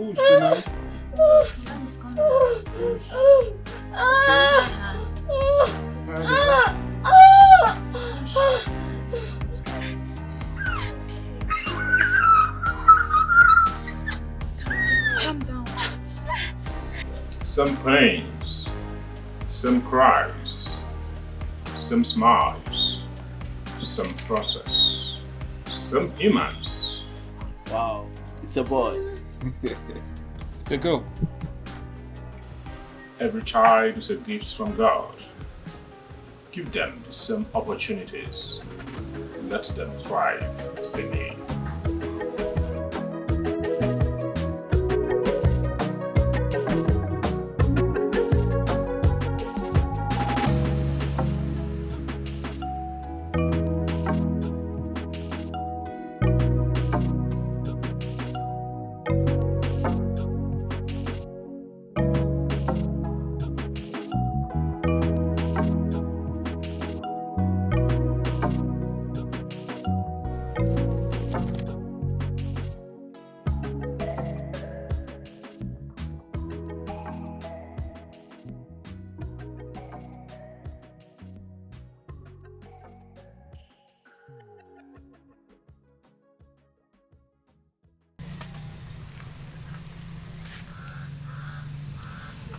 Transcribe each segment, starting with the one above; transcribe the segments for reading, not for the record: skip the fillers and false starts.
Push, you know. Push. Calm down. Some pains, some cries, some smiles, some process, some humans. Wow, it's a boy. It's a girl. Every child is a gift from God. Give them some opportunities. Let them thrive as they may.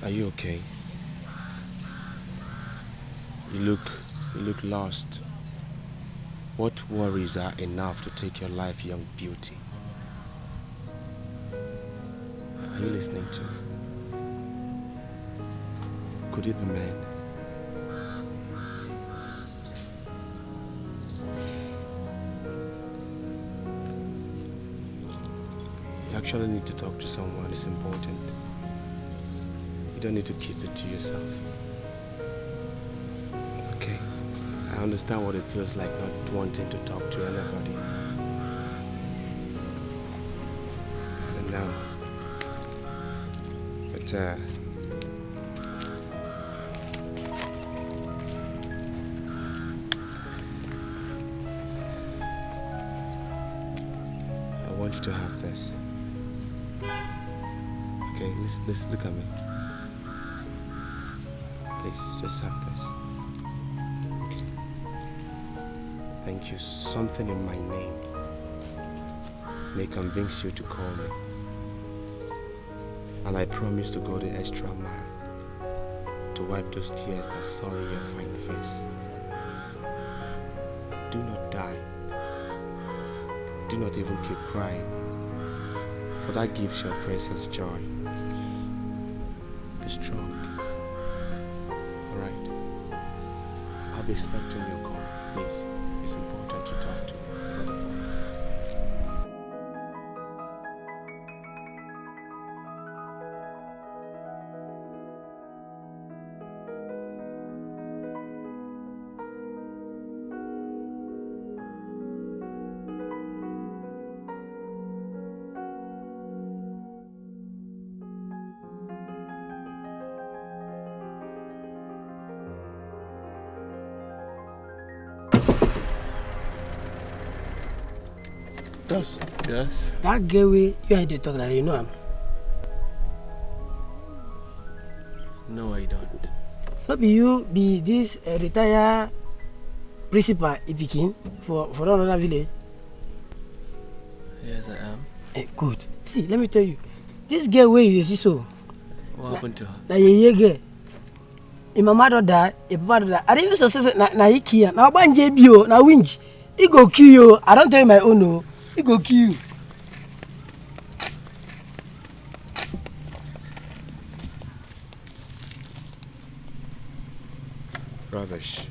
Are you okay? You look lost. What worries are enough to take your life, young beauty? Are you listening to me? Could it be men? You actually need to talk to someone. It's important. You don't need to keep it to yourself. Okay, I understand what it feels like not wanting to talk to anybody. And now, but I want you to have this. Okay, let's look at me. Please, just have this. Okay. Thank you. Something in my name may convince you to call me. And I promise to go the extra mile to wipe those tears that sully your fine face. Do not die. Do not even keep crying, for that gives your precious joy. Be strong. Alright? I'll be expecting your call. Please, it's important to talk to you over the phone. Yes? That girl way you had to talk that you know him. No, I don't. Maybe you be this retired principal Ipikin for another village. Yes, I am. Good. See, let me tell you. This girl where you see so. What happened to her? Na ye girl. If my mother died, if papa died, I didn't success na iki na obanje bio na winch. He go kill you. I don't tell you my own no. He go kill you. Rubbish.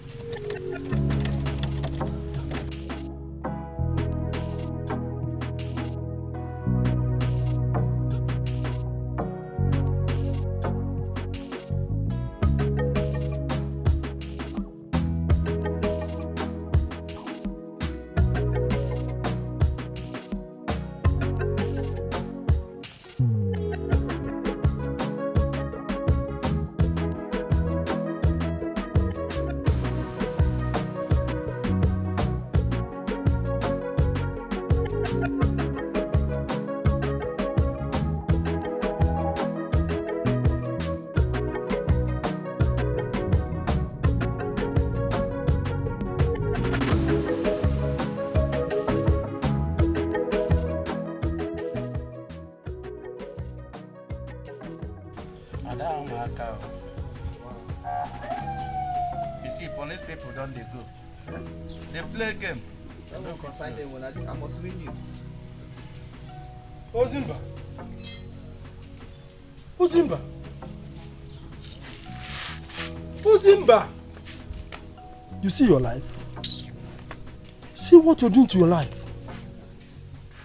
You see, police people don't they go? They play a game. I must win you. Ozimba. Ozimba. Ozimba. You see your life? See what you're doing to your life.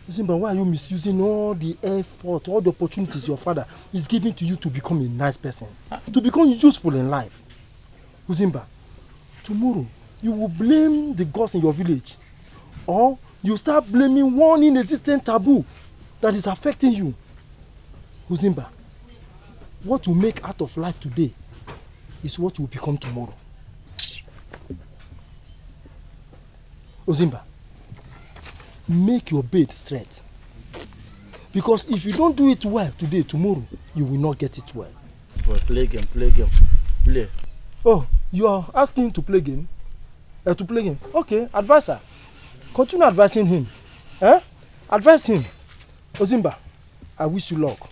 Ozimba, why are you misusing all the effort, all the opportunities your father is giving to you to become a nice person? To become useful in life? Ozimba, tomorrow you will blame the gods in your village. Or you start blaming one inexistent taboo that is affecting you. Ozimba, what you make out of life today is what you will become tomorrow. Ozimba, make your bed straight. Because if you don't do it well today, tomorrow, you will not get it well. Boy, play game, play. Oh, you are asking to play game? To play game? Okay, advisor. Continue advising him. Advise him. Ozimba, I wish you luck.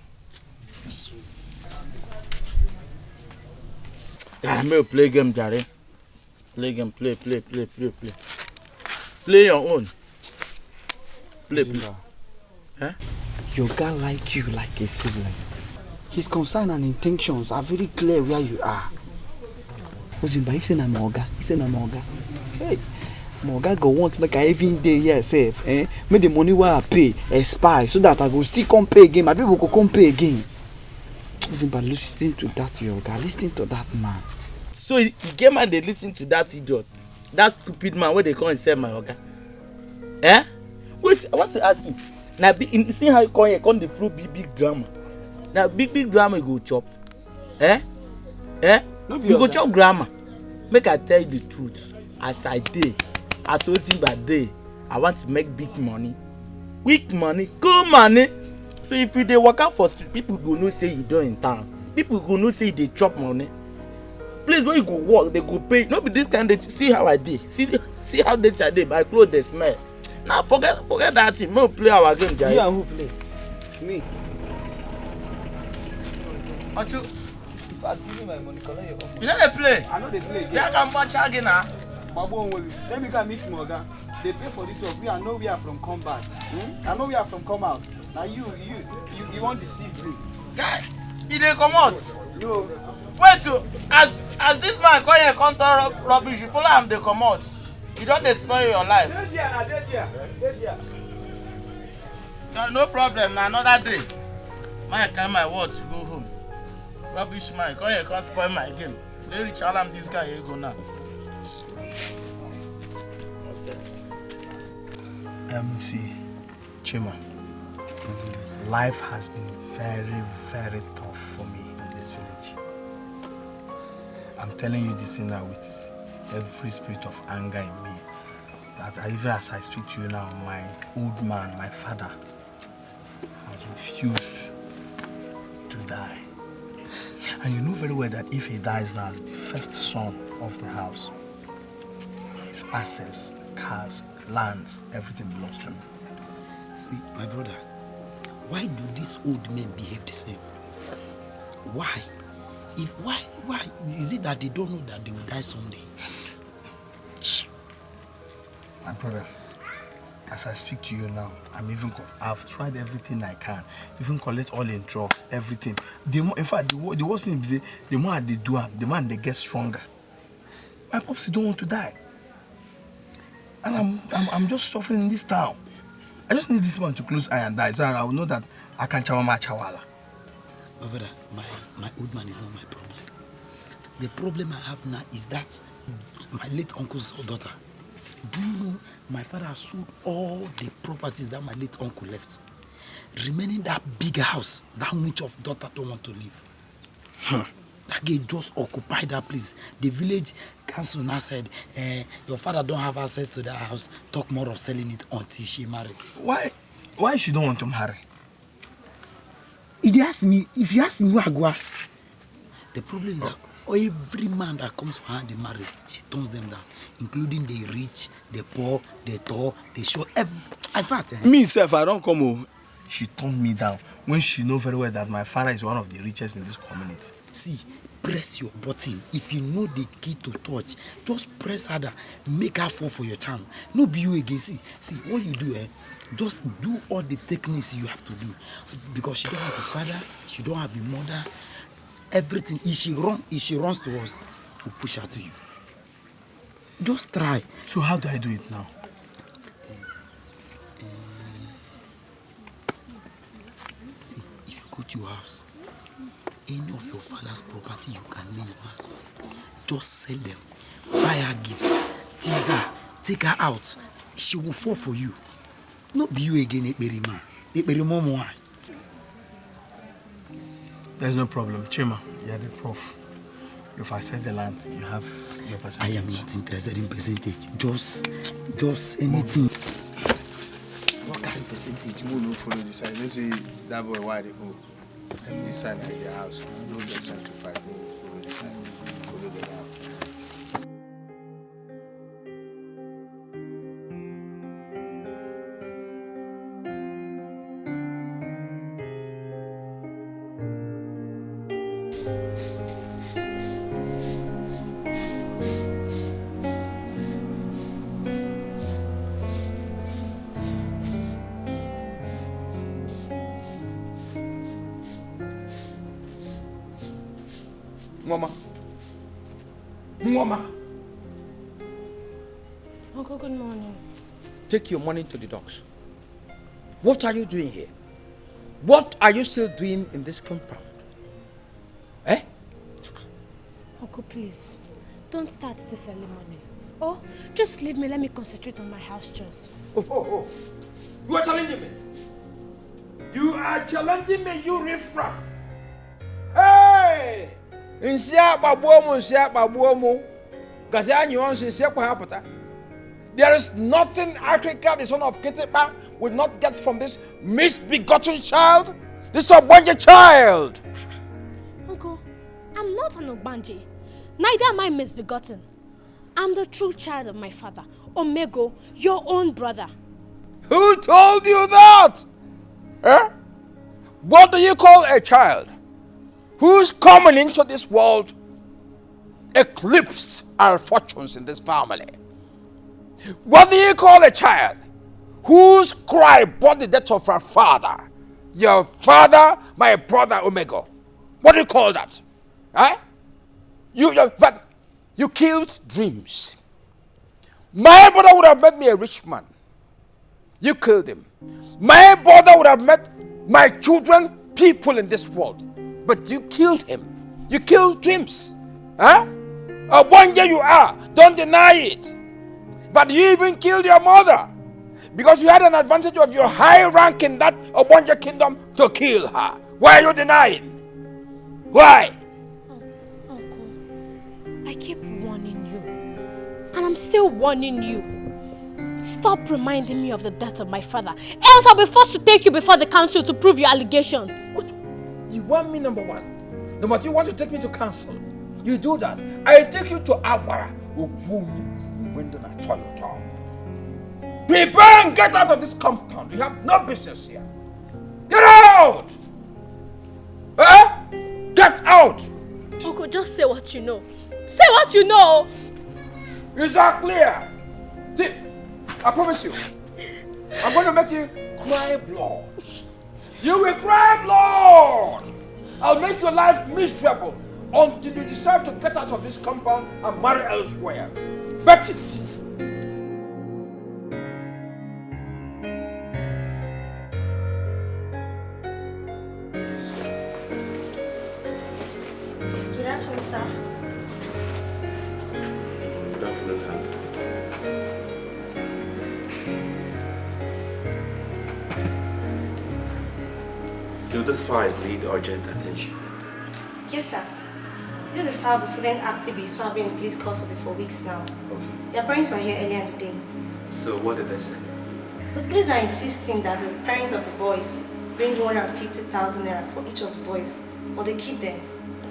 I'm going to play game, Jare. Play game, play. Play your own. Play. Huh? Your guy like you like a sibling. His concern and intentions are very clear where you are. Ozimba, he say na moga. Hey, moga go want make I even day here safe. Make the money where I pay expire so that I go still come pay again. My people go come pay again. Ozimba, listen to that your guy. Listen to that man. So you get man they listen to that idiot, that stupid man where they come and sell my oga. Wait, I want to ask you. Now, you see how you come the through big drama. Now, big drama you go chop. You go chop grammar. Make I tell you the truth. As I day, as Ozimba day, I want to make big money. Weak money, good money. So if you dey work out for street, people go know say you don't in town. People go know say they chop money. Please, when you go work, they go pay. Not be this kind of see how I did. See how they say my clothes they smell. Now forget that thing. No play our game, Jai. You and who play? Me. Achu, If I give you my money, collect your own. you know they play. I know they play again. They can match again now. Babu won't worry. Let me go and meet Moga. They pay for this work. I know we are from come back. I know we are from come out. Now you want to deceive me. Guy, you dey come out. No. Wait to as this man come here come turn rubbish, you follow am dey come out. You don't destroy your life. No problem, na another day. Man carry my words to go home. Rubbish man, come here, come spoil my game. They reach all am this guy here go now. Nonsense. See, Chima, life has been very, very tough for me in this village. I'm telling you this thing now with every spirit of anger in me. That even as I speak to you now, my old man, my father, has refused to die. And you know very well that if he dies now as the first son of the house, his assets, cars, lands, everything belongs to me. See, my brother, why do these old men behave the same? Why? Why is it that they don't know that they will die someday? My brother, as I speak to you now, I've tried everything I can, even collect all in drugs, everything. In fact, the worst thing is the more they do, the more they get stronger. My pops don't want to die, and I'm just suffering in this town. I just need this man to close eye and die, so I will know that I can chawa my chawala. My brother, my old man is not my problem. The problem I have now is that my late uncle's daughter. Do you know my father has sold all the properties that my late uncle left, remaining that big house that which of daughter don't want to live. That guy just occupied that place. The village council now said, your father don't have access to that house. Talk more of selling it until she marries. Why she don't want to marry? If you ask me, who I go ask. The problem is that every man that comes for her in marriage, she turns them down, including the rich, the poor, the tall, the short. In fact, me self, I don't come home. She turned me down when she knows very well that my father is one of the richest in this community. See, press your button. If you know the key to touch, just press harder. Make her fall for your charm. No be you again. See, what you do, just do all the techniques you have to do. Because she don't have a father, she don't have a mother. Everything, if she runs to us, we'll push her to you. Just try. So how do I do it now? See, if you go to your house, any of your father's property you can lay your hands on, just sell them, buy her gifts, tease her, take her out. She will fall for you. Not be you again, Ekperima. Ekperima Moai. There's no problem. Chima, you are the prof. If I sell the land, you have your percentage. I am not interested in percentage. Just anything. What kind of percentage? You will not follow this side. Let's say that boy, why they go? And this side like their house. No get 75. No follow this side. Follow the house. Nnochiri. Uncle, good morning. Take your money to the docks. What are you doing here? What are you still doing in this compound? Eh? Uncle, please, don't start this early morning. Oh, just leave me, let me concentrate on my house chores. Oh. You are challenging me. You are challenging me, you riffraff. Hey! There is nothing Africa, the son of Kitipa, will not get from this misbegotten child. This Obanje child. Uncle, I'm not an Obanje. Neither am I misbegotten. I'm the true child of my father, Omego, your own brother. Who told you that? Eh? What do you call a child who's coming into this world eclipsed our fortunes in this family? What do you call a child whose cry brought the death of our father? Your father, my brother Omega. What do you call that? Eh? But you killed dreams. My brother would have made me a rich man. You killed him. My brother would have met my children, people in this world. But you killed him. You killed dreams. Huh? A Obanje you are. Don't deny it. But you even killed your mother. Because you had an advantage of your high rank in that Obanje kingdom to kill her. Why are you denying? Why? Uncle, I keep warning you. And I'm still warning you. Stop reminding me of the death of my father. Else I'll be forced to take you before the council to prove your allegations. What? You want me, number one? Number two, you want to take me to council? You do that. I take you to Agbara. Prepare and get out of this compound. You have no business here. Get out! Eh? Get out! Uncle, just say what you know. Say what you know! Is that clear? See, I promise you, I'm going to make you cry blood. You will cry blood! I'll make your life miserable until you decide to get out of this compound and marry elsewhere. Bet it! Good afternoon, sir. Good afternoon, Tom. This file needs urgent attention. Yes, sir. This is a file of the student activists who have been in police custody for weeks now. Okay. Their parents were here earlier in the day. So what did they say? The police are insisting that the parents of the boys bring 150,000 naira for each of the boys, or they keep them.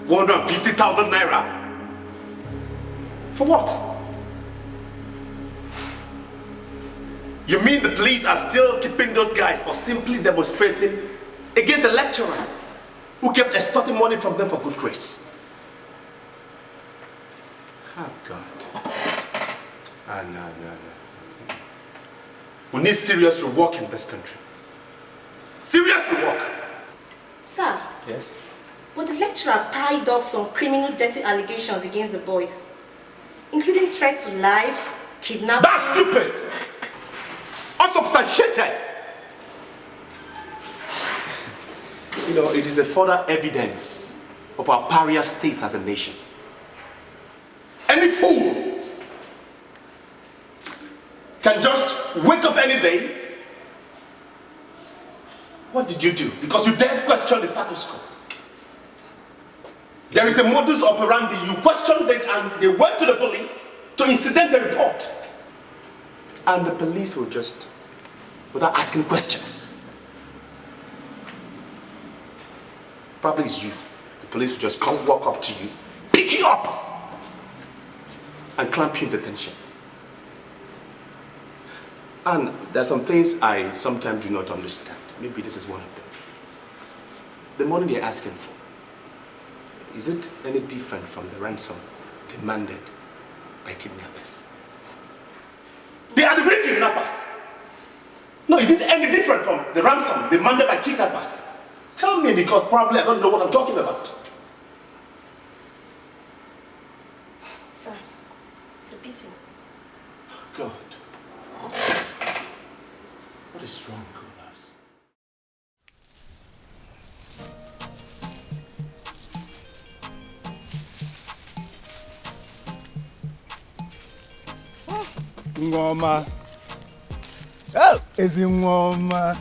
150,000 naira? For what? You mean the police are still keeping those guys for simply demonstrating against the lecturer who kept extorting money from them for good grace? Oh, God. No. We need serious rework in this country. Serious rework. Sir. Yes? But the lecturer piled up some criminal dirty allegations against the boys, including threat to life, kidnapping. That's stupid! Unsubstantiated! You know, it is a further evidence of our pariah states as a nation. Any fool can just wake up any day. What did you do? Because you dared question the status quo. There is a modus operandi. You questioned it and they went to the police to incident a report. And the police will just, without asking questions. Probably it's you. The police will just come walk up to you, pick you up, and clamp you in detention. And there are some things I sometimes do not understand. Maybe this is one of them. The money they're asking for, is it any different from the ransom demanded by kidnappers? They are the real kidnappers. No, is it any different from the ransom demanded by kidnappers? Tell me, because probably I don't know what I'm talking about. Sir, it's a pity. God. What is wrong with us? Nnochiri. Oh, is it Nnochiri?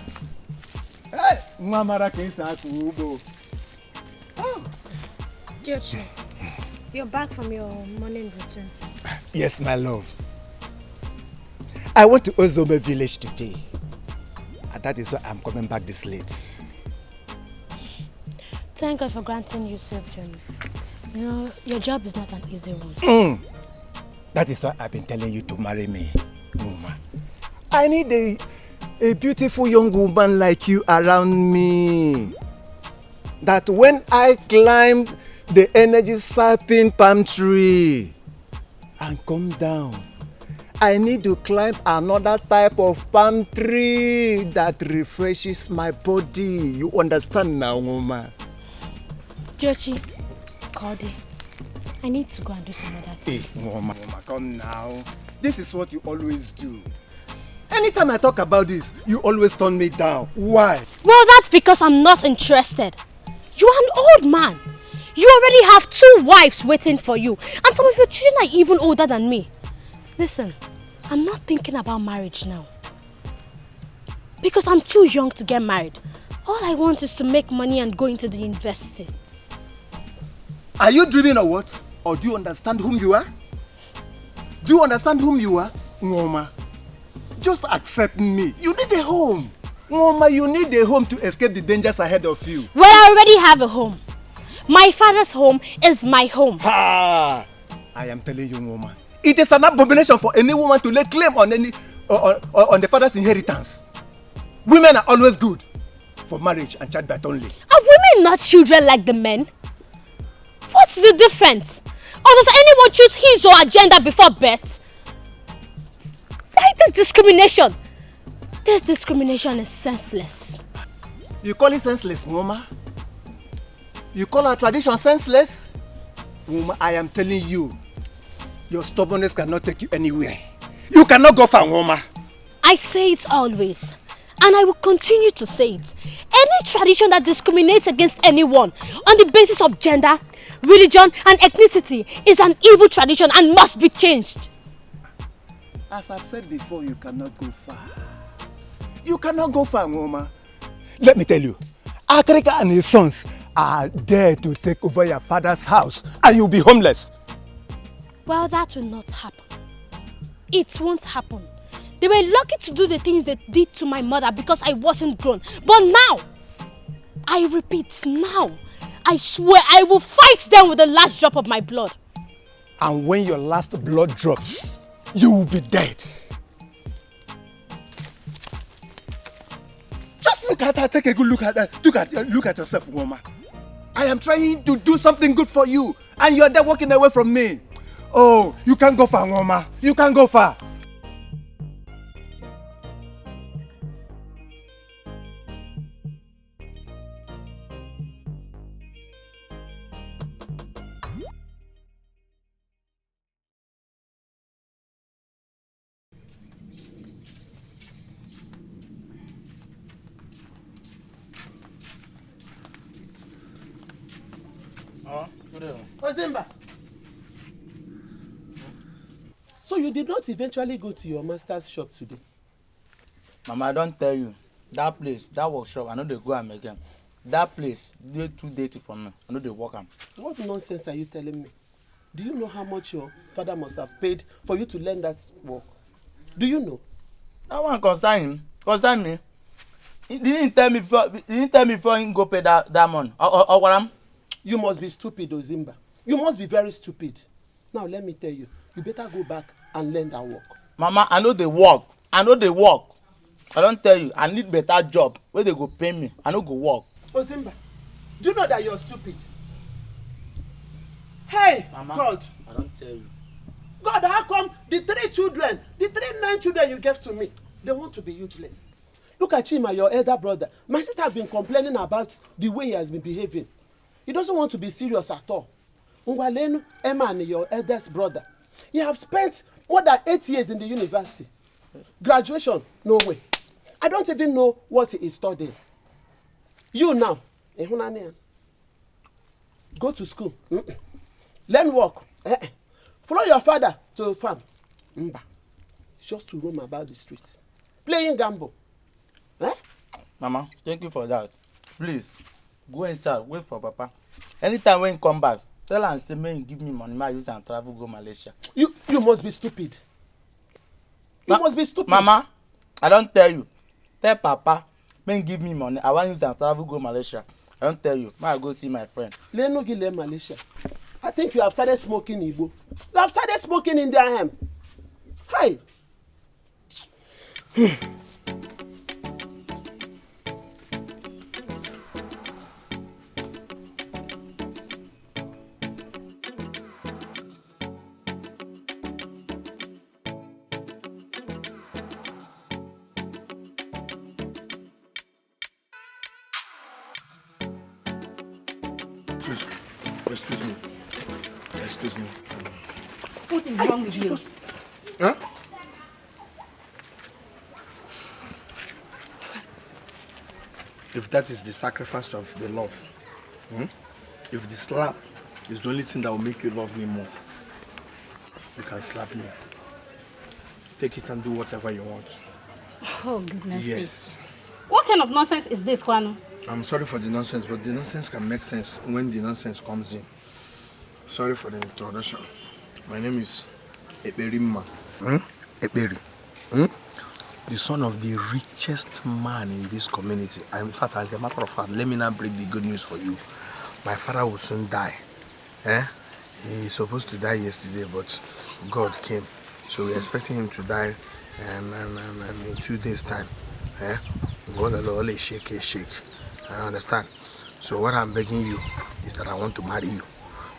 Hey, Nnochiri can say Kubo. Oh. Jochi, you're back from your morning routine. Yes, my love. I went to Ozome village today. And that is why I'm coming back this late. Thank God for granting you safe journey. You know, your job is not an easy one. That is why I've been telling you to marry me, Nnochiri. I need a beautiful young woman like you around me. That when I climb the energy-sapping palm tree and come down, I need to climb another type of palm tree that refreshes my body. You understand now, Nnochiri? Jochi, Cody, I need to go and do some other things. Hey, Nnochiri, come now. This is what you always do. Anytime I talk about this, you always turn me down. Why? Well, that's because I'm not interested. You are an old man. You already have 2 wives waiting for you. And some of your children are even older than me. Listen, I'm not thinking about marriage now. Because I'm too young to get married. All I want is to make money and go into the university. Are you dreaming or what? Or do you understand whom you are? Do you understand whom you are? Nnochiri, just accept me. You need a home. Nnochiri, you need a home to escape the dangers ahead of you. Well, I already have a home. My father's home is my home. Ha! I am telling you, Nnochiri, it is an abomination for any woman to lay claim on on the father's inheritance. Women are always good for marriage and childbirth only. Are women not children like the men? What's the difference? Or does anyone choose his or her gender before birth? Why this discrimination? This discrimination is senseless. You call it senseless, Nnochiri? You call our tradition senseless? Nnochiri, I am telling you, your stubbornness cannot take you anywhere. You cannot go far, Nnochiri. I say it always, and I will continue to say it. Any tradition that discriminates against anyone on the basis of gender, religion, and ethnicity is an evil tradition and must be changed. As I've said before, you cannot go far. You cannot go far, Nnochiri. Let me tell you, Akrika and his sons are there to take over your father's house and you'll be homeless. Well, that will not happen. It won't happen. They were lucky to do the things they did to my mother because I wasn't grown. But now, I repeat, now, I swear I will fight them with the last drop of my blood. And when your last blood drops, you will be dead. Take a good look at that. Look at yourself, Nwooma. I am trying to do something good for you, and you're there walking away from me. Oh, you can't go far, Nwooma. You can't go far. Ozimba. So you did not eventually go to your master's shop today? Mama, I don't tell you. That place, that workshop, I know they go and make them. That place, they too dirty for me. I know they work them. What nonsense are you telling me? Do you know how much your father must have paid for you to learn that work? Do you know? That one concern him. Concern me. He didn't tell me before he go pay that money. Or what? You must be stupid, Ozimba. You must be very stupid. Now let me tell you, you better go back and learn that work. Mama, I know they work. I don't tell you, I need better job where they go pay me. I no go work. Ozimba, do you know that you're stupid? Hey, Mama, God. I don't tell you. God, how come the three men children you gave to me, they want to be useless? Look at Chima, your elder brother. My sister has been complaining about the way he has been behaving. He doesn't want to be serious at all. Ngwalenu, Emma, and your eldest brother. You have spent more than 8 years in the university. Graduation, no way. I don't even know what he is studying. You now, go to school. Learn work. Follow your father to a farm. Just to roam about the streets. Playing gamble. Mama, thank you for that. Please, go inside, wait for Papa. Anytime when he come back, tell him say may give me money, I use and travel go Malaysia. You must be stupid. You must be stupid. Mama, I don't tell you. Tell Papa, may give me money, I want use and travel go Malaysia. I don't tell you. May I go see my friend. Lenogile Malaysia. I think you have started smoking Igbo. You have started smoking Indian hemp. Hi. Excuse me. What is wrong with you? Huh? If that is the sacrifice of the love, if the slap is the only thing that will make you love me more, you can slap me. Take it and do whatever you want. Oh, goodness. Yes. What kind of nonsense is this, Kwano? I'm sorry for the nonsense, but the nonsense can make sense when the nonsense comes in. Sorry for the introduction. My name is Eberima. Eberi. The son of the richest man in this community. In fact, as a matter of fact, let me now break the good news for you. My father will soon die. He's supposed to die yesterday, but God came. So we're expecting him to die in 2 days' time. Shake. I understand. So what I'm begging you is that I want to marry you.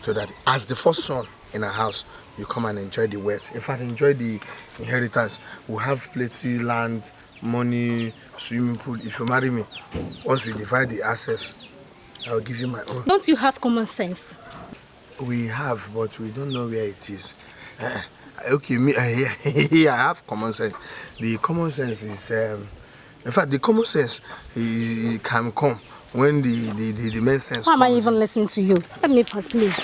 So that as the first son in our house, you come and enjoy the wealth. In fact, enjoy the inheritance. We'll have plenty land, money, swimming pool. If you marry me, once we divide the assets, I will give you my own. Don't you have common sense? We have, but we don't know where it is. Okay, me, I have common sense. The common sense is, in fact, the common sense can come when the main sense Why am I comes. even listening to you? Let me pass, please.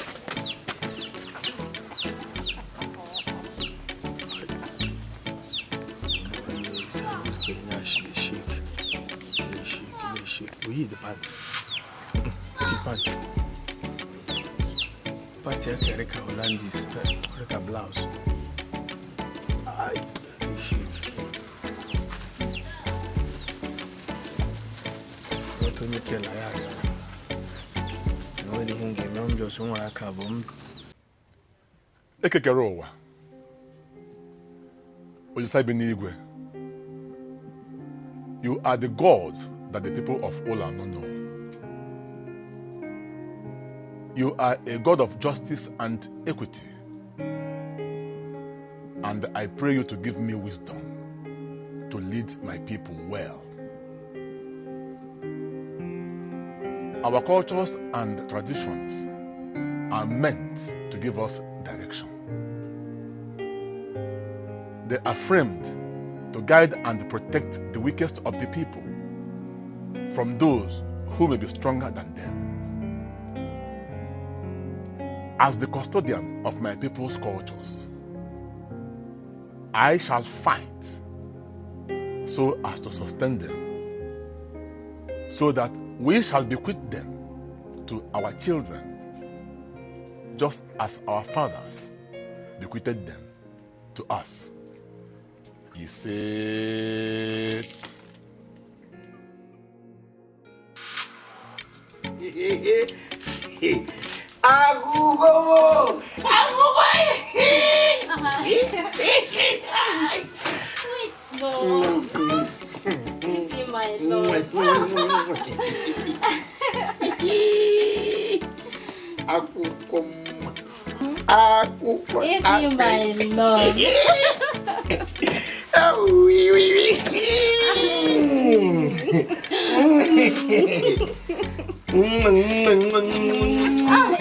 This girl now, she shake. We eat the pants. The pants. Party Erika Hollandis, Erika blouse. Ekekere ụwa Olisa bi n'igwe. You are the God that the people of Ola don't know. You are a God of justice and equity. And I pray you to give me wisdom to lead my people well. Our cultures and traditions are meant to give us direction. They are framed to guide and protect the weakest of the people from those who may be stronger than them. As the custodian of my people's cultures, I shall fight so as to sustain them, so that we shall bequeath them to our children, just as our fathers bequeathed them to us. He said, My lord.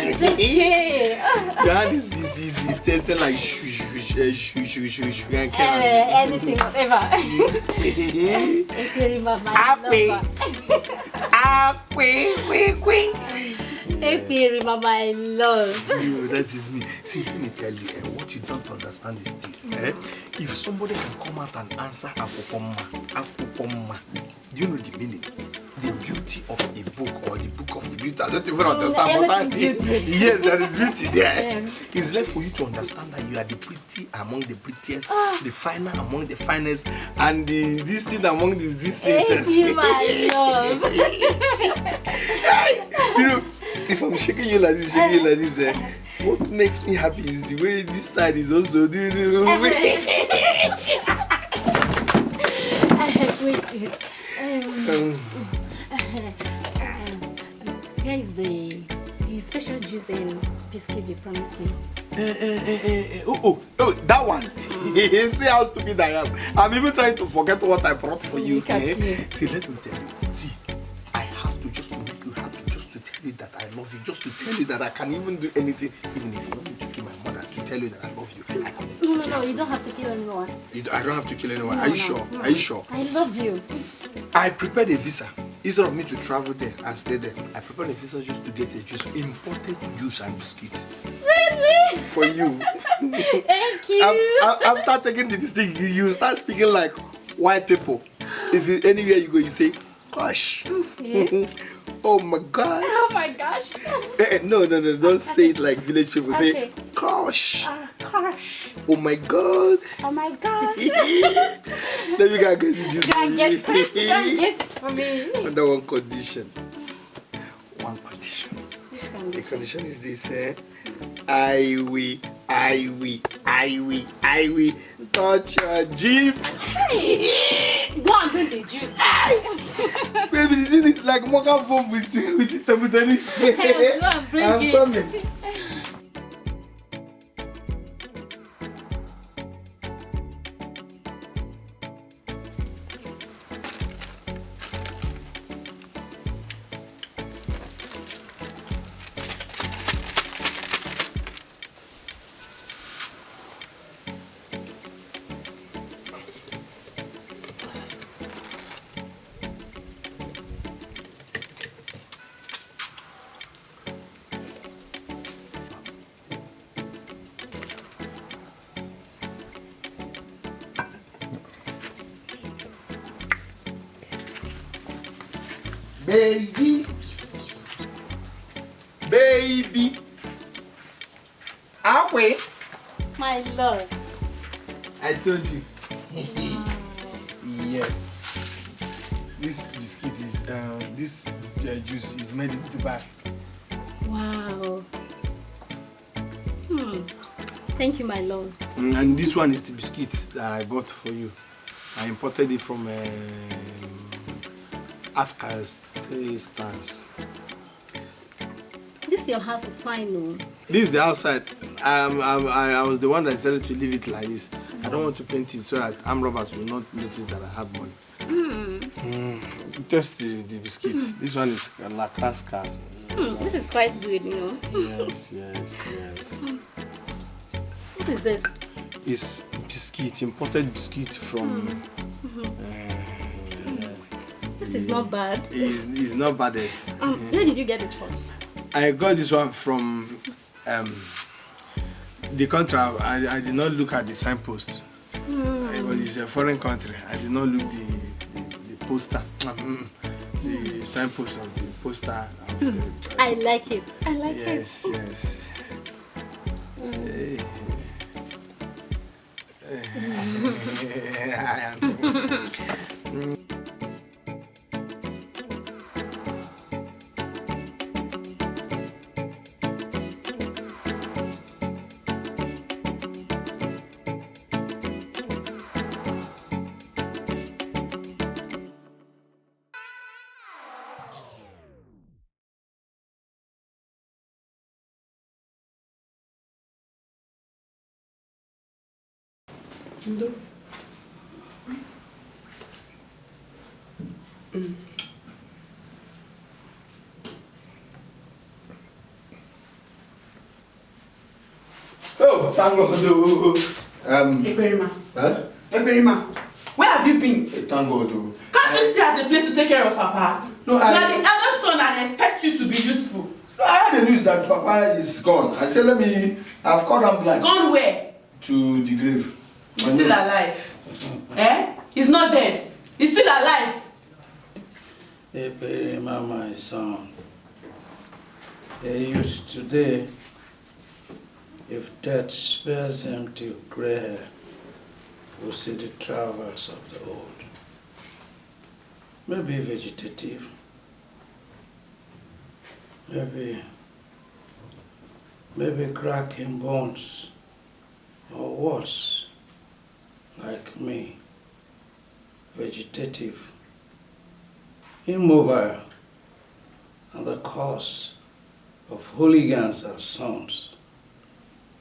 It's okay. God is tasting like anything, whatever. Remember my love. That is me. See, let me tell you, what you don't understand is this. If somebody can come out and answer Akupoma, do you know the meaning? The beauty of a book or the book of the beauty. I don't even understand what that is. Yes, there is beauty there. It's left for you to understand that you are the pretty among the prettiest, the finer among the finest, and this thing among these things. Thank you, my love. You know, if I'm shaking you like this, what makes me happy is the way this side is also doing. Here is the special juice and biscuit you promised me. Oh, that one. See how stupid I am. I'm even trying to forget what I brought for you. See, let me tell you. See, I have to just make you happy, just to tell you that I love you, just to tell you that I can even do anything, even if you want me to kill my mother, to tell you that I love you. I can. No, you don't have to kill anyone. I don't have to kill anyone. No, Are you sure? No. Are you sure? I love you. I prepared a visa. Instead of me to travel there and stay there, I prepared a visa just to get a juice, imported juice and biscuits. Really? For you. Thank you. After taking the biscuit, you start speaking like white people. If anywhere you go, you say, gosh. Yeah. Oh my God. Oh my gosh. No, don't say it like village people. Okay. Say, gosh. Gosh. Oh my God. Oh my gosh. Let me go get the juice. Go get it for me. Under one condition. One condition. The condition is this, I will touch your jeep. Hey, go and bring the juice. Baby, this thing is like mocking foam with the table tennis. Go and bring it. Coming. Baby. Away. My love. I told you. Yes. This biscuit is, this juice is made in Dubai. Wow. Thank you, my love. And this one is the biscuit that I bought for you. I imported it from Afghanistan. This your house is fine, no? This is the outside. I was the one that decided to leave it like this. I don't want to paint it so that armed robbers will not notice that I have money. Just the biscuits. This one is like cars. This is quite good, you know. Yes. What is this? It's biscuit, imported biscuit from... This is not bad. It's not bad. Where did you get it from? I got this one from the country. I did not look at the signpost. But it's a foreign country. I did not look the poster. The signpost of the poster. Of the, I like it. I like it. Yes. Oh, thank God. Ekwerima. Huh? Ekwerima, where have you been? Thank God. Can't you stay at a place to take care of Papa? No, you are the elder son and I expect you to be useful. No, I heard the news that Papa is gone. I said, I've called ambulance. Gone where? To the grave. He's still alive. He's not dead. He's still alive. Ekwerima, my son. A youth today, if death spares him till grey hair, will see the travels of the old. Maybe vegetative. Maybe cracking bones, or worse, like me, vegetative, immobile, and the cause of hooligans and sons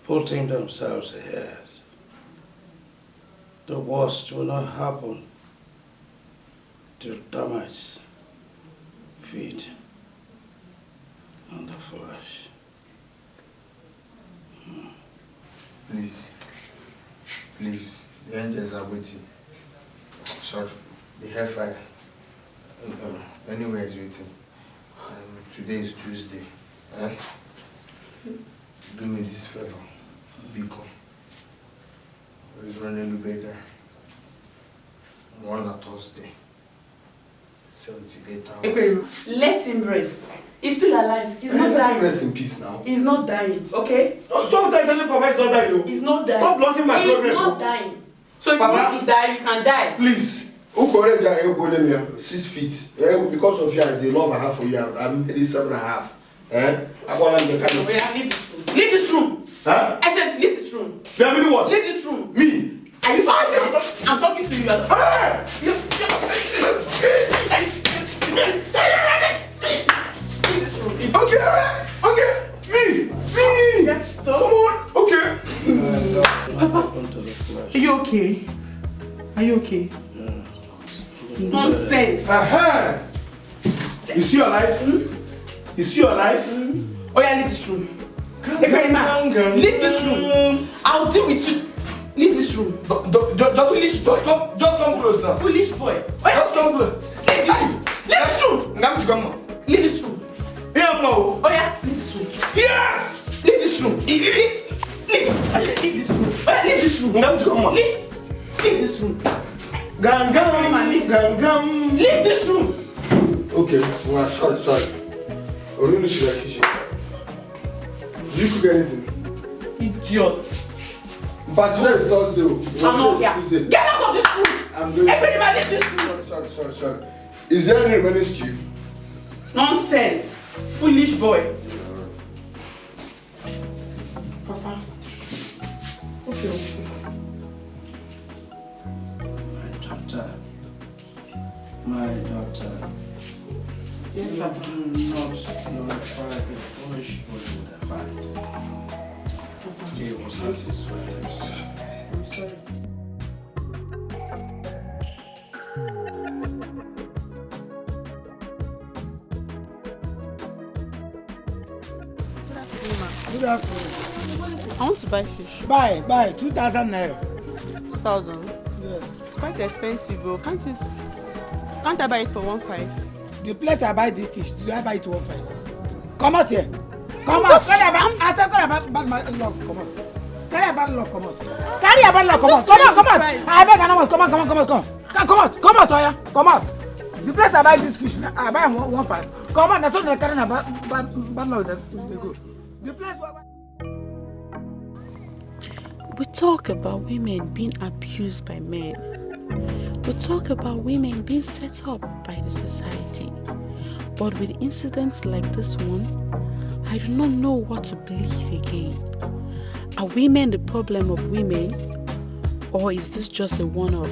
putting themselves ahead. The worst will not happen till termites feed on the flesh. Please, the angels are waiting. Sorry, the hellfire. Anywhere is waiting. Today is Tuesday. Do me this favor. Biko. We're running better. One on Thursday. 78 hours. Let him rest. He's still alive. He's not dying. Let him rest in peace now. He's not dying, okay? No, stop telling Papa he's not dying. He's not dying. Stop blocking my progress. He's not dying. So if you want to die, you can die. Please. 6 feet. Because of you, the love I have for you, I'm 7.5. I want to leave this room. Huh? I said leave this room. Family what? Leave this room. Me? Are you I'm talking to you. Okay. Me. Yes, so come on. Okay. Papa, are you okay? Are you okay? Nonsense. Is he alive? Is he alive? Oh yeah, leave this room. Leave this room. I'll deal with you. Leave this room. Just come close now. Foolish boy. Just come close. Leave this room. Leave this room. Oh yeah, leave this room. Yeah. Leave this room. Leave this room. Leave this room. Leave this room. Leave this room. Leave this room. Okay, sorry. Orinu should kitchen. Do you cook anything? Idiot. But today is Thursday. I'm not here. Get out of this room. I'm doing everybody leave this room. Sorry. Is there any remaining stew? Nonsense. Foolish boy. Papa. Okay. My daughter, Yes, sir. Do not glorify a foolish body with a fight. He will satisfy himself. I'm sorry. Good afternoon. I want to buy fish. Buy 2,000 naira. 2,000? Yes. It's quite expensive though. Can't I buy it for 1,500? The place I buy the fish, do I buy it for 1,500? Come out here. Come out. Carry your bad luck. Come out. Carry your bad luck. Come out. Carry your bad luck. Come out. Come out. I beg you, come out. Come out, Oya. Come out. The place I buy this fish, I buy 1,500. Come on, that's not the carry your bad luck. They go. The place where. We talk about women being abused by men. We talk about women being set up by the society. But with incidents like this one, I do not know what to believe again. Are women the problem of women? Or is this just a one-off?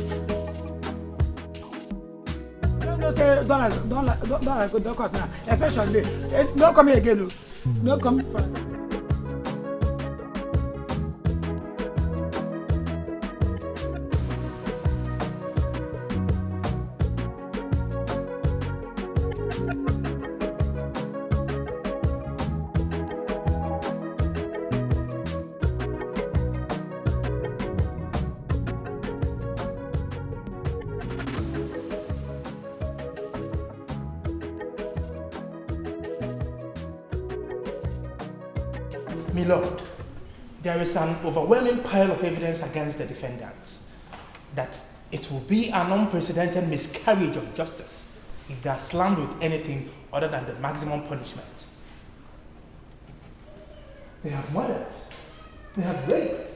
Don't cause now. Especially, don't come here again. Don't come. My lord, there is an overwhelming pile of evidence against the defendants that it will be an unprecedented miscarriage of justice if they are slammed with anything other than the maximum punishment. They have murdered. They have raped.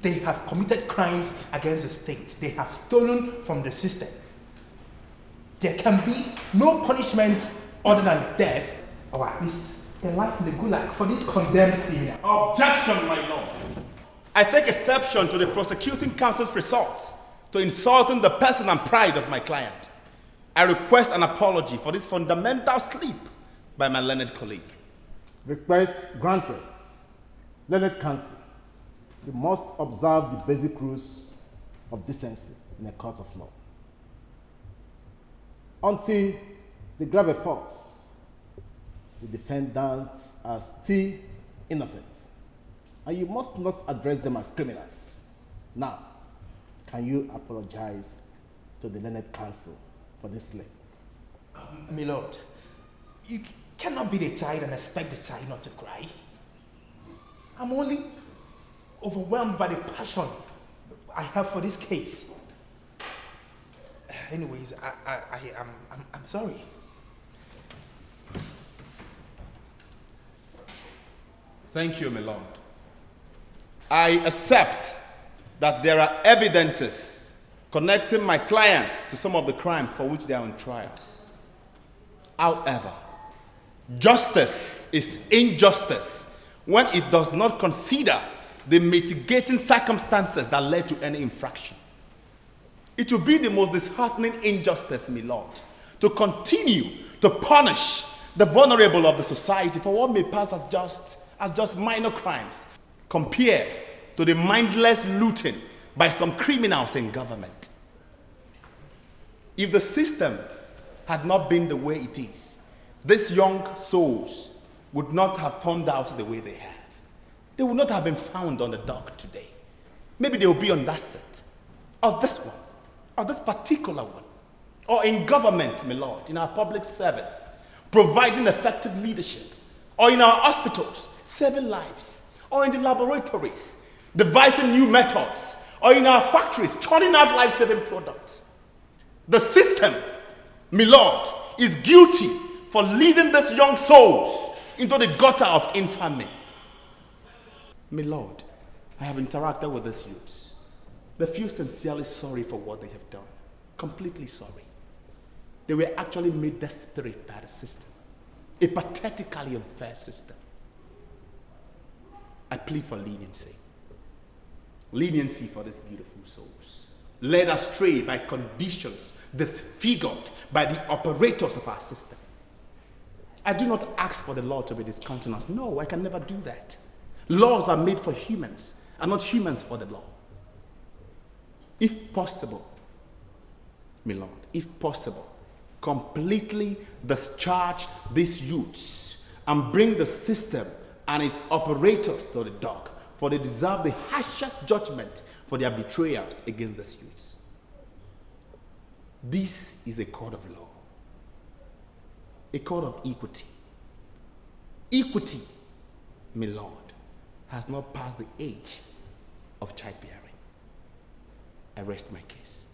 They have committed crimes against the state. They have stolen from the system. There can be no punishment other than death, or at least a life in the gulag for this condemned criminal. Objection, my lord. I take exception to the prosecuting counsel's resort to insulting the person and pride of my client. I request an apology for this fundamental slip by my learned colleague. Request granted. Learned counsel, you must observe the basic rules of decency in a court of law. Until they grab a force, the defendants are still innocent, and you must not address them as criminals. Now, can you apologize to the learned counsel for this slip? My lord, you cannot be the child and expect the child not to cry. I'm only overwhelmed by the passion I have for this case. Anyways, I'm sorry. Thank you, my lord. I accept that there are evidences connecting my clients to some of the crimes for which they are on trial. However, justice is injustice when it does not consider the mitigating circumstances that led to any infraction. It will be the most disheartening injustice, my lord, to continue to punish the vulnerable of the society for what may pass as just minor crimes compared to the mindless looting by some criminals in government. If the system had not been the way it is, these young souls would not have turned out the way they have. They would not have been found on the dock today. Maybe they will be on that set, or this one, or this particular one, or in government, my lord, in our public service, providing effective leadership, or in our hospitals, saving lives, or in the laboratories, devising new methods, or in our factories, churning out life-saving products. The system, my lord, is guilty for leading these young souls into the gutter of infamy. My lord, I have interacted with these youths. They feel sincerely sorry for what they have done. Completely sorry. They were actually made desperate by the system. A pathetically unfair system. I plead for leniency. Leniency for these beautiful souls. led astray by conditions disfigured by the operators of our system. I do not ask for the law to be discountenanced. No, I can never do that. Laws are made for humans, and not humans for the law. If possible, my lord, if possible, completely discharge these youths and bring the system and its operators to the dock, for they deserve the harshest judgment for their betrayals against these youths. This is a court of law, a court of equity. Equity, my lord, has not passed the age of childbearing. I rest my case.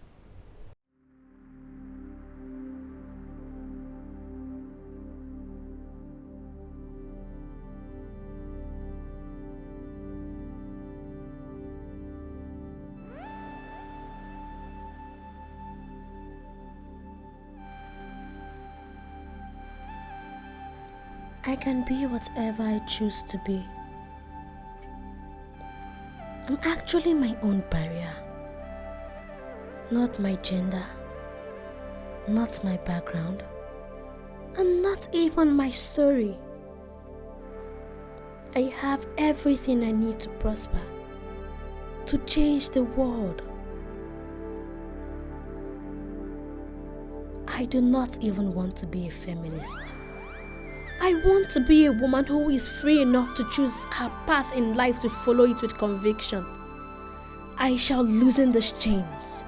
I can be whatever I choose to be. I'm actually my own barrier. Not my gender, not my background, and not even my story. I have everything I need to prosper, to change the world. I do not even want to be a feminist. I want to be a woman who is free enough to choose her path in life, to follow it with conviction. I shall loosen these chains.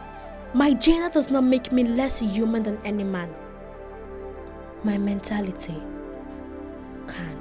My gender does not make me less human than any man. My mentality can.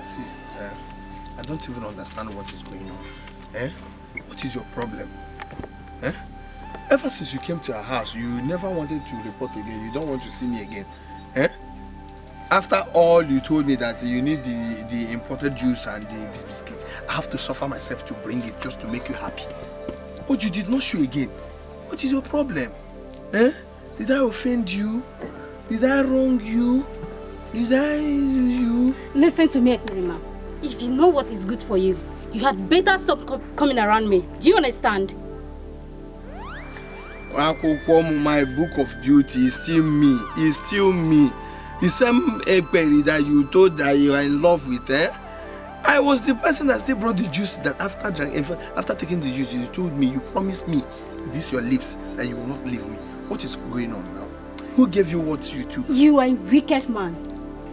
See, I don't even understand what is going on. What is your problem? Ever since you came to our house, you never wanted to report again. You don't want to see me again. After all, you told me that you need the imported juice and the biscuits. I have to suffer myself to bring it just to make you happy. But you did not show again. What is your problem? Did I offend you? Did I wrong you? Did I you? Listen to me, Ekperima. If you know what is good for you, you had better stop coming around me. Do you understand? My book of beauty is still me. It's still me. The same Ekperi that you told that you are in love with, I was the person that still brought the juice that after taking the juice, you told me, you promised me with this your lips that you will not leave me. What is going on now? Who gave you what you took? You are a wicked man.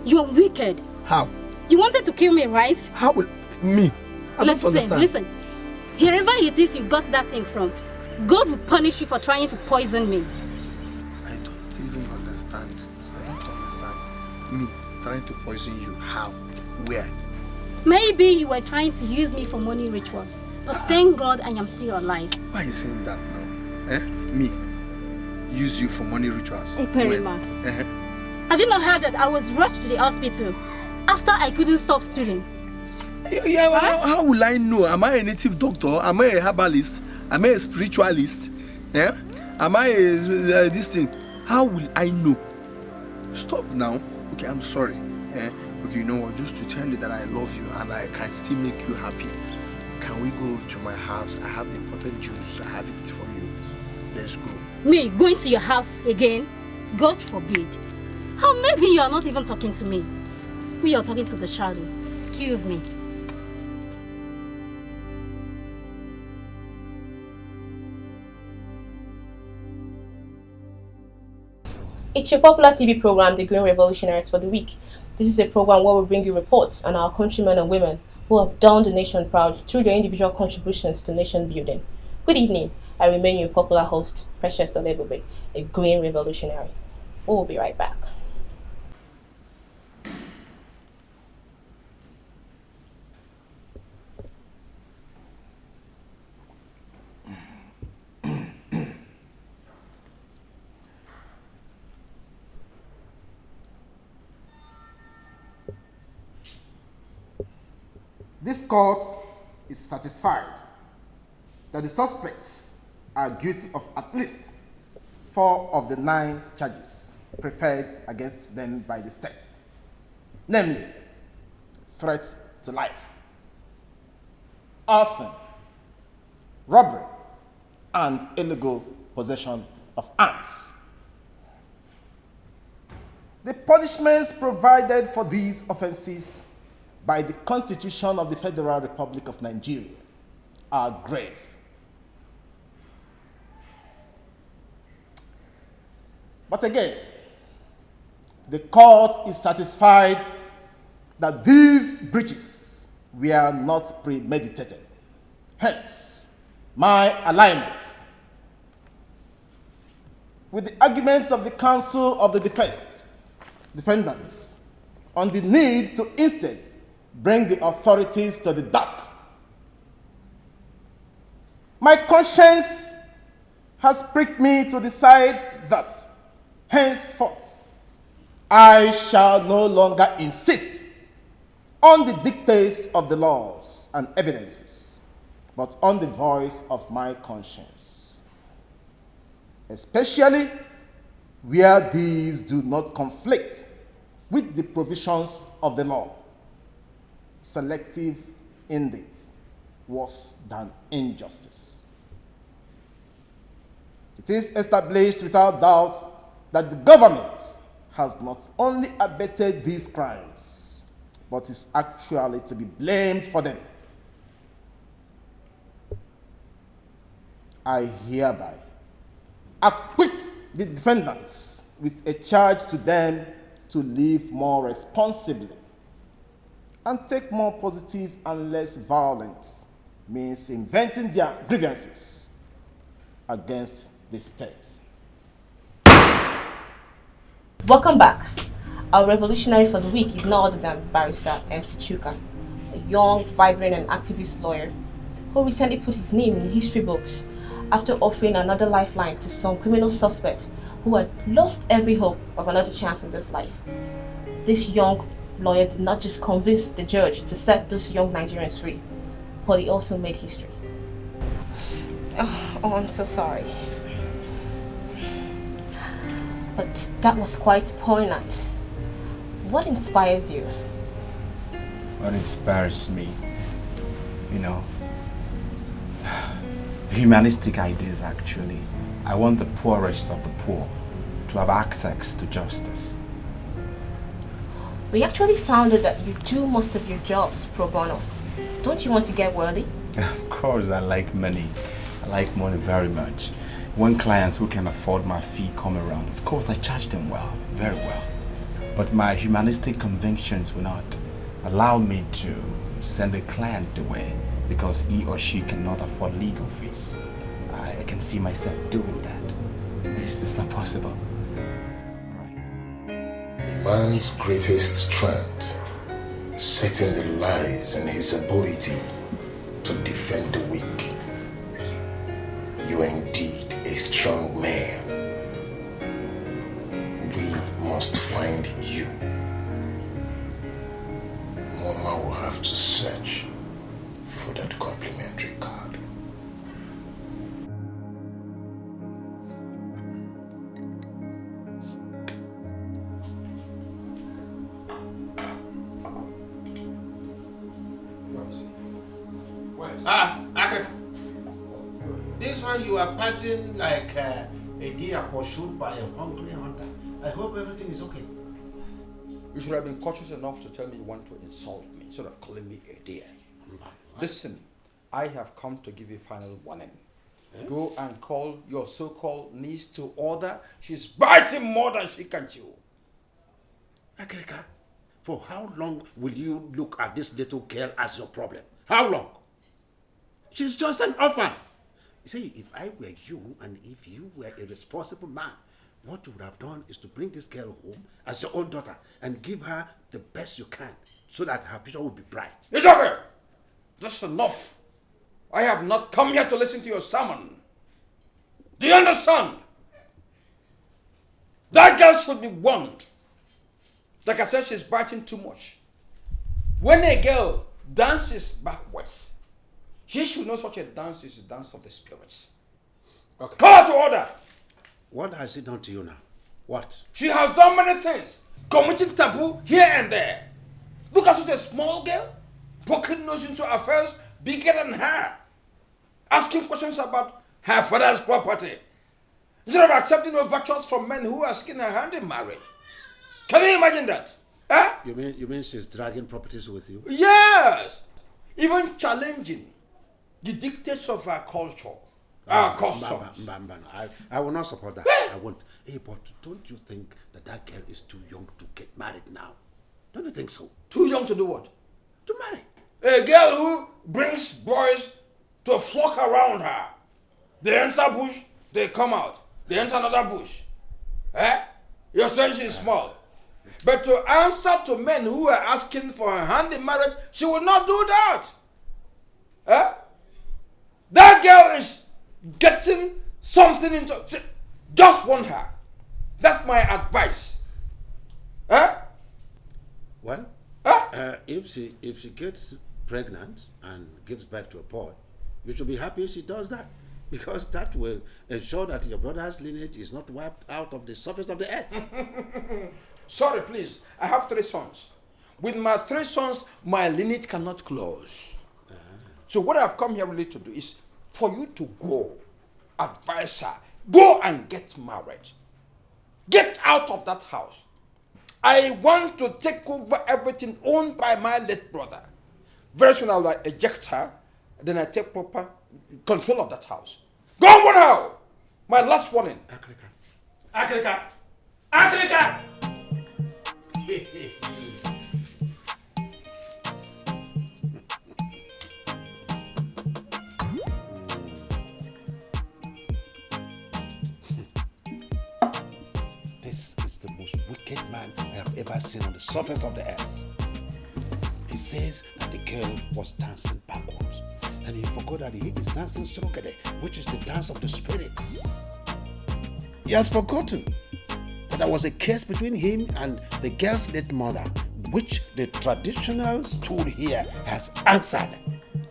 You are wicked. How? You wanted to kill me, right? How will me? I don't understand. Listen. Wherever it is you got that thing from, God will punish you for trying to poison me. I don't even understand. Me trying to poison you? How? Where? Maybe you were trying to use me for money rituals, but thank God I am still alive. Why are you saying that now? Me? Use you for money rituals? Ekperima. Have you not heard that I was rushed to the hospital after I couldn't stop stealing? Yeah, how will I know? Am I a native doctor? Am I a herbalist? Am I a spiritualist? Am I this thing? How will I know? Stop now. Okay, I'm sorry. Okay, you know what? Just to tell you that I love you and I can still make you happy. Can we go to my house? I have the imported juice. I have it for you. Let's go. Me going to your house again? God forbid. How maybe you are not even talking to me? We are talking to the shadow. Excuse me. It's your popular TV program, The Green Revolutionaries for the Week. This is a program where we bring you reports on our countrymen and women who have done the nation proud through their individual contributions to nation building. Good evening. I remain your popular host, Precious Olebube, a Green Revolutionary. We'll be right back. This court is satisfied that the suspects are guilty of at least 4 of the 9 charges preferred against them by the state, namely threat to life, arson, robbery, and illegal possession of arms. The punishments provided for these offenses by the Constitution of the Federal Republic of Nigeria are grave. But again, the court is satisfied that these breaches were not premeditated. Hence, my alignment with the argument of the Counsel of the defendants on the need to instead bring the authorities to the dock. My conscience has pricked me to decide that henceforth I shall no longer insist on the dictates of the laws and evidences, but on the voice of my conscience, especially where these do not conflict with the provisions of the law. Selective indeed, worse than injustice. It is established without doubt that the government has not only abetted these crimes, but is actually to be blamed for them. I hereby acquit the defendants with a charge to them to live more responsibly and take more positive and less violent means inventing their grievances against the state. Welcome back. Our revolutionary for the week is no other than Barrister MC Chuka, a young, vibrant and activist lawyer who recently put his name in the history books after offering another lifeline to some criminal suspects who had lost every hope of another chance in this life. This young lawyer did not just convince the judge to set those young Nigerians free, but he also made history. Oh, I'm so sorry. But that was quite poignant. What inspires you? What inspires me? You know, humanistic ideas actually. I want the poorest of the poor to have access to justice. We actually found out that you do most of your jobs pro bono. Don't you want to get wealthy? Of course, I like money. I like money very much. When clients who can afford my fee come around, of course I charge them well, very well. But my humanistic convictions will not allow me to send a client away because he or she cannot afford legal fees. I can see myself doing that. It's not possible. A man's greatest strength certainly lies in his ability to defend the weak. You are indeed a strong man. We must find you. Nnochiri will have to search for that complimentary card. Akre. This one you are panting like a deer pursued by a hungry hunter. I hope everything is okay. You should have been cautious enough to tell me you want to insult me instead of calling me a deer. Listen, I have come to give you final warning. Go and call your so-called niece to order. She's biting more than she can chew. Akreka, for how long will you look at this little girl as your problem? How long? She's just an orphan. You see, if I were you and if you were a responsible man, what you would have done is to bring this girl home as your own daughter and give her the best you can so that her future will be bright. It's okay. That's enough. I have not come here to listen to your sermon. Do you understand? That girl should be warned. Like I said, she's biting too much. When a girl dances backwards, she should know such a dance is the dance of the spirits. Okay. Call her to order. What has she done to you now? What? She has done many things, committing taboo here and there. Look at such a small girl, poking nose into affairs bigger than her, asking questions about her father's property, instead of accepting overtures from men who are asking her hand in marriage. Can you imagine that? Huh? You mean she's dragging properties with you? Yes! Even challenging the dictates of our culture, our customs. I will not support that. I won't. Hey, but don't you think that that girl is too young to get married now? Don't you think so? Too young to do what? To marry. A girl who brings boys to flock around her. They enter bush, they come out. They enter another bush. Eh? You're saying she's small. But to answer to men who are asking for her hand in marriage, she will not do that. Eh? That girl is getting something into... Just warn her. That's my advice. Eh? Well, if she gets pregnant and gives birth to a boy, you should be happy she does that. Because that will ensure that your brother's lineage is not wiped out of the surface of the earth. Sorry, please. I have 3 sons. With my 3 sons, my lineage cannot close. So what I've come here really to do is for you to go, advise her, go and get married. Get out of that house. I want to take over everything owned by my late brother. Very soon I'll eject her, then I take proper control of that house. Go on now! My last warning. Akreka! Akreka! This is the most wicked man I have ever seen on the surface of the earth. He says that the girl was dancing backwards, and he forgot that he is dancing Shurugede, which is the dance of the spirits. He has forgotten that there was a case between him and the girl's late mother, which the traditional stool here has answered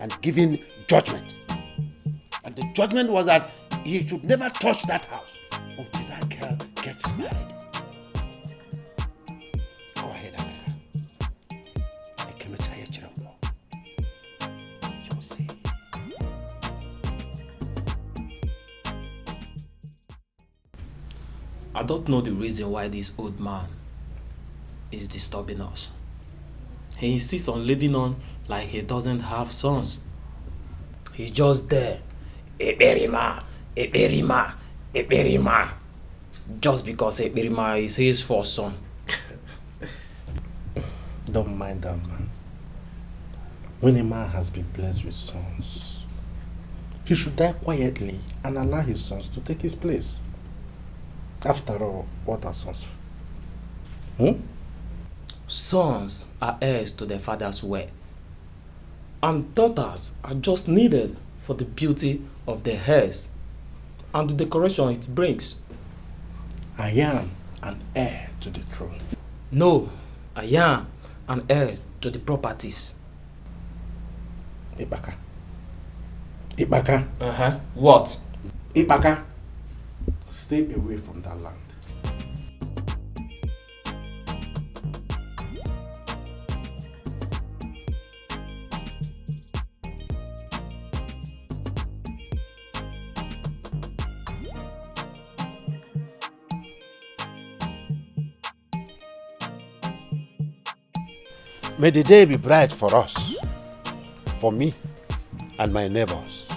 and given judgment. And the judgment was that he should never touch that house until that girl gets married. Go ahead, Africa. You will see. I don't know the reason why this old man is disturbing us. He insists on living on like he doesn't have sons. He's just there. Eberima, Eberima, Eberima. Just because Eberima is his first son. Don't mind that man. When a man has been blessed with sons, he should die quietly and allow his sons to take his place. After all, what are sons? Sons are heirs to their father's wealth, and daughters are just needed for the beauty of their hairs and the decoration it brings. I am an heir to the throne. No, I am an heir to the properties. Ibaka. Ibaka. What? Ibaka. Stay away from that land. May the day be bright for us, for me and my neighbors.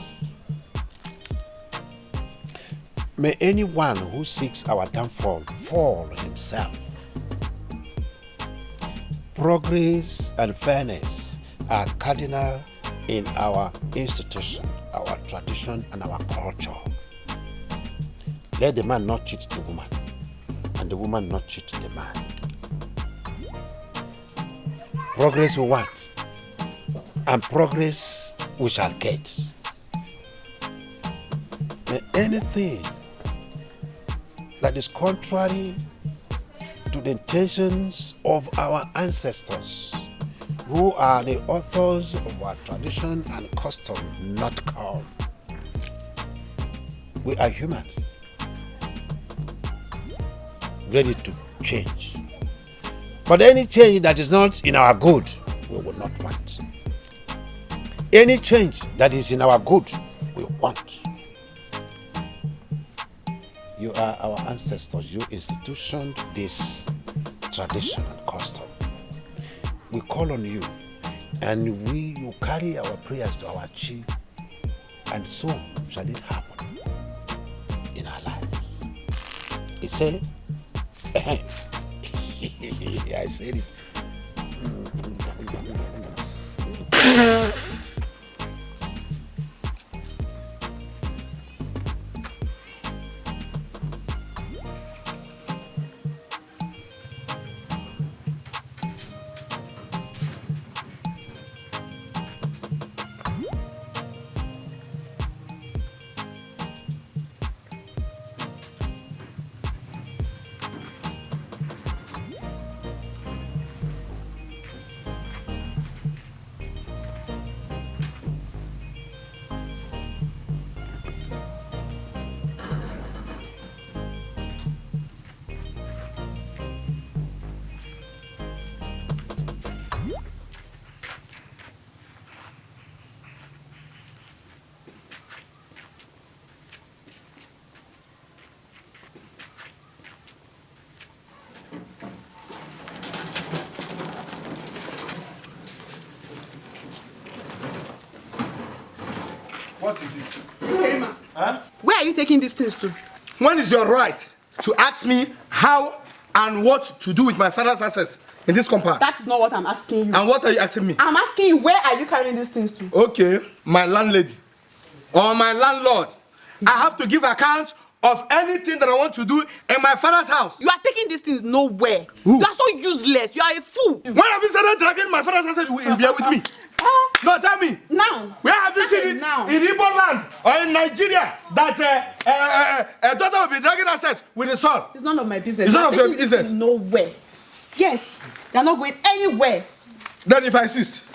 May anyone who seeks our downfall fall himself. Progress and fairness are cardinal in our institution, our tradition, and our culture. Let the man not cheat the woman, and the woman not cheat the man. Progress we want, and progress we shall get. May anything that is contrary to the intentions of our ancestors, who are the authors of our tradition and custom, not come. We are humans, ready to change. But any change that is not in our good, we will not want. Any change that is in our good, we want. You are our ancestors. You institutioned this tradition and custom. We call on you, and you carry our prayers to our chief, and so shall it happen in our lives. It said, I said it. What is it? Huh? Where are you taking these things to? When is your right to ask me how and what to do with my father's assets in this compound? That is not what I'm asking you. And what are you asking me? I'm asking you, where are you carrying these things to? Okay, my landlady or my landlord. I have to give account of anything that I want to do in my father's house. You are taking these things nowhere. Who? You are so useless. You are a fool. When have you started dragging my father's assets in here with me? No, tell me. Now. Where have you seen it? Now. In Igbo land or in Nigeria that a daughter will be dragging assets with a son? It's none of my business. It's none of your business. Nowhere. Yes. They are not going anywhere. Then if I insist.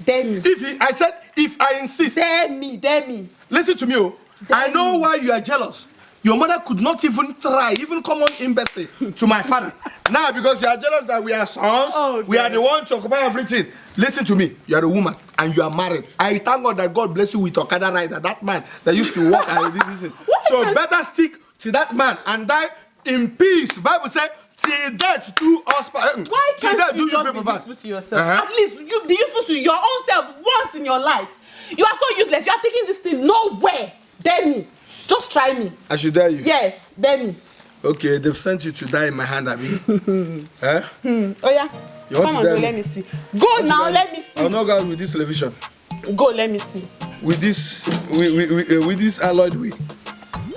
Dare me. If I insist. Dare me. Listen to me, oh. I know why you are jealous. Your mother could not even try, even come on embassy to my father. Now, because you are jealous that we are sons, we are the ones to occupy everything. Listen to me. You are a woman and you are married. I thank God that God bless you with Okada rider, that man that used to walk and listen. So better stick to that man and die in peace. Bible says, till death do us part. Why can't you just be useful to yourself? At least you be useful to your own self once in your life. You are so useless. You are taking this thing nowhere. Dare me. Just try me. I should dare you? Yes, dare me. Okay, they've sent you to die in my hand, Abi. Eh? Oh yeah. You want Come to on, dare me? let me see. Go now, let me see. I'll not go out with this television. Go, let me see. With this, with this alloyed wheel.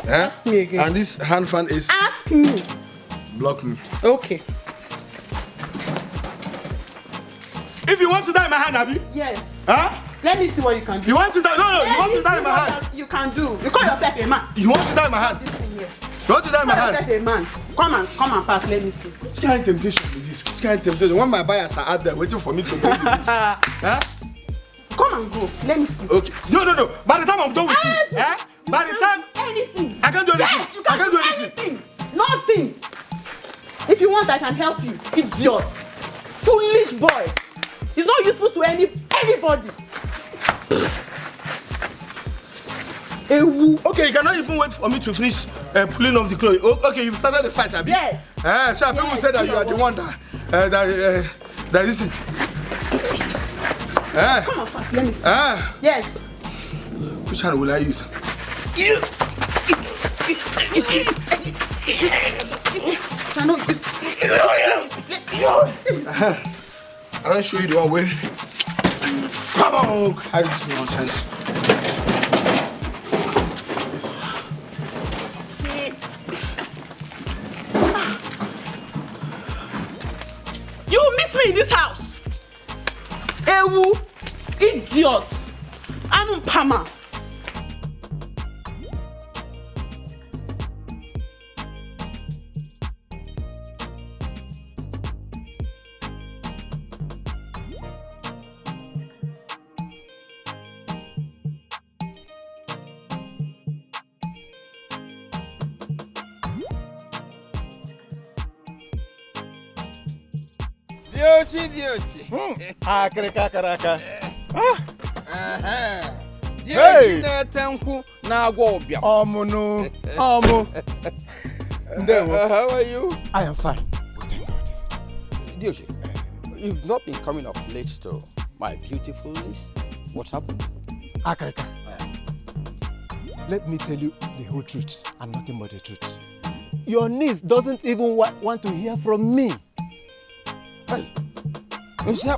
Eh? Ask me again. And this hand fan is. Ask me. Block me. Okay. If you want to die in my hand, Abi. Yes. Huh? Let me see what you can do. You want to die? No, you want to die in my hand. You can do. You call yourself a man. You want to die in my hand? You want to die in my hand? You call yourself a man. Come and pass. Let me see. Which kind of temptation is this? Which kind of temptation? When my buyers are out there waiting for me to bring the goods. Huh? Come and go. Let me see. Okay. No. By the time I'm done with you, by the time anything. I can't do anything. Yes, you can't do anything. Nothing. If you want, I can help you. Idiot. Foolish boy. He's not useful to anybody. Okay, you cannot even wait for me to finish pulling off the clothes. Okay, you've started the fight, Abi. Yes. So people say that you are the one that listen. Come on, fast. Let me see. Yes. Which hand will I use? You. Cannot use. I don't show you the one way. Come on, carry this nonsense. You will meet me in this house. Ewu, idiot, Anumpama. Diochi. Akaraka. Diochi na tenku na agwa obia. Omo. How are you? I am fine. Thank God. Diochi, you've not been coming up late to my beautiful niece. What happened? Akaraka. Let me tell you the whole truth and nothing but the truth. Your niece doesn't even want to hear from me. Hey, just say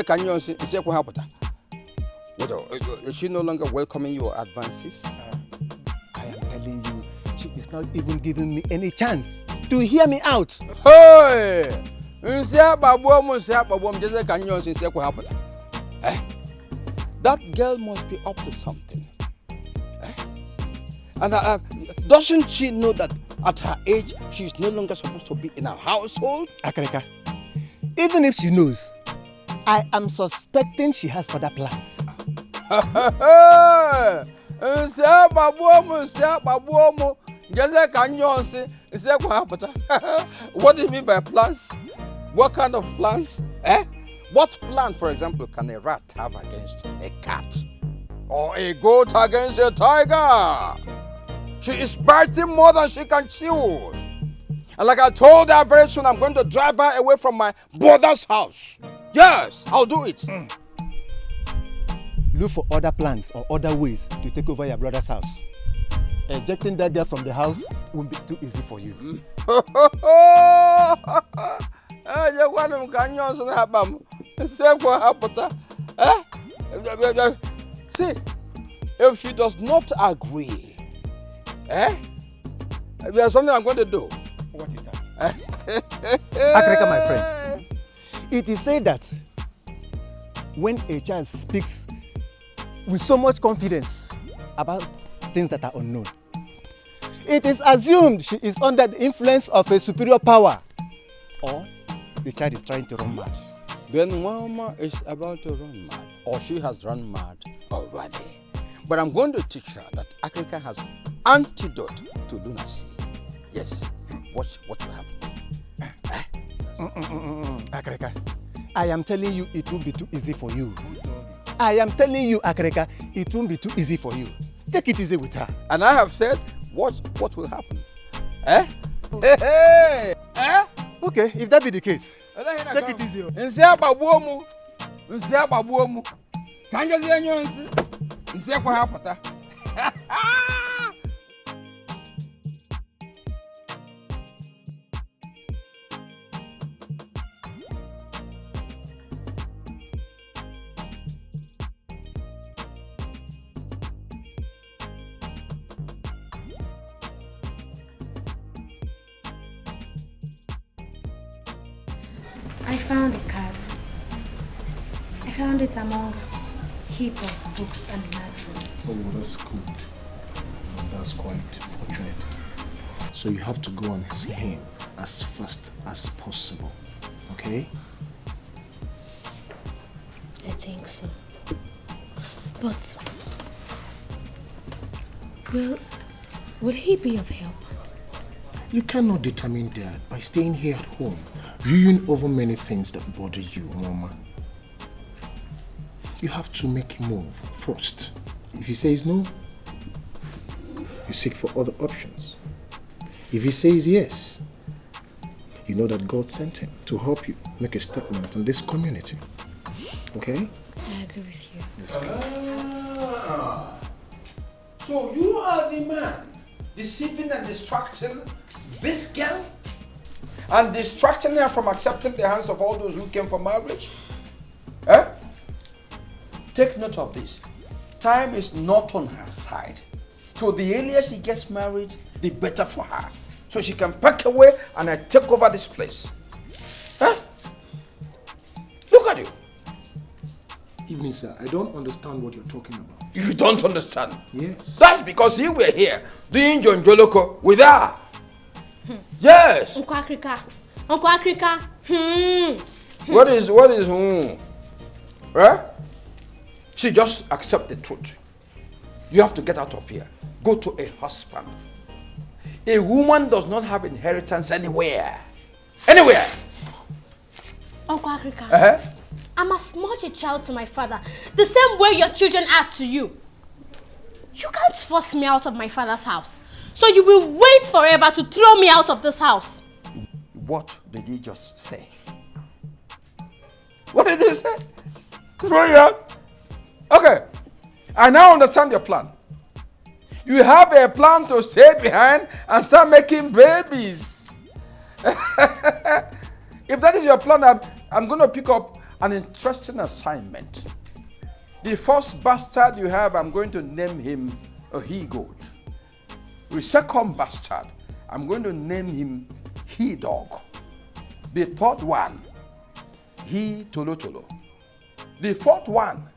can you say what happened? Is she no longer welcoming your advances? I am telling you, she is not even giving me any chance to hear me out. Hey, just can you say what happened? That girl must be up to something. And doesn't she know that at her age, she is no longer supposed to be in our household? Akaraka, even if she knows, I am suspecting she has other plans. What do you mean by plans? What kind of plans? What plan, for example, can a rat have against a cat? Or a goat against a tiger? She is biting more than she can chew. And like I told her, very soon I'm going to drive her away from my brother's house. Yes, I'll do it. Look for other plans or other ways to take over your brother's house. Ejecting that girl from the house won't be too easy for you. See, if she does not agree, there's something I'm going to do. What is that? Akaraka, my friend, it is said that when a child speaks with so much confidence about things that are unknown, it is assumed she is under the influence of a superior power, or the child is trying to run mad. Then Nwaoma is about to run mad, or she has run mad already. But I'm going to teach her that Africa has antidote to lunacy. Yes, watch what will happen. Akaraka, I am telling you it won't be too easy for you. I am telling you, Akaraka, it won't be too easy for you. Take it easy with her. And I have said, watch what will happen. Okay, if that be the case, take it easy. I found a card. I found it among a heap of books and magazines. Oh, that's good. That's quite fortunate. So you have to go and see him as fast as possible, okay? I think so. But will he be of help? You cannot determine that by staying here at home, viewing over many things that bother you, Nnochiri. You have to make a move first. If he says no, you seek for other options. If he says yes, you know that God sent him to help you make a statement in this community. Okay? I agree with you. Let's go. So you are the man deceiving and distracting this girl and distracting her from accepting the hands of all those who came for marriage? Eh? Take note of this. Time is not on her side. So the earlier she gets married, the better for her. So she can pack away and I take over this place. Huh? Look at you. Evening, sir. I don't understand what you're talking about. You don't understand? Yes. That's because you were here doing John Joloko with her. Yes. Uncle Africa. Uncle Africa. What is Right? She just accept the truth. You have to get out of here. Go to a husband. A woman does not have inheritance anywhere. Anywhere. Uncle Africa. I'm as much a child to my father, the same way your children are to you. You can't force me out of my father's house. So you will wait forever to throw me out of this house. What did he just say? What did he say? Throw you out? Okay. I now understand your plan. You have a plan to stay behind and start making babies. If that is your plan, I'm going to pick up an interesting assignment. The first bastard you have, I'm going to name him a he-goat. The second bastard, I'm going to name him he-dog. The third one, he-tolo-tolo. The fourth one,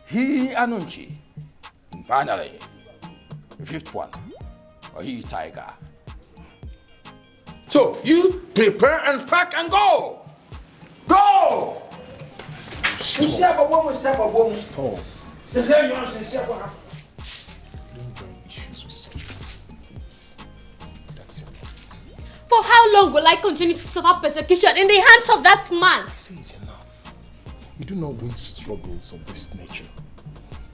he-anunchi. And finally, the fifth one, a he-tiger. So, you prepare and pack and go! Go! Stop. For how long will I continue to suffer persecution in the hands of that man? I say it's enough. You do not win struggles of this nature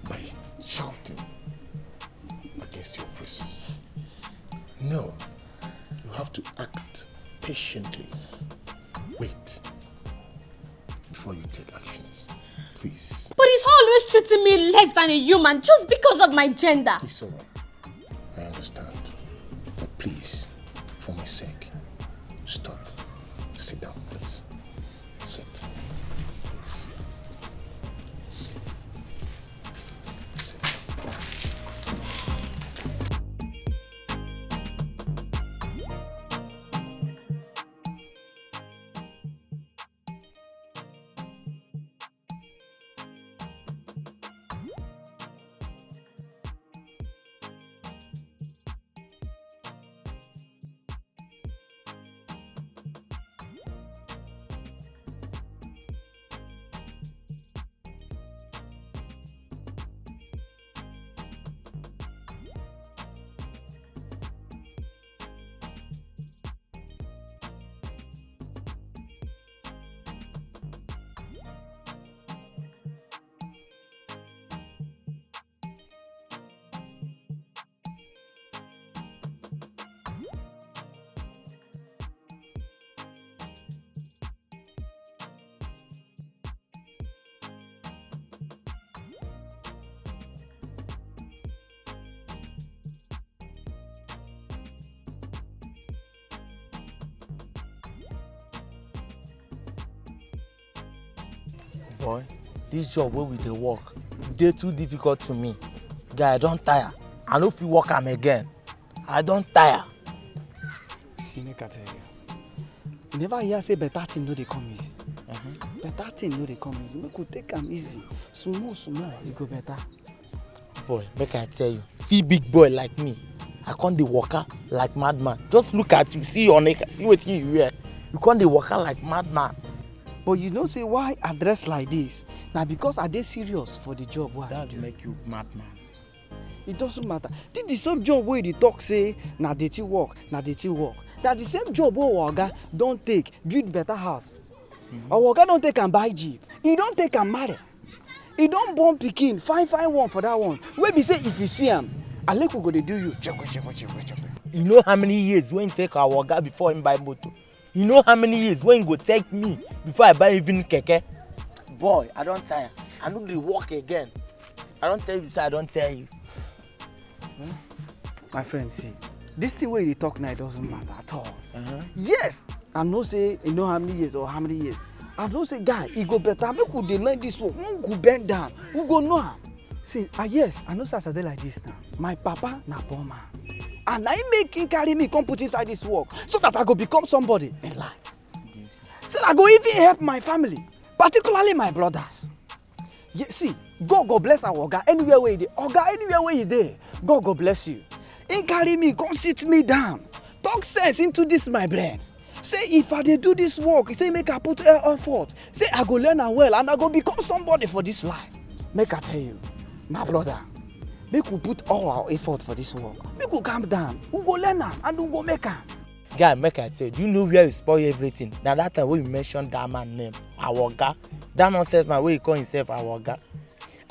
by shouting against your oppressors. No, you have to act patiently. Wait before you take actions. Please. But he's always treating me less than a human just because of my gender. It's alright. I understand. But please, for my sake, stop. Sit down, please. Sit. Sit. Sit. Boy, this job where we dey work, dey too difficult to me. Guy, I don tire. I no fit work am again. I don tire. See, make I tell you. You never hear say better thing no dey come easy. Better thing no dey come easy. Make we take am easy. Small, e go better. Boy, make I tell you. See big boy like me. I can't dey waka like madman. Just look at you. See your neck. See wetin you wear. You can't dey waka like madman. But you know say why I dress like this? Now because I dey serious for the job. That make you madman. It doesn't matter. This the same job where they talk say na dirty work, na dirty work. That the same job where Oga don't take build better house. Or Oga don't take and buy jeep. He don't take and marry. He don't born pikin. Fine one for that one. Where be say if you see him, Aleko go dey do you. You know how many years when take our Oga before him buy motor? You know how many years when you go take me before I buy even keke? Boy, I don't tire. I no dey walk again. I don't tell you, sir, I don't tell you. My friend, see, this thing where you talk now, it doesn't matter at all. Yes, I know say you know how many years or how many years. I don't say, guy, it go better. Make we dey learn this work. Who go bend down? Who go know am? See, yes, I know say as I dey like this now. My papa na poor man. And I make him carry me come put inside this work so that I go become somebody in life. So I go even help my family, particularly my brothers. Yeah, see, God go bless our Oga anywhere where he dey. Oga anywhere where he dey, God go bless you. He carry me, come sit me down, talk sense into this my brain. Say if I dey do this work, say make I put effort. Say I go learn am well and I go become somebody for this life. Make I tell you, my brother, make we put all our effort for this work. Make we calm down. We go learn am and we go make am. Guy, make I tell you, do you know where you spoil everything? Now that time when you mentioned that man name, our Oga, that nonsense man where he call himself our Oga.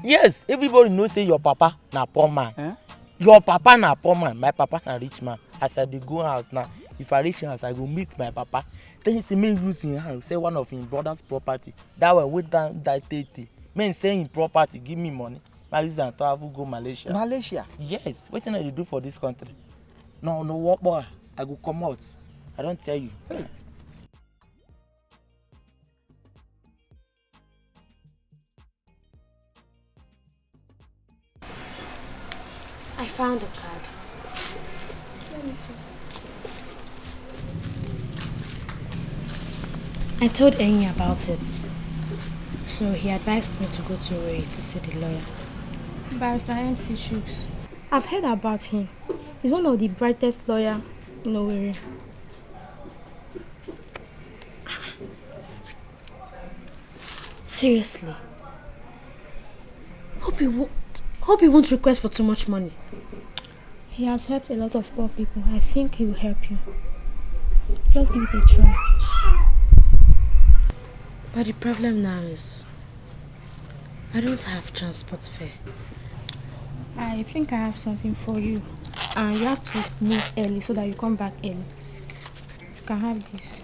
Yes, everybody knows say your papa na poor man. Your papa na poor man, my papa na rich man. As I dey go house now, if I reach house, I go meet my papa. Then he see me use in hand, say one of his brother's property. That one wait down that 30. Men say him property, give me money. I use and travel go Malaysia. Malaysia? Yes. What thing I dey do for this country? No, what boy? I go come out. I don't tell you. Hey. I found a card. Let me see. I told Enyi about it. So he advised me to go to Ray to see the lawyer. Barrister MC Shooks. I've heard about him. He's one of the brightest lawyers in Owerri. Seriously? Hope he won't request for too much money. He has helped a lot of poor people. I think he will help you. Just give it a try. But the problem now is, I don't have transport fare. I think I have something for you. And you have to move early so that you come back early. You can have this.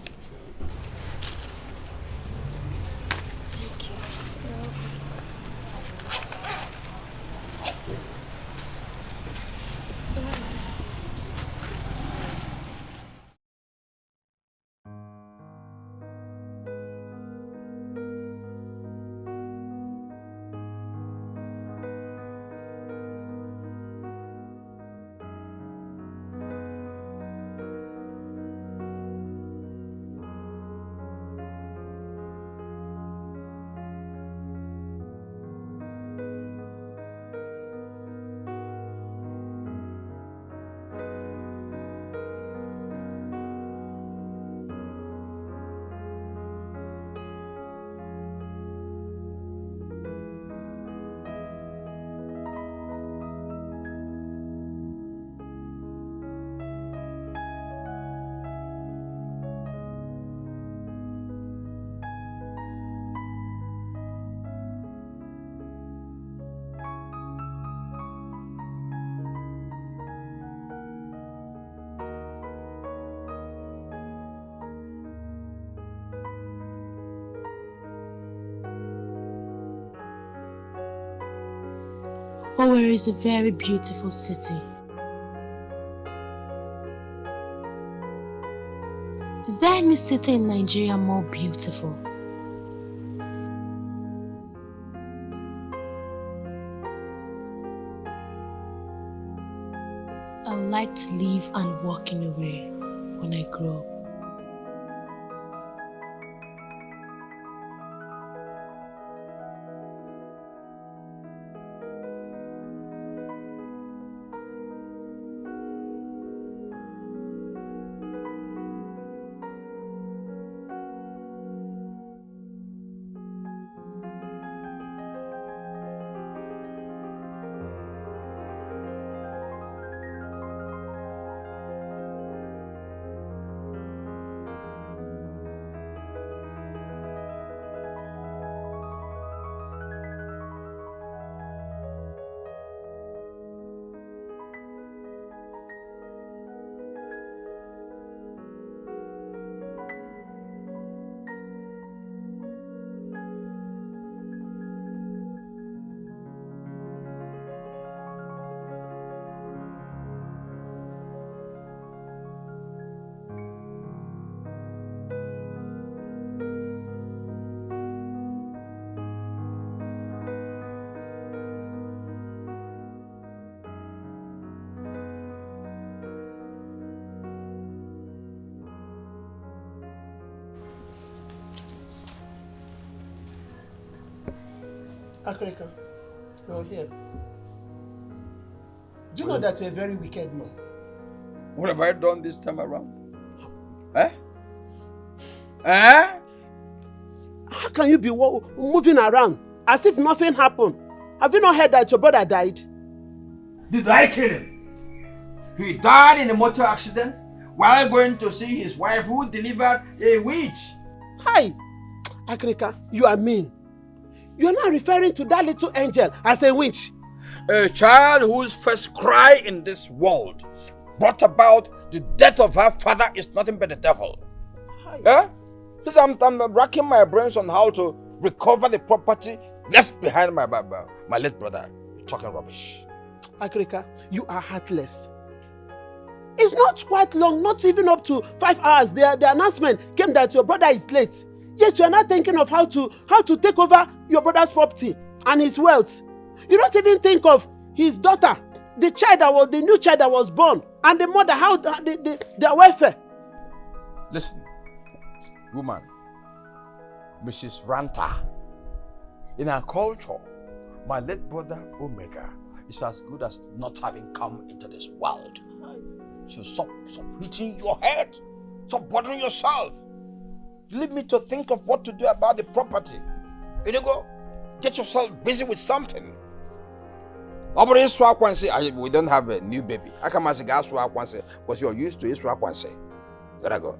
Thank you. Owerri is a very beautiful city. Is there any city in Nigeria more beautiful? I would like to live and work in Owerri when I grow up. Akrika, you're here. Do you know that you're a very wicked man? What have I done this time around? Eh? Eh? How can you be moving around as if nothing happened? Have you not heard that your brother died? Did I kill him? He died in a motor accident while going to see his wife who delivered a witch. Hi, Akrika, you are mean. You are not referring to that little angel as a witch. A child whose first cry in this world brought about the death of her father is nothing but the devil. Eh? Because I'm racking my brains on how to recover the property left behind my late brother. You're talking rubbish. Akrika, you are heartless. It's not quite long, not even up to 5 hours. The announcement came that your brother is late. Yet you are not thinking of how to take over your brother's property and his wealth. You don't even think of his daughter, the new child that was born, and the mother, how their welfare. Listen, woman, Mrs. Ranta, in our culture, my late brother Omega is as good as not having come into this world. So stop hitting your head. Stop bothering yourself. Leave me to think of what to do about the property. You know, go get yourself busy with something. We don't have a new baby. I come as a gas because you're used to it. There I go.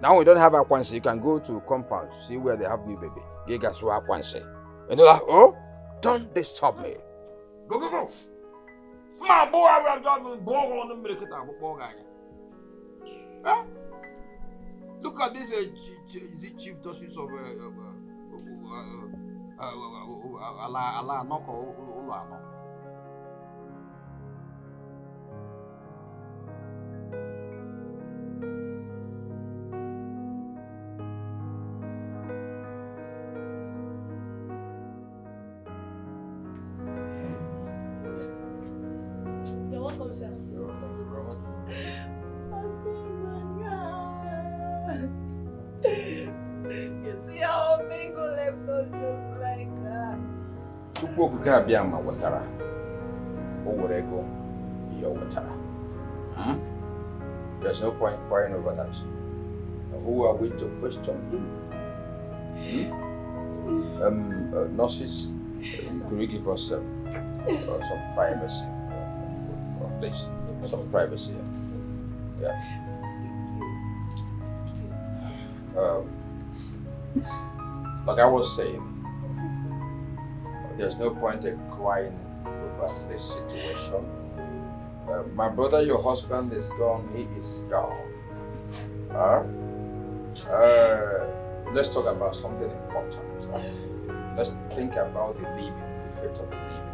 Now we don't have a Kwanse. You can go to compound, see where they have new baby. You guys who are Kwanse. And you're like, oh, don't disturb me. Go. My boy, I'm on the milk. Look at this chief justice of You're welcome, sir. You see how Mingo left us just like that. Chukwu Gabia Watara. Owerego, your Watara. There's no point crying over that. Who are we to question him? Nurses, could you give us some privacy? Please, some privacy. Yeah. Like I was saying, there's no point in crying over this situation. My brother, your husband is gone, he is gone. Let's talk about something important. Let's think about the living, the fate of the living.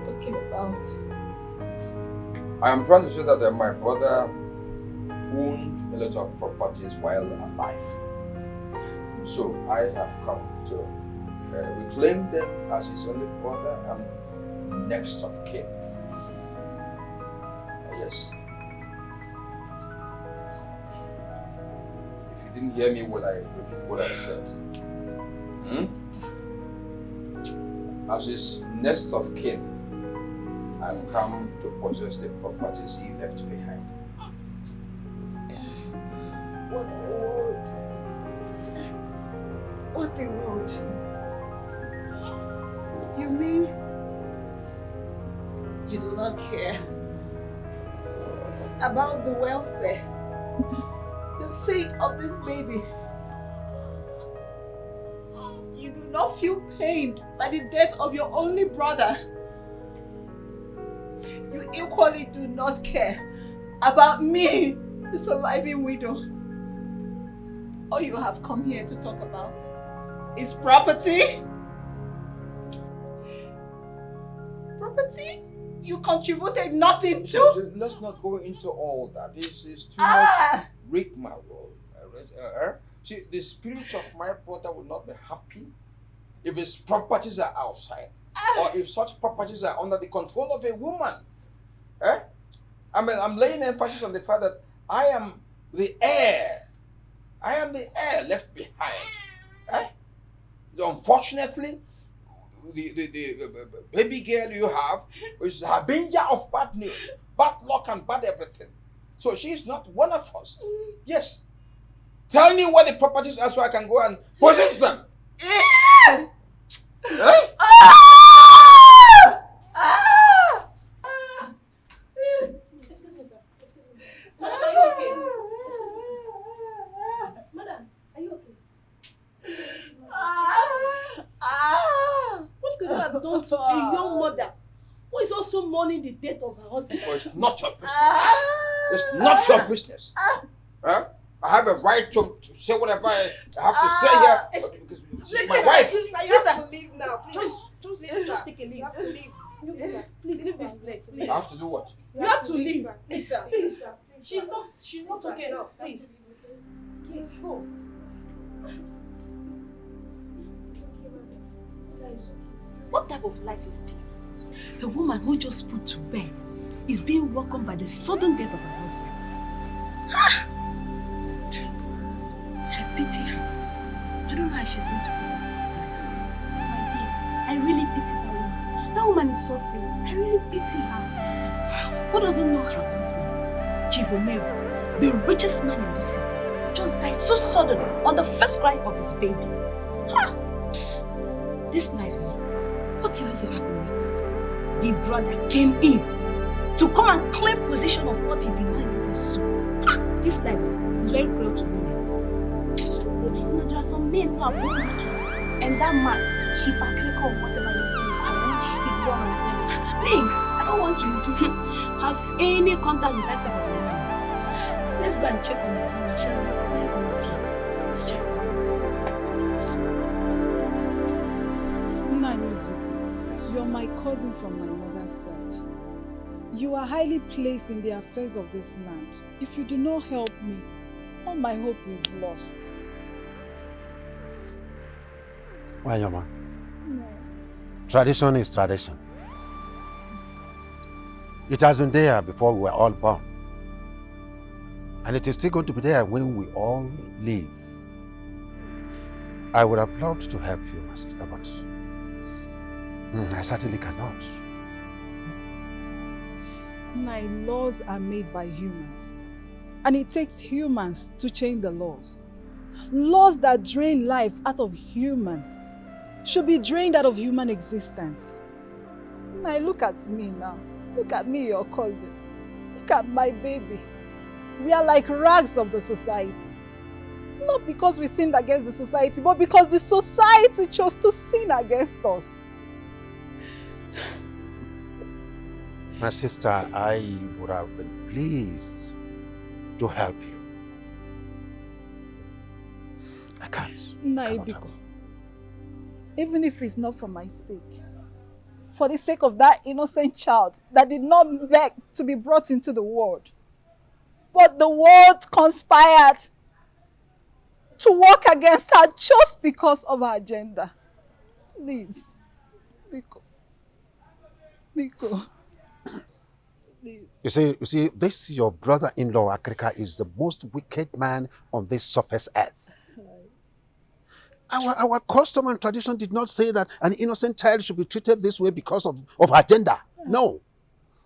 Talking about? I am trying to say that my brother owned a lot of properties while alive. So I have come to reclaim them as his only brother and next of kin. Yes. If you didn't hear me, repeat what I said. As his next of kin, I've come to possess the properties he left behind. What the world? What the world? You mean you do not care about the welfare, the fate of this baby? You do not feel pained by the death of your only brother? You equally do not care about me, the surviving widow? All you have come here to talk about is property? Property you contributed nothing to? Let's not go into all that. This is too much rigmarole. See, the spirit of my brother will not be happy if his properties are outside, or if such properties are under the control of a woman. I'm laying emphasis on the fact that I am the heir. I am the heir left behind. Unfortunately, the baby girl you have is a harbinger of bad news, bad luck and bad everything. So she is not one of us. Yes. Tell me where the properties are so I can go and possess them. Eh? Excuse me, sir. Excuse me. Madam, are you okay? Excuse me. Madam, are you okay? What could you have done to a young mother who is also mourning the death of her husband? Oh, it's not your business. It's not your business. Huh? I have a right to say whatever I have to say here because she's my wife. You have to leave now. Please. Just take a leave. You have to leave. Please leave this place. Please. I have to do what? You have to leave. Please, sir. Please. She's not okay now. Please. Please go. What type of life is this? A woman who just put to bed is being welcomed by the sudden death of her husband. I pity her. I don't know how she's going to go back. My dear, I really pity that woman. That woman is suffering. I really pity her. Who doesn't know her husband? Chief Omegu, the richest man in the city, just died so sudden on the first cry of his baby. Ha! This life, what if it's happened yesterday? The brother came in to come and claim possession of what he denied as his soul. This life is very cruel to women. You know, there are some men who are born wicked. And that man, Chief Akreko or whatever his name is called, he's one of them. Me, I don't want to have any contact with that type of woman. Let's go and check on the woman. She has been very OD. Let's check. You're my cousin from my mother's side. You are highly placed in the affairs of this land. If you do not help me, all my hope is lost. Nwaoma, tradition is tradition. It has been there before we were all born. And it is still going to be there when we all live. I would have loved to help you, my sister, but I certainly cannot. My laws are made by humans. And it takes humans to change the laws. Laws that drain life out of human should be drained out of human existence. Now look at me now. Look at me, your cousin. Look at my baby. We are like rags of the society. Not because we sinned against the society, but because the society chose to sin against us. My sister, I would have been pleased to help you. I can't. Naibiko, even if it's not for my sake, for the sake of that innocent child that did not beg to be brought into the world, but the world conspired to work against her just because of her gender. Please, Biko. Biko. Please. You see, this your brother-in-law, Akrika, is the most wicked man on this surface earth. Our custom and tradition did not say that an innocent child should be treated this way because of her gender. No.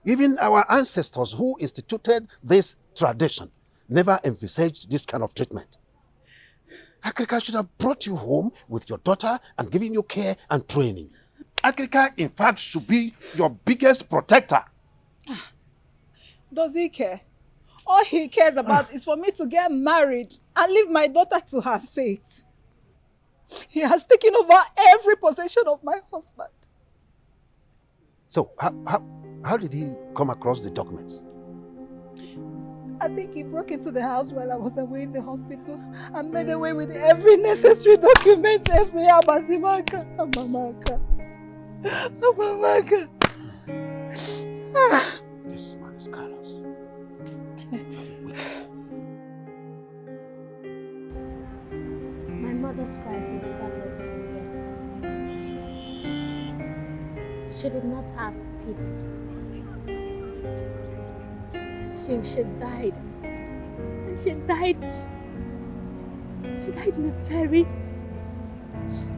Even our ancestors who instituted this tradition never envisaged this kind of treatment. Akrika should have brought you home with your daughter and given you care and training. Akrika, in fact, should be your biggest protector. Does he care? All he cares about is for me to get married and leave my daughter to her fate. He has taken over every possession of my husband. So, how did he come across the documents? I think he broke into the house while I was away in the hospital and made away with every necessary document, every Amazimaka. This man is callous. My mother's crisis started before then. She did not have peace till she died. And she died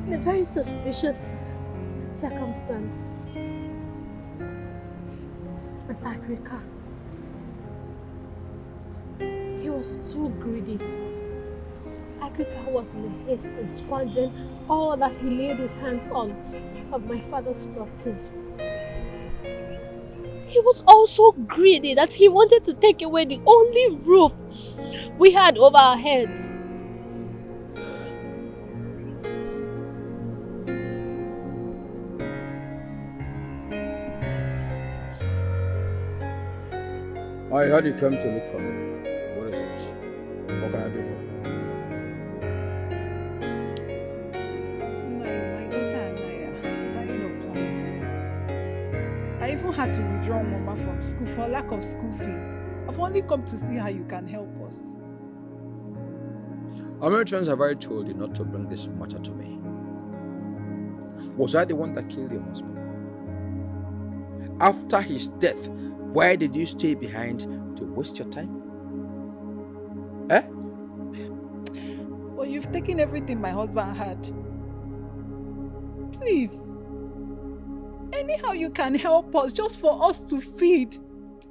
in a very suspicious circumstance. But Agrika, he was too greedy. Agrika was in a haste and squandering all that he laid his hands on of my father's properties. He was also greedy that he wanted to take away the only roof we had over our heads. I heard you came to look for me. What is it? What can I do for you? My daughter and I are dying of hunger. I even had to withdraw Mama from school for lack of school fees. I've only come to see how you can help us. How many times have I told you not to bring this matter to me? Was I the one that killed your husband? After his death, why did you stay behind to waste your time? Eh? Well, you've taken everything my husband had. Please. Anyhow you can help us, just for us to feed.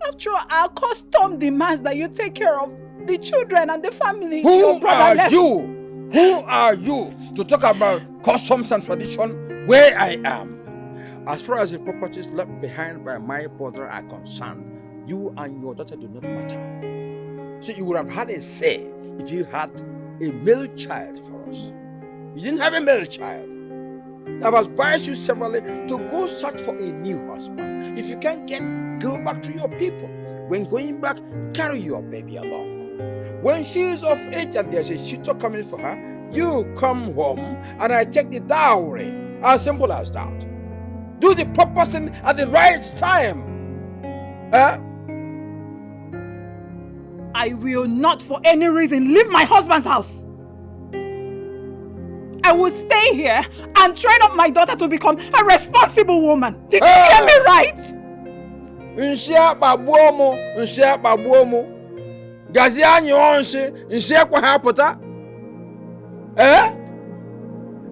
After all, our custom demands that you take care of the children and the family. Who are you? Who are you to talk about customs and tradition where I am? As far as the properties left behind by my brother are concerned, you and your daughter do not matter. See, you would have had a say if you had a male child for us. You didn't have a male child. I've advised you severally to go search for a new husband. If you can't get, go back to your people. When going back, carry your baby along. When she is of age and there's a suitor coming for her, you come home and I take the dowry. As simple as that. Do the proper thing at the right time. I will not for any reason leave my husband's house. I will stay here and train up my daughter to become a responsible woman. Did you hear me right?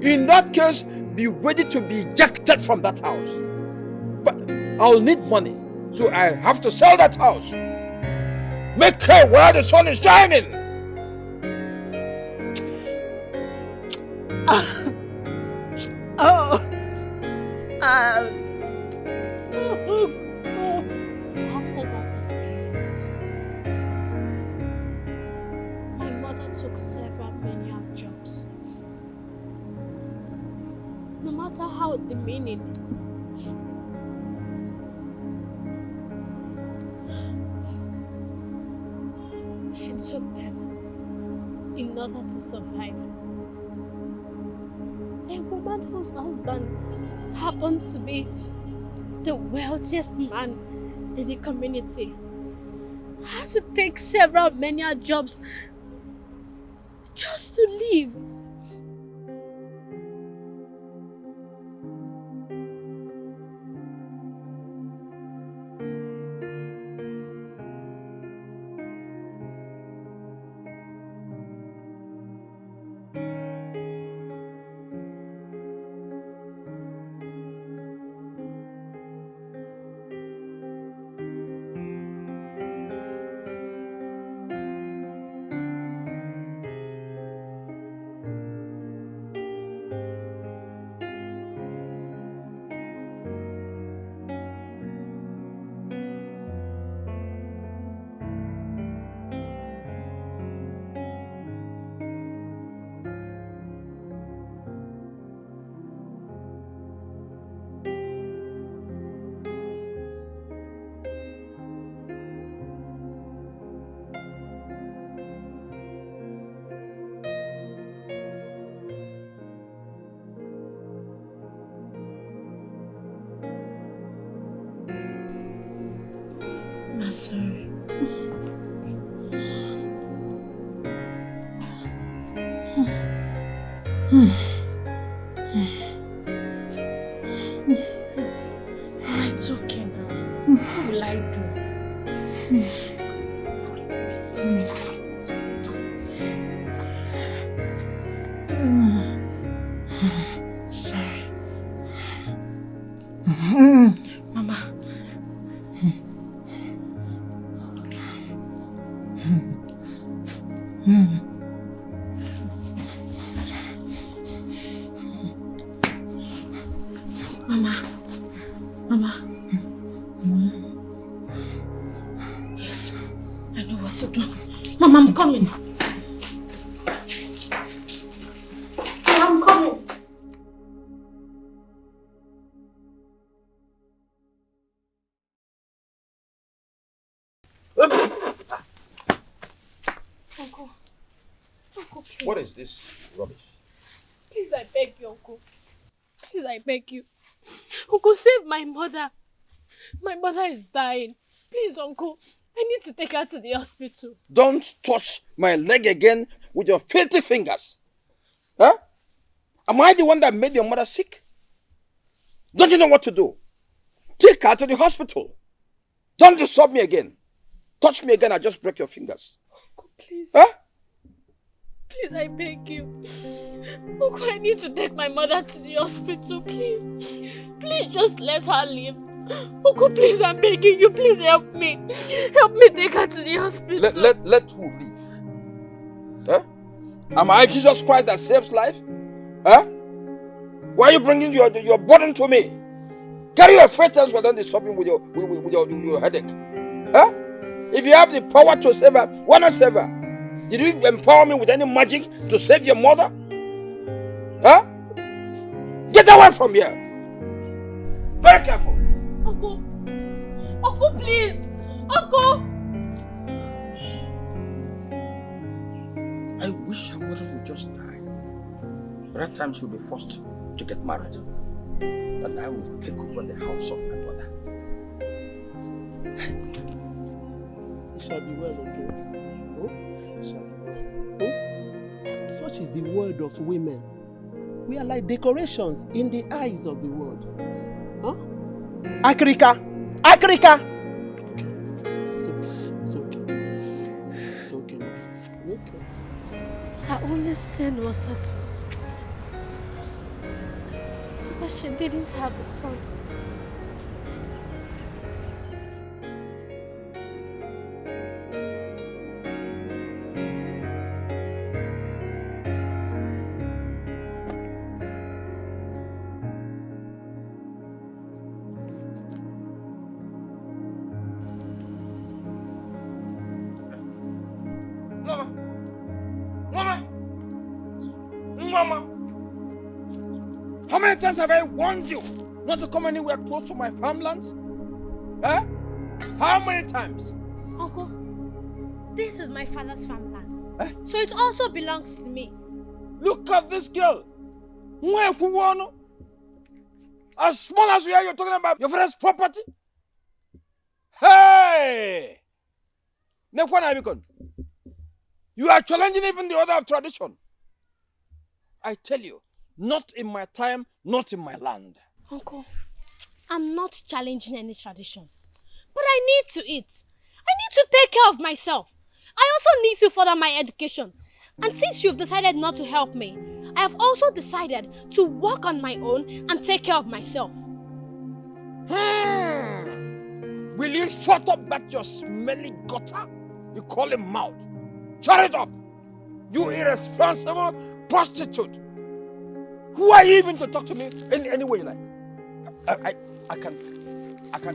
In that case, be ready to be ejected from that house. But I'll need money, so I have to sell that house. Make hay where the sun is shining. After that experience, my mother took several menial jobs. No matter how demeaning, she took them in order to survive. A woman whose husband happened to be the wealthiest man in the community had to take several menial jobs just to live. Sorry. It's okay now. What will I do? Sorry. Mom, I'm coming. I'm coming. Uncle. Uncle, please. What is this rubbish? Please, I beg you, Uncle. Please, I beg you. Uncle, save my mother. My mother is dying. Please, Uncle. I need to take her to the hospital. Don't touch my leg again with your filthy fingers. Huh? Am I the one that made your mother sick? Don't you know what to do? Take her to the hospital. Don't disturb me again. Touch me again, I just break your fingers. Uncle, please. Huh? Please, I beg you. Uncle, I need to take my mother to the hospital, please. Please just let her live. Uncle, please, I'm begging you. Please help me. Help me take her to the hospital. Let who live? Huh? Am I Jesus Christ that saves life? Huh? Why are you bringing your burden to me? Carry your faith elsewhere, don't disturb me with your headache. Huh? If you have the power to save her, why not save her? Did you empower me with any magic to save your mother? Huh? Get away from here. Very careful. Uncle. Uncle, please. Uncle. I wish her mother would just die. By that time she'll be forced to get married. And I will take over the house of my brother. It shall be well, okay? Oh? It shall be well. Oh? Such is the word of women. We are like decorations in the eyes of the world. Huh? Akrika! Akrika! Okay. It's okay. It's okay. Okay. Her only sin was that she didn't have a son. Nnochiri! How many times have I warned you not to come anywhere close to my farmlands? Huh? How many times? Uncle, this is my father's farmland. So it also belongs to me. Look at this girl. As small as you are, you're talking about your father's property? Hey! You are challenging even the order of tradition. I tell you, not in my time, not in my land. Uncle, I'm not challenging any tradition. But I need to eat. I need to take care of myself. I also need to further my education. And since you've decided not to help me, I have also decided to work on my own and take care of myself. Will you shut up that your smelly gutter? You call him mouth. Shut it up! You irresponsible prostitute! Who are you even to talk to me any way you like? I can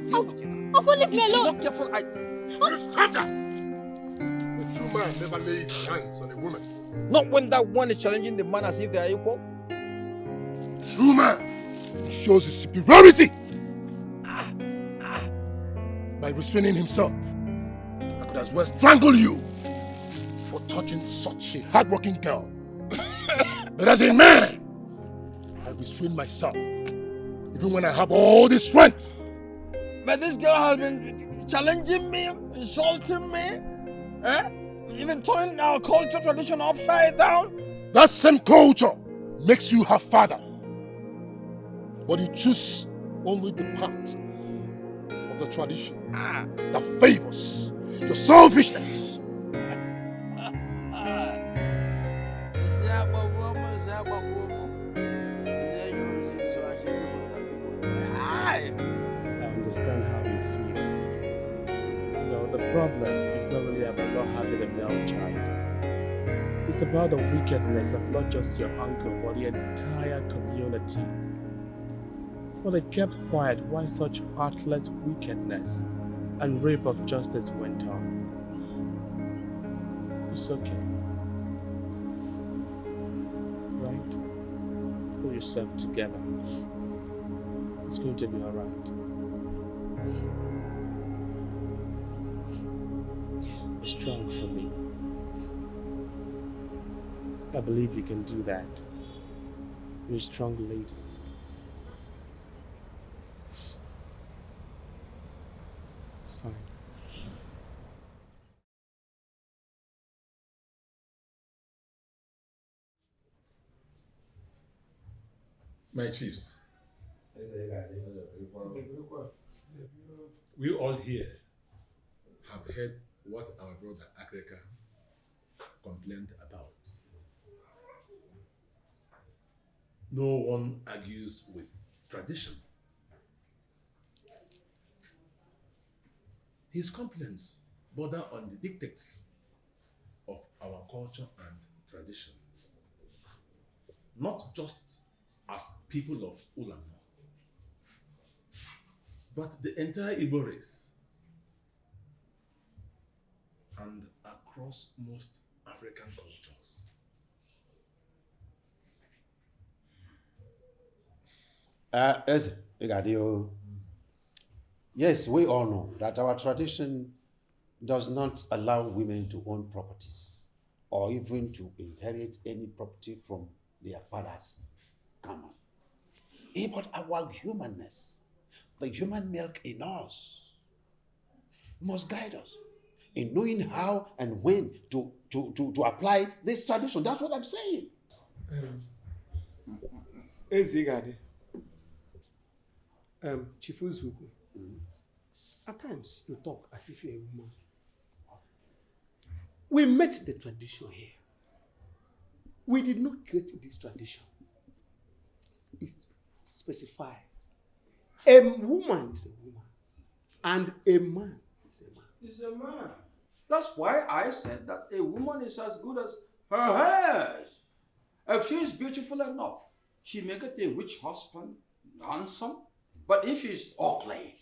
deal with you. Uncle, leave me alone. If you're not careful, Stop that! A true man never lays his hands on a woman. Not when that one is challenging the man as if they are equal. True man shows his superiority by restraining himself. I could as well strangle you for touching such a hardworking girl. But as a man, I restrain myself, even when I have all the strength. But this girl has been challenging me, insulting me, even turning our culture tradition upside down. That same culture makes you her father. But you choose only the part of the tradition that favors your selfishness. I understand how you feel. You know, the problem is not really about not having a male child. It's about the wickedness of not just your uncle, but the entire community. For they kept quiet while such heartless wickedness and rape of justice went on. You It's okay. Right? Pull yourself together. It's going to be alright. Be strong for me. I believe you can do that. You're a strong lady. It's fine. My chiefs, we all here have heard what our brother Akreka complained about. No one argues with tradition. His complaints border on the dictates of our culture and tradition, not just as people of Ulama, but the entire Igbo race and across most African cultures. Yes, we all know that our tradition does not allow women to own properties or even to inherit any property from their fathers. Come on. But our humanness, the human milk in us, must guide us in knowing how and when to apply this tradition. That's what I'm saying. Ezigade. Chifuzuku. At times you talk as if you're a woman. We met the tradition here. We did not create this tradition. It's specified. A woman is a woman, and a man is a man. He's a man. That's why I said that a woman is as good as her hairs. If she is beautiful enough, she may get a rich husband, handsome. But if she's ugly,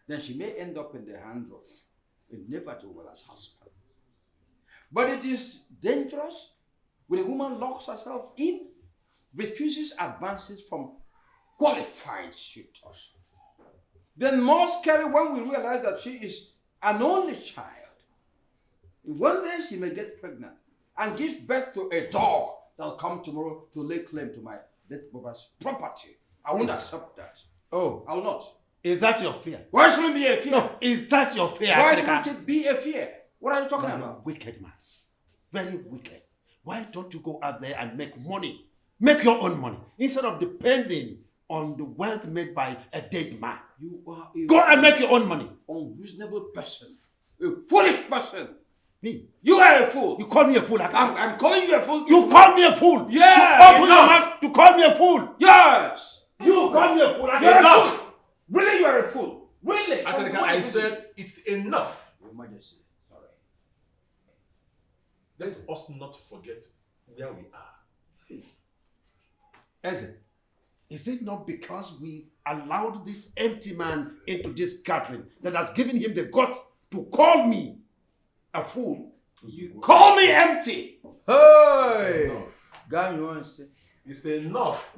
then she may end up in the hand of a never-do-well as husband. But it is dangerous when a woman locks herself in, refuses advances from qualified suitors. Then more scary when we realize that she is an only child. One day she may get pregnant and give birth to a dog that'll come tomorrow to lay claim to my dead brother's property. I won't accept that. Oh. I will not. Is that your fear? Why should it be a fear? No, is that your fear? Why shouldn't it be a fear? What are you talking Man, about? Wicked man. Very wicked. Why don't you go out there and make money? Make your own money instead of depending on the wealth made by a dead man. You are a Go and make your own money. unreasonable person. A foolish person. Me? You are a fool. You call me a fool. I'm calling you a fool. You call me a fool. Yeah. You open your mouth to call me a fool. Yes. You call me a fool. You're a fool. Really, you are a fool. Really. I said it's enough. Your Majesty. Sorry. Let us not forget where we are. Eze, is it not because we allowed this empty man into this gathering that has given him the guts to call me a fool? You call me empty. Hey! It's enough.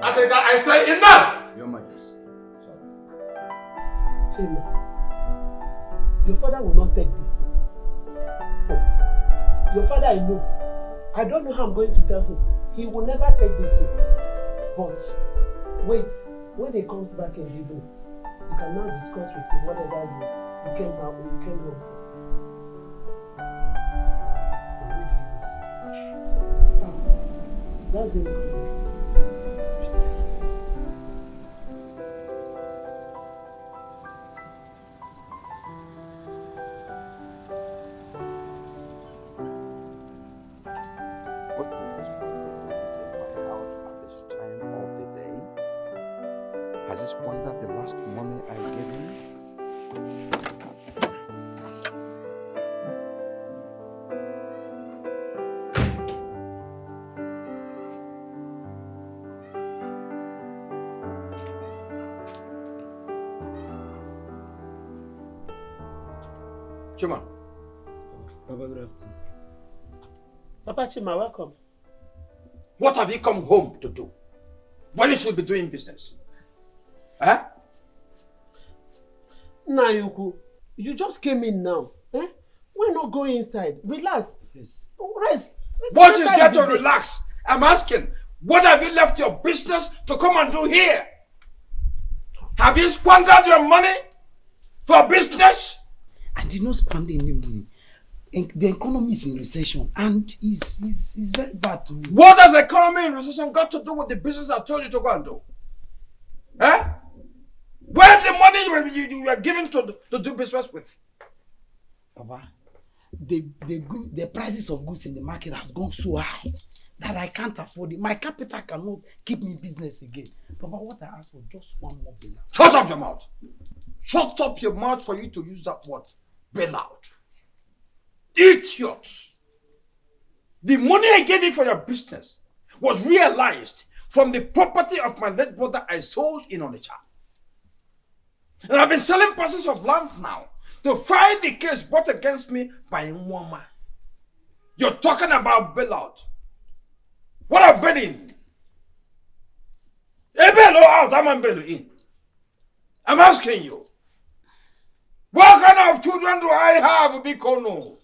I say enough! Your Majesty. Chima, your father will not take this. Your father, I know. I don't know how I'm going to tell him. He will never take this. But wait, when he comes back in the evening, you can now discuss with him whatever you came home for. That's it. Has he squandered the last money I gave him? Chima. Papa, good afternoon. Papa Chima, welcome. What have you come home to do? When you should be doing business? Eh? Nayuku, you just came in now. Eh? We're not going inside. Relax. Yes. Rest. What is there to relax? I'm asking, what have you left your business to come and do here? Have you squandered your money for business? I did not spend any money. The economy is in recession and it's very bad to me. What has economy in recession got to do with the business I told you to go and do? Eh? Where's the money you were given to do business with? Papa, the prices of goods in the market has gone so high that I can't afford it. My capital cannot keep me business again. Papa, what I ask for just one more bailout. Shut up your mouth. Shut up your mouth for you to use that word. Bailout. Idiot. The money I gave you for your business was realized from the property of my late brother I sold in Onitsha. And I've been selling parcels of land now to fight the case brought against me by Nwooma. You're talking about bailout. What have been in? A bail out, I'm a bail in. I'm asking you. What kind of children do I have, Bikono?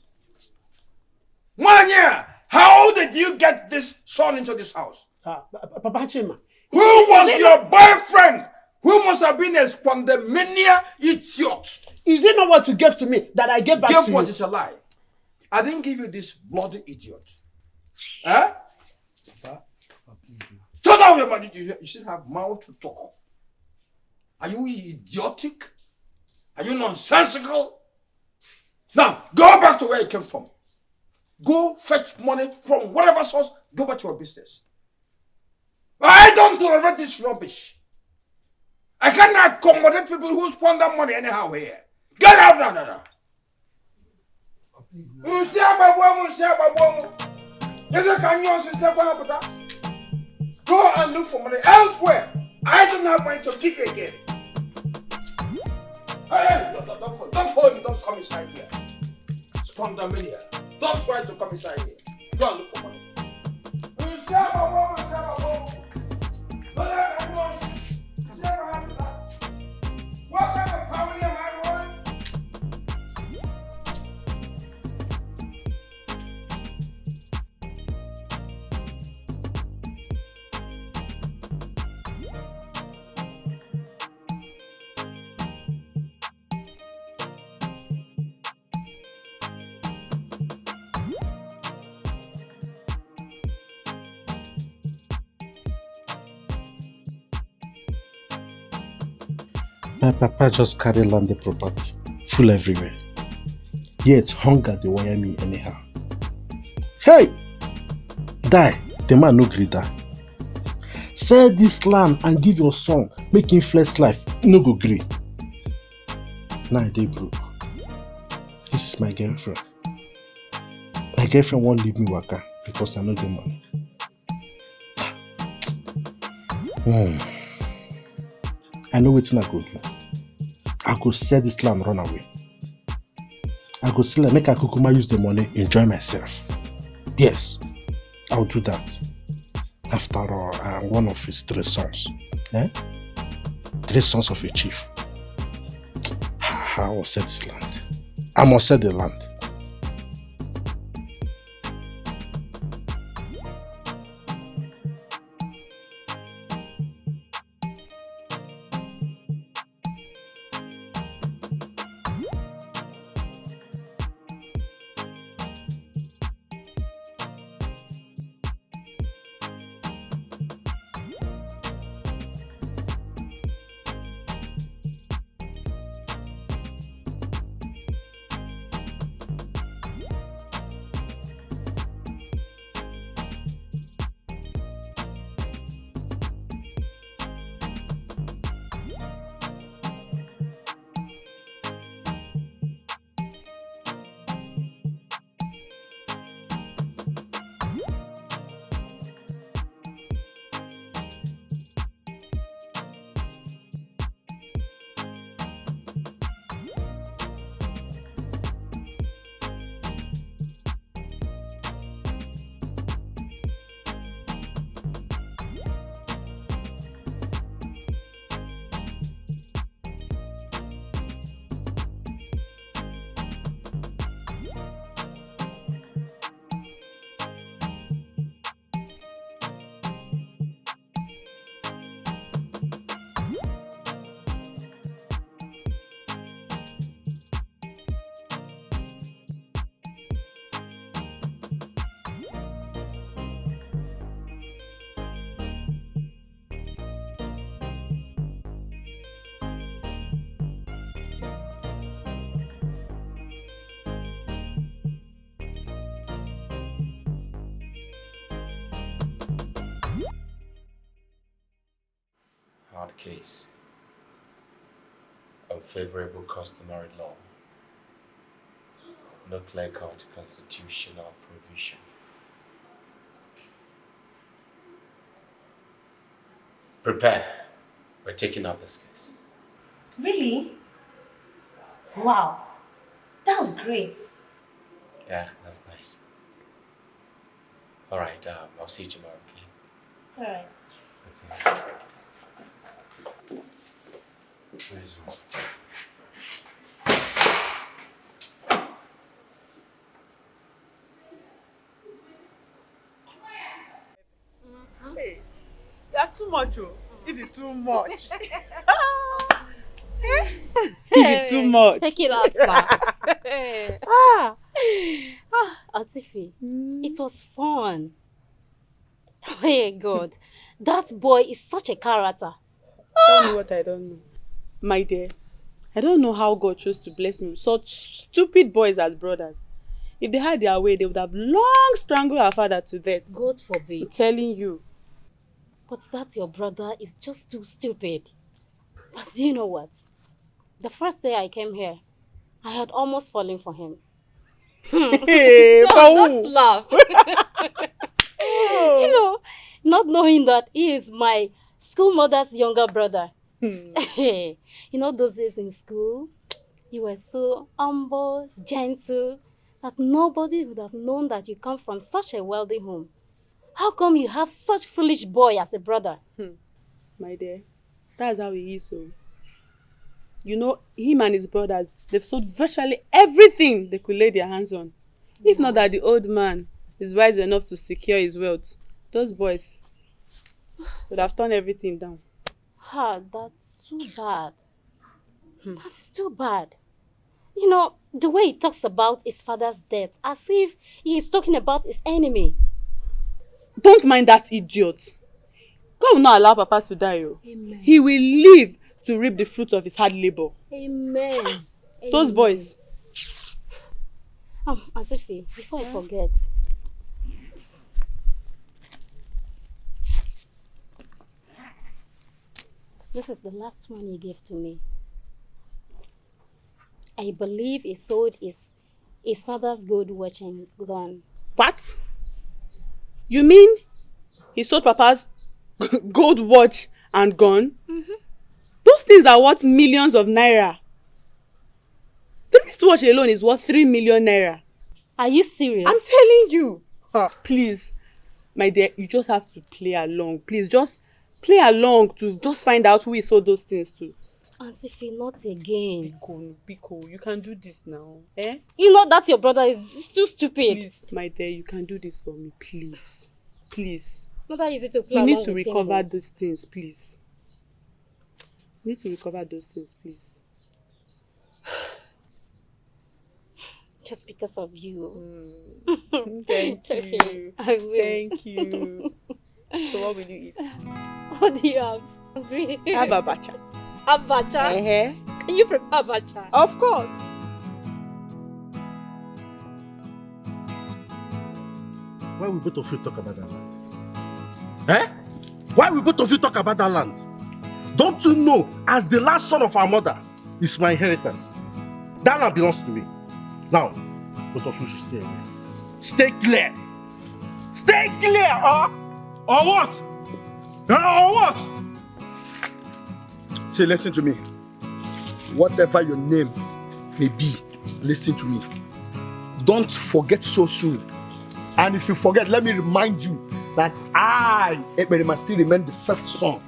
1 year. How did you get this son into this house? Papa Chima. Who was your boyfriend? Who must have been a squandermania idiot? Is it not what you gave to me that I gave back to you? What is a lie? I didn't give you this bloody idiot. Eh? Papa, please now. Shut up, your man. You should have mouth to talk. Are you idiotic? Are you nonsensical? Now, go back to where you came from. Go fetch money from whatever source. Go back to your business. I don't tolerate this rubbish. I cannot accommodate people who squander money anyhow here. Get out now. Please now. Go and look for money elsewhere. I don't have money to kick again. Hey, don't follow me. Don't come inside here. Squandermania. Don't try to come inside here. Go and look for money. What kind of family am I running? My papa just carry landed property, full everywhere. Yet hunger dey wire me anyhow. Hey! Die, the man no gree die. Sell this land and give your son, make him flex life, no go gree. Now I dey broke. This is my girlfriend. My girlfriend won't leave me waka because I no get money. I know wetin I go do. I go sell this land, run away. I go sell it, make I kukuma use the money, enjoy myself. Yes, I'll do that. After all, I am one of his 3 sons. 3 sons of a chief. I will sell this land. I must sell the land. case. Unfavorable customary law. No clear-cut constitutional provision. Prepare. We're taking up this case. Really? Wow. That's great. Yeah, that's nice. All right, I'll see you tomorrow, okay? All right. Okay. Where is one? Hey, that's too much, oh. It is too much. It is too much. Check it out, ma. Atifi, it was fun. Hey God, that boy is such a character. Tell me what I don't know. My dear, I don't know how God chose to bless me with such stupid boys as brothers. If they had their way, they would have long strangled our father to death. God forbid. I'm telling you. But that your brother is just too stupid. But do you know what? The first day I came here, I had almost fallen for him. Hey, don't laugh. You know, not knowing that he is my school mother's younger brother. You know those days in school, you were so humble, gentle, that nobody would have known that you come from such a wealthy home. How come you have such foolish boy as a brother? My dear, that's how he is. So, you know, him and his brothers, they've sold virtually everything they could lay their hands on. If not that the old man is wise enough to secure his wealth, those boys would have turned everything down. That's too bad. That is too bad. You know, the way he talks about his father's death, as if he is talking about his enemy. Don't mind that idiot. God will not allow Papa to die. Amen. He will live to reap the fruit of his hard labor. Amen. Those boys. Auntie Fee, before I forget. This is the last money he gave to me. I believe he sold his father's gold watch and gun. What? You mean he sold Papa's gold watch and gun? Those things are worth millions of naira. The wristwatch alone is worth 3 million naira. Are you serious? I'm telling you. Please, my dear, you just have to play along. Please, just play along to just find out who he sold those things to. Auntie Fee, not again. Biko, you can do this now. Eh? You know that your brother is too stupid. Please, my dear, you can do this for me. Please. Please. It's not that easy to play We along need to with recover him. those things, please. We need to recover those things, please. Just because of you. Thank It's okay. you. I will. Thank you. So what will you eat? What do you have? Hungry? Have abacha. Abacha? Can you prepare abacha? Of course. Why will both of you talk about that land? Eh? Why will both of you talk about that land? Don't you know, as the last son of our mother, it's my inheritance. That land belongs to me. Now, both of you should stay away. Stay clear. Stay clear, huh? Or what? Or what? Say, listen to me. Whatever your name may be, listen to me. Don't forget so soon. And if you forget, let me remind you that I, Ekberima, still remain the first son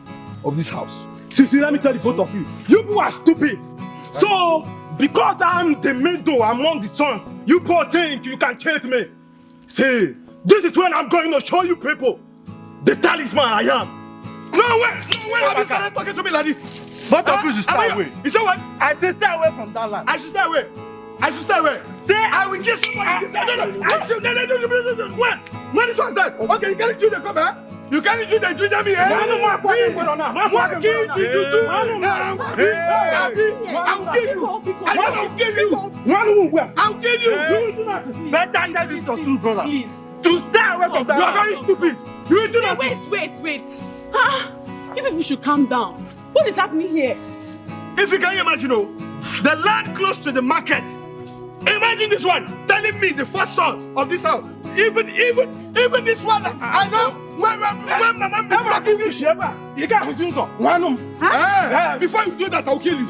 of this house. See, let me tell the both of you. You people are stupid. So, because I'm the middle among the sons, you both think you can cheat me. See, this is when I'm going to show you people the talisman I am. No way have you started talking to me like this? Both of you should stay away. You say what? I say stay away from that land. I should stay away. I should stay away. Stay. I will give somebody this. No. When this one's that? Okay, you can't choose the cover. You can't choose the junior me. I will kill you. I'll kill you. Better tell this your two brothers. Please. To stay away from that. You are very stupid. You will do that. Wait. You people should calm down. What is happening here? If you can imagine, the land close to the market. Imagine this one telling me the first son of this house. Even this one, I know when Mama never kill you, you can't refuse her. Before you do that, I'll kill you.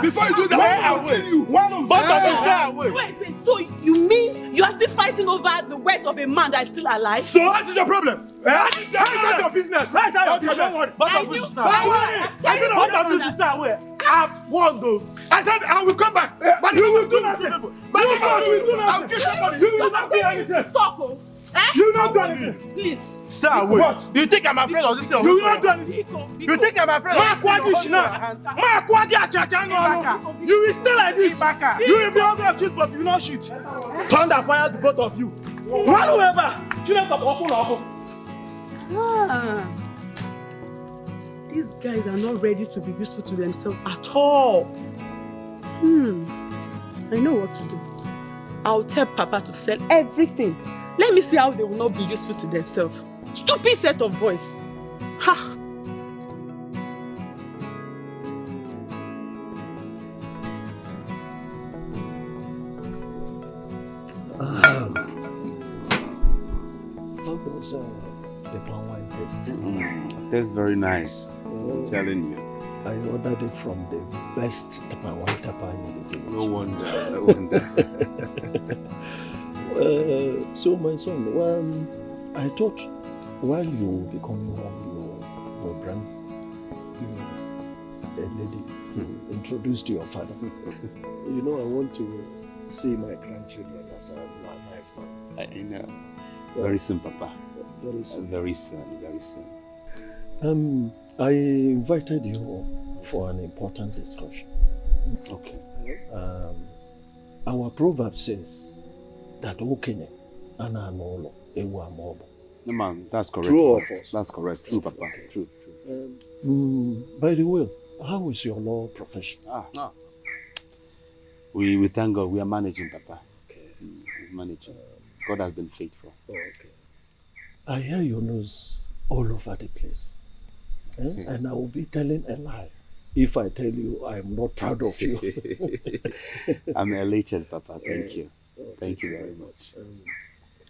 Before you do that, I'll kill you. Both of you stay away. Wait. So you mean you are still fighting over the worth of a man that is still alive? So what is your problem? What is your business? Don't worry. Both of you stay away. I've won though. I said I will come back. But you will do nothing. I'll kill somebody. You will not do anything. Stop. You will not do anything. Please. Stay away. What? You think I'm afraid of this? You will not do anything. You think I'm afraid of this? You will stay like this. You will be able to shoot, but you will not shoot. Thunder fire the both of you. One whoever. These guys are not ready to be useful to themselves at all. I know what to do. I'll tell Papa to sell everything. Let me see how they will not be useful to themselves. Stupid set of boys. Ha! How does the palm wine taste? That's very nice. I'm telling you. I ordered it from the best palm wine tapa in the village. No wonder. So my son, I thought while you becoming one, your brand, a lady introduced to your father. I want to see my grandchildren as a life now. I know. Very soon, Papa. Very soon. Very soon. I invited you for an important discussion. Okay. Our proverb says that Okenye and Anolo Ewa Mobo. No, man, that's correct. True or false? That's correct. True, Papa. Okay. True. By the way, how is your law profession? We thank God. We are managing, Papa. Okay. We're managing. God has been faithful. Okay. I hear your news all over the place. And I will be telling a lie if I tell you I am not proud of you. I'm elated, Papa. Thank you. Thank you very much.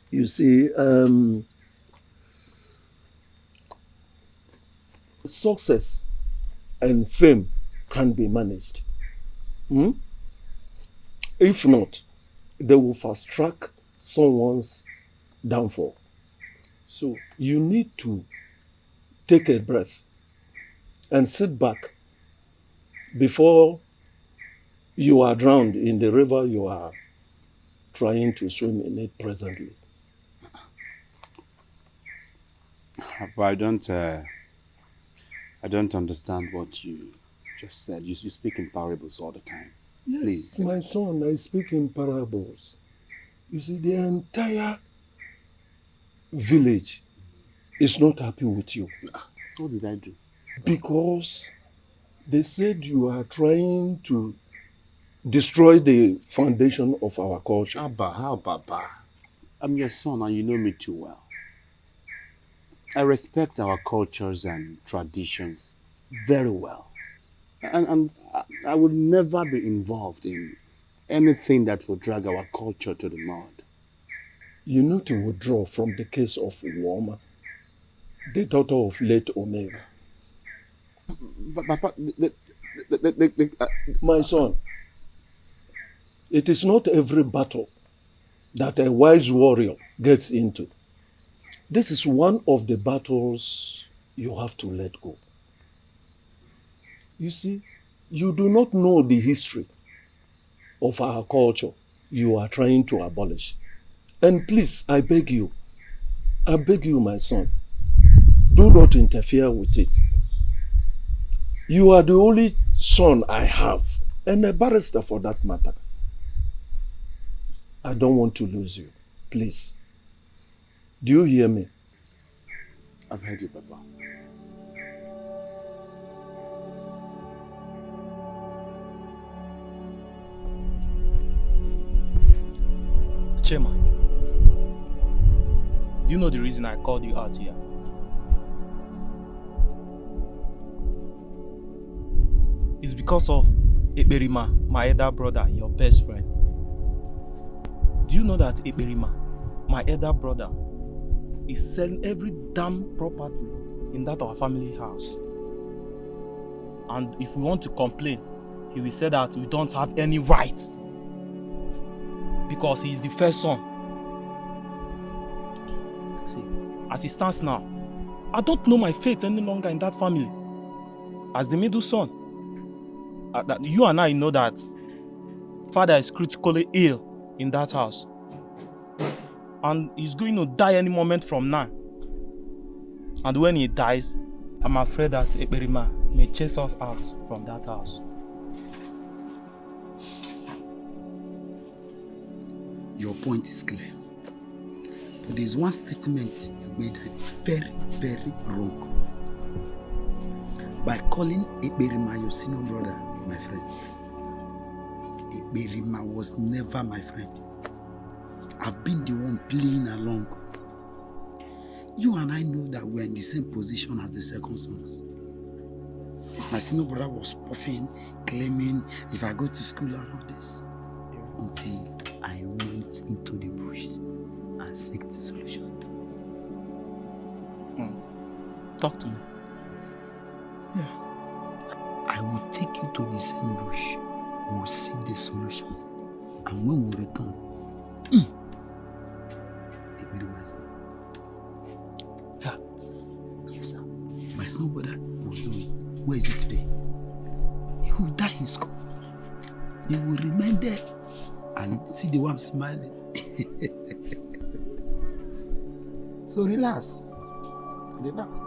You see, success and fame can be managed. If not, they will fast track someone's downfall. So you need to take a breath and sit back before you are drowned in the river you are trying to swim in it presently. But I don't understand what you just said. You speak in parables all the time. Yes, Please. my son, I speak in parables. You see, the entire village is not happy with you. What did I do? Because they said you are trying to destroy the foundation of our culture. How, Papa? I'm your son and you know me too well. I respect our cultures and traditions very well. And I would never be involved in anything that will drag our culture to the mud. You need to withdraw from the case of Nwooma, the daughter of late Omega. But Papa, my son, it is not every battle that a wise warrior gets into. This is one of the battles you have to let go. You see, you do not know the history of our culture you are trying to abolish. And please, I beg you, my son, do not interfere with it. You are the only son I have, and a barrister for that matter. I don't want to lose you. Please. Do you hear me? I've heard you, Papa. Chema, do you know the reason I called you out here? It's because of Ekberima, my elder brother, your best friend. Do you know that Ekberima, my elder brother, is selling every damn property in that our family house? And if we want to complain, he will say that we don't have any right because he is the first son. See, as it stands now, I don't know my fate any longer in that family. As the middle son, that you and I know that father is critically ill in that house. And he's going to die any moment from now. And when he dies, I'm afraid that Ekberima may chase us out from that house. Your point is clear. But there's one statement you made that is very, very wrong. By calling Ekberima your senior brother, my friend. Ekberima was never my friend. I've been the one playing along. You and I know that we're in the same position as the second sons. My senior brother was puffing, claiming if I go to school and all this. Until I went into the bush and seek the solution. Talk to me. Yeah. I will take you to the same bush. We will seek the solution. And when we return, yeah. Yes, sir. My small brother was doing. Where is he today? He will die in school. He will remain there and see the way I'm smiling. So relax. Relax.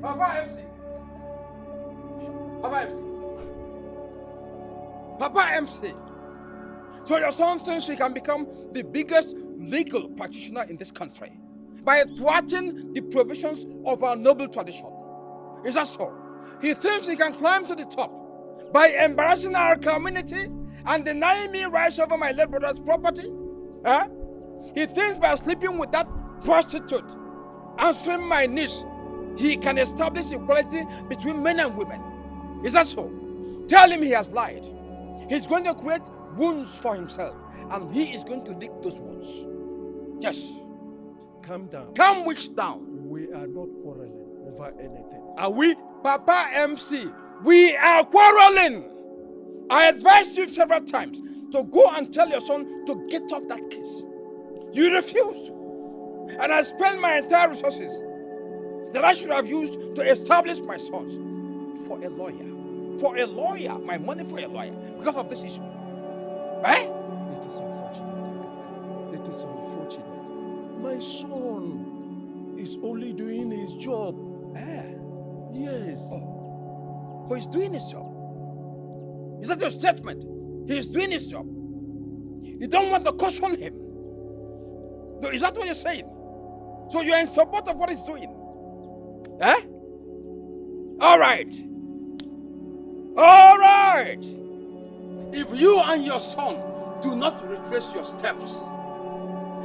Papa MC. Papa MC. Papa MC. So your son thinks he can become the biggest legal practitioner in this country by thwarting the provisions of our noble tradition. Is that so? He thinks he can climb to the top by embarrassing our community and denying me rights over my late brother's property? Huh? He thinks by sleeping with that prostitute, answering my niece, he can establish equality between men and women. Is that so? Tell him he has lied. He's going to create wounds for himself, and he is going to lick those wounds. Yes. Calm down. Calm which down? We are not quarreling over anything. Are we? Papa MC, we are quarreling. I advised you several times to go and tell your son to get off that case. You refused. And I spent my entire resources that I should have used to establish my sons for a lawyer. For a lawyer. My money for a lawyer. Because of this issue. Eh? It is unfortunate. It is unfortunate. My son is only doing his job. Eh? Yes. but he's doing his job. Is that your statement? He's doing his job. You don't want to caution him. No, is that what you're saying? So you're in support of what he's doing? Eh? All right. All right. If you and your son do not retrace your steps,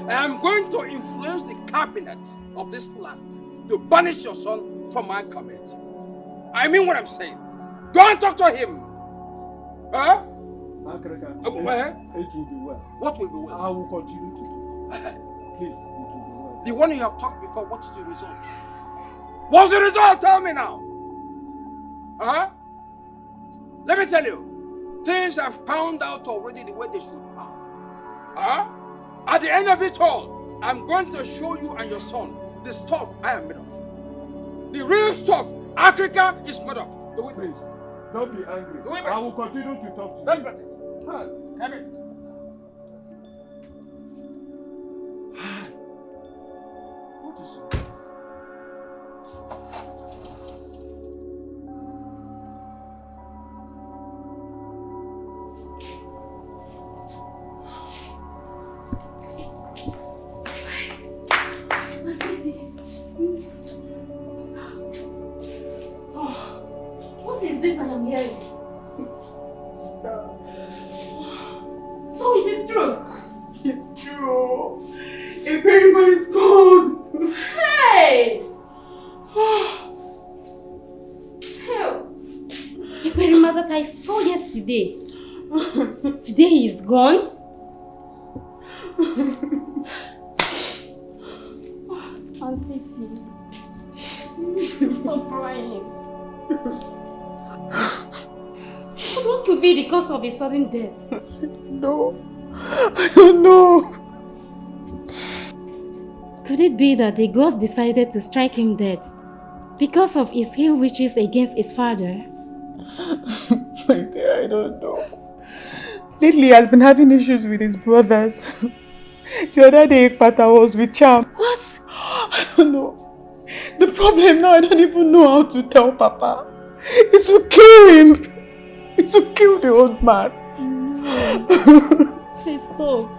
I am going to influence the cabinet of this land to banish your son from my community. I mean what I'm saying. Go and talk to him. Huh? It will be well. What will be well? I will continue to do. Please, it will be well. The one you have talked before, what is the result? What's the result? Tell me now. Huh? Let me tell you. Things have found out already the way they should pound. Huh? At the end of it all, I'm going to show you and your son the stuff I am made of. The real stuff Africa is made of. Do it, please. Don't be angry. Do it, I will continue to talk to That's you. better. Huh. Come in. What is this? What is this I am hearing? So it is true. It's true. Eperima is gone. Hey! Hell. The Eperima that I saw yesterday. Today he is gone. Auntie Fee. Stop crying. What could be the cause of his sudden death? No. I don't know. Could it be that the ghost decided to strike him dead because of his ill wishes against his father? My dear, I don't know. Lately, he has been having issues with his brothers. The other day, Pata was with Cham. What? I don't know. The problem now, I don't even know how to tell Papa. It will kill him. It will kill the old man. Please stop.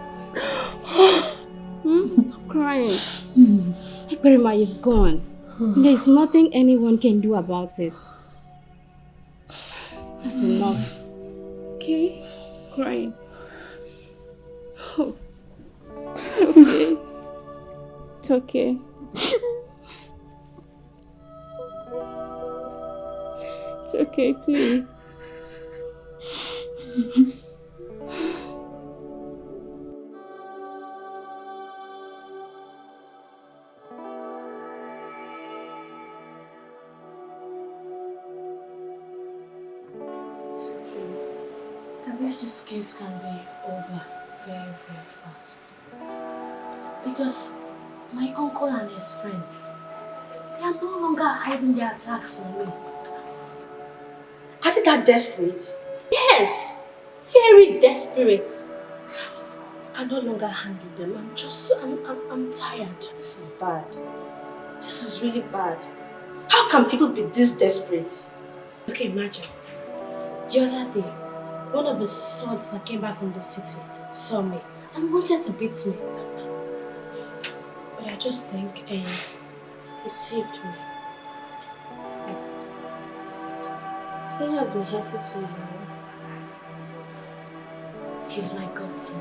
Stop crying. Eperima is gone. There is nothing anyone can do about it. That's enough. Okay? Stop crying. Oh. It's okay. It's okay. It's okay, please. It's okay. I wish this case can be over very, very fast. Because my uncle and his friends, they are no longer hiding their attacks on me. Are they that desperate? Yes! Very desperate. I can no longer handle them. I'm tired. This is bad. This is really bad. How can people be this desperate? Okay, imagine. The other day, one of his sons that came back from the city saw me and wanted to beat me. But I just think he saved me. He has been helpful to you. He's my godson.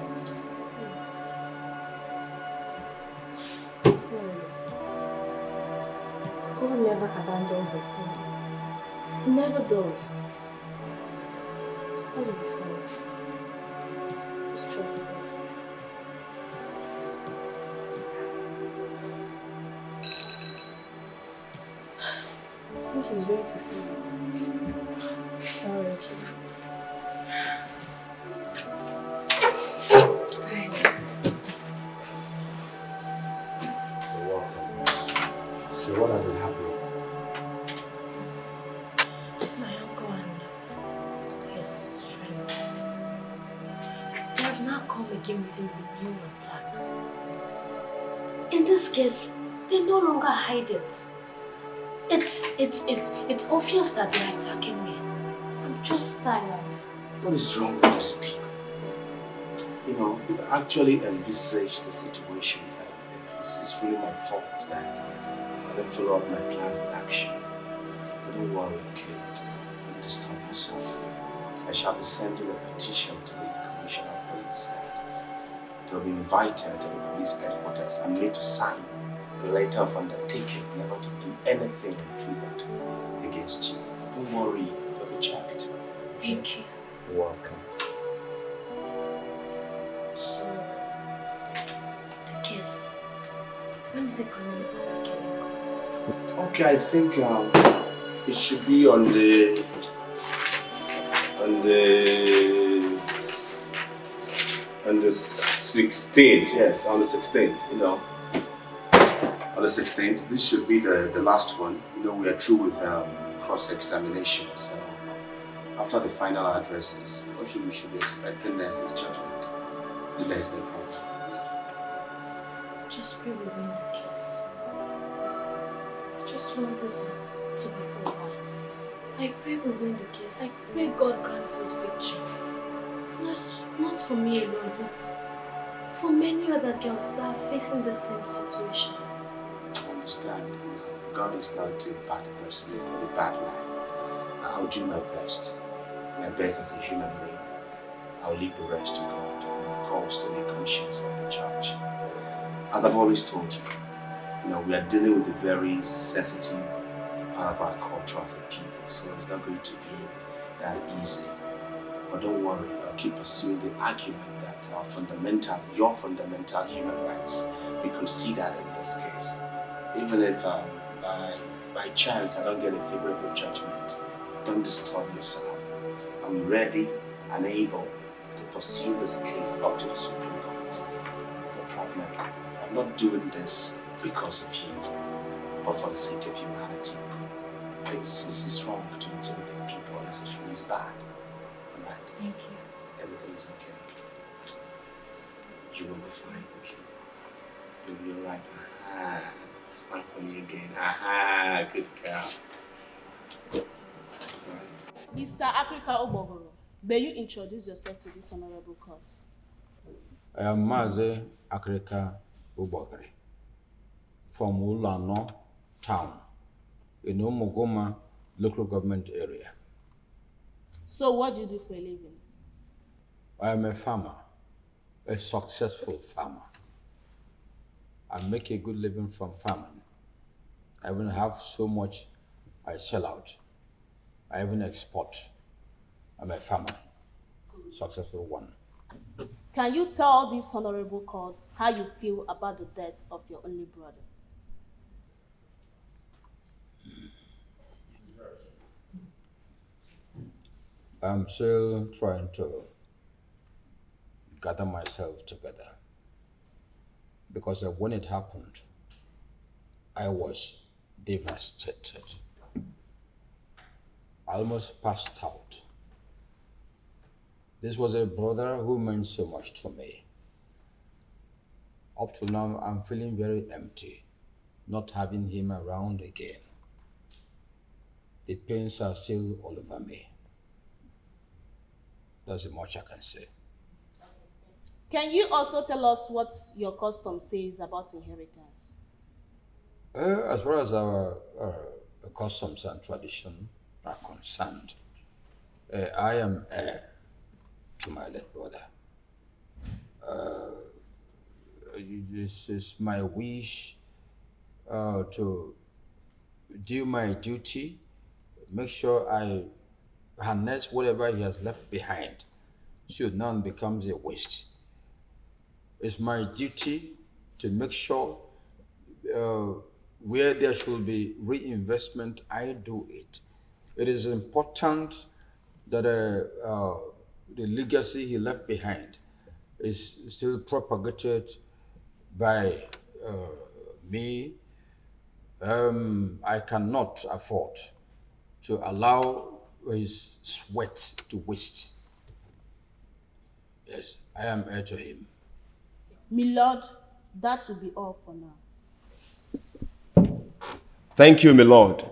God never abandons his own. He never does. All will be fine. Just trust God. I think he's ready to see you. Oh, okay. You're welcome. So what has been happening? My uncle and his friends, they have now come again with a renewed attack. In this case, they no longer hide it. It's obvious that they are attacking me. just tired. What is wrong with these people? You know, actually envisaged the situation. It's really my fault that I didn't follow up my plans with action. But don't worry, okay? Don't disturb yourself. I shall be sending a petition to the Commissioner of Police. They'll be invited to the police headquarters and need to sign a letter of undertaking never to do anything untoward against you. Don't worry, they'll be checked. Thank you. You're welcome. So, the case, when is it coming up again in court? Okay, I think it should be on the 16th. Yes, on the 16th. You know, on the 16th. This should be the last one. You know, we are through with cross-examination. So after the final addresses, what we should be expecting next is judgment. There is no problem. Just pray we win the case. I just want this to be over. I pray we win the case. I pray God grants us victory. Not for me alone, but for many other girls that are facing the same situation. I understand. God is not a bad person. He's not a bad man. I'll do my best. My best as a human being. I'll leave the rest to God. And of course, to the conscience of the judge. As I've always told you, we are dealing with a very sensitive part of our culture as a people, so it's not going to be that easy. But don't worry, I'll keep pursuing the argument that your fundamental human rights, we considered in this case. Even if by chance I don't get a favorable judgment, don't disturb yourself. I'm ready and able to pursue this case up to the Supreme Court. No problem. I'm not doing this because of you, but for the sake of humanity. It's wrong to intimidate people unnecessarily. It's bad. Alright? Thank you. Everything is okay. You will be fine, okay? You'll be alright. Aha. Smile for me again. Aha. Good girl. Right. Mr. Africa Obogoro, may you introduce yourself to this honorable court? I am Maze Africa Obogoro from Ulano town in Omogoma local government area. So what do you do for a living? I am a farmer, a successful farmer. I make a good living from farming. I even have so much I sell out. I even export. I'm a farmer, successful one. Can you tell this honorable court how you feel about the death of your only brother? I'm still trying to gather myself together because when it happened, I was devastated. I almost passed out. This was a brother who meant so much to me. Up to now, I'm feeling very empty, not having him around again. The pains are still all over me. That's much I can say. Can you also tell us what your custom says about inheritance? As far as our customs and tradition are concerned, I am heir to my late brother. This is my wish to do my duty, make sure I harness whatever he has left behind, so none becomes a waste. It's my duty to make sure where there should be reinvestment, I do it. It is important that the legacy he left behind is still propagated by me. I cannot afford to allow his sweat to waste. Yes, I am heir to him. My lord, that will be all for now. Thank you, my lord.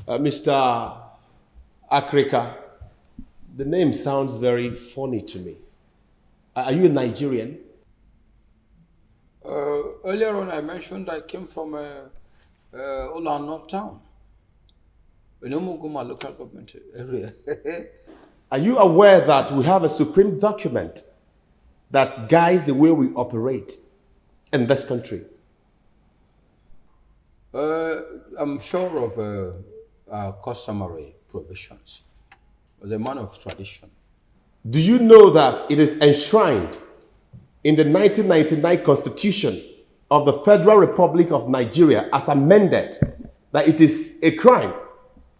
Mr. Africa. The name sounds very funny to me. Are you a Nigerian? Earlier on, I mentioned I came from Olano town, in Umuguma local government area. Are you aware that we have a supreme document that guides the way we operate in this country? I'm sure of our customary provisions. As a man of tradition. Do you know that it is enshrined in the 1999 Constitution of the Federal Republic of Nigeria as amended that it is a crime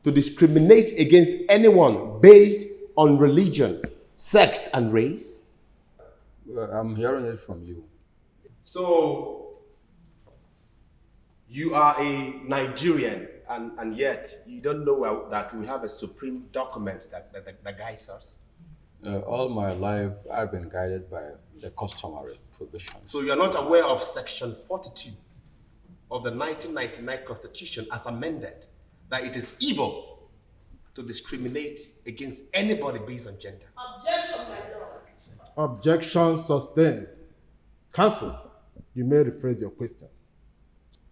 to discriminate against anyone based on religion, sex, and race? I'm hearing it from you. So, you are a Nigerian and yet you don't know that we have a supreme document that guides us? All my life, I've been guided by the customary provisions. So you're not aware of Section 42 of the 1999 Constitution as amended, that it is evil to discriminate against anybody based on gender? Objection, my lord. Objection sustained. Counsel, you may rephrase your question.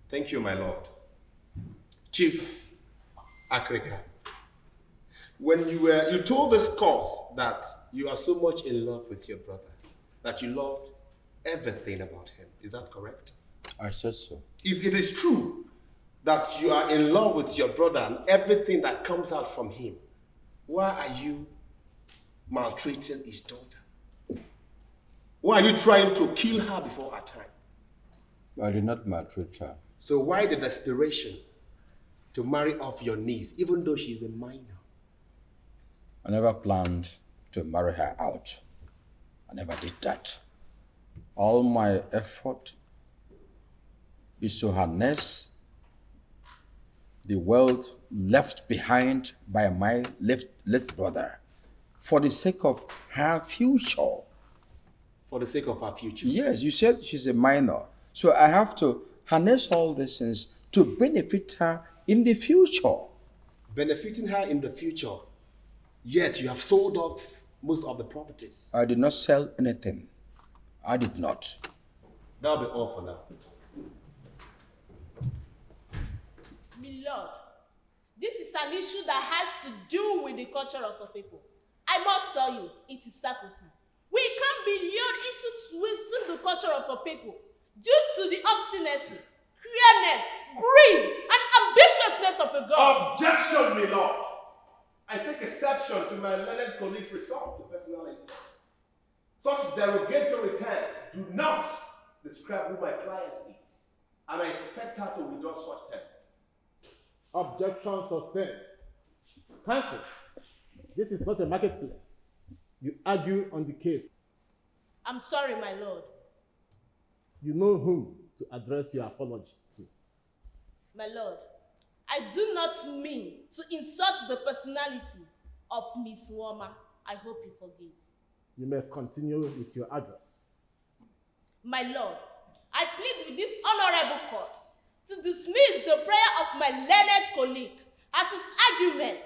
Thank you, my lord. Chief Africa, when you told this court that you are so much in love with your brother, that you loved everything about him. Is that correct? I said so. If it is true that you are in love with your brother and everything that comes out from him, why are you maltreating his daughter? Why are you trying to kill her before her time? I did not maltreat her. So why the desperation to marry off your niece, even though she's a minor? I never planned to marry her out. I never did that. All my effort is to harness the wealth left behind by my late brother for the sake of her future. For the sake of her future? Yes, you said she's a minor. So I have to harness all these things to benefit her in the future. Benefiting her in the future, yet you have sold off most of the properties. I did not sell anything. I did not. That'll be all for now. My lord, this is an issue that has to do with the culture of a people. I must tell you, it is sacrosanct. We can't be lured into twisting the culture of a people due to the obstinacy, cruelness, greed, and ambitiousness of a god. Objection, my lord. I take exception to my learned colleague's resort to personal insult. Such derogatory terms do not describe who my client is, and I expect her to withdraw such terms. Objection sustained. Counsel, this is not a marketplace. You argue on the case. I'm sorry, my lord. You know whom to address your apology to. My lord, I do not mean to insult the personality of Miss Nwooma. I hope you forgive. You may continue with your address. My lord, I plead with this honorable court to dismiss the prayer of my learned colleague as his argument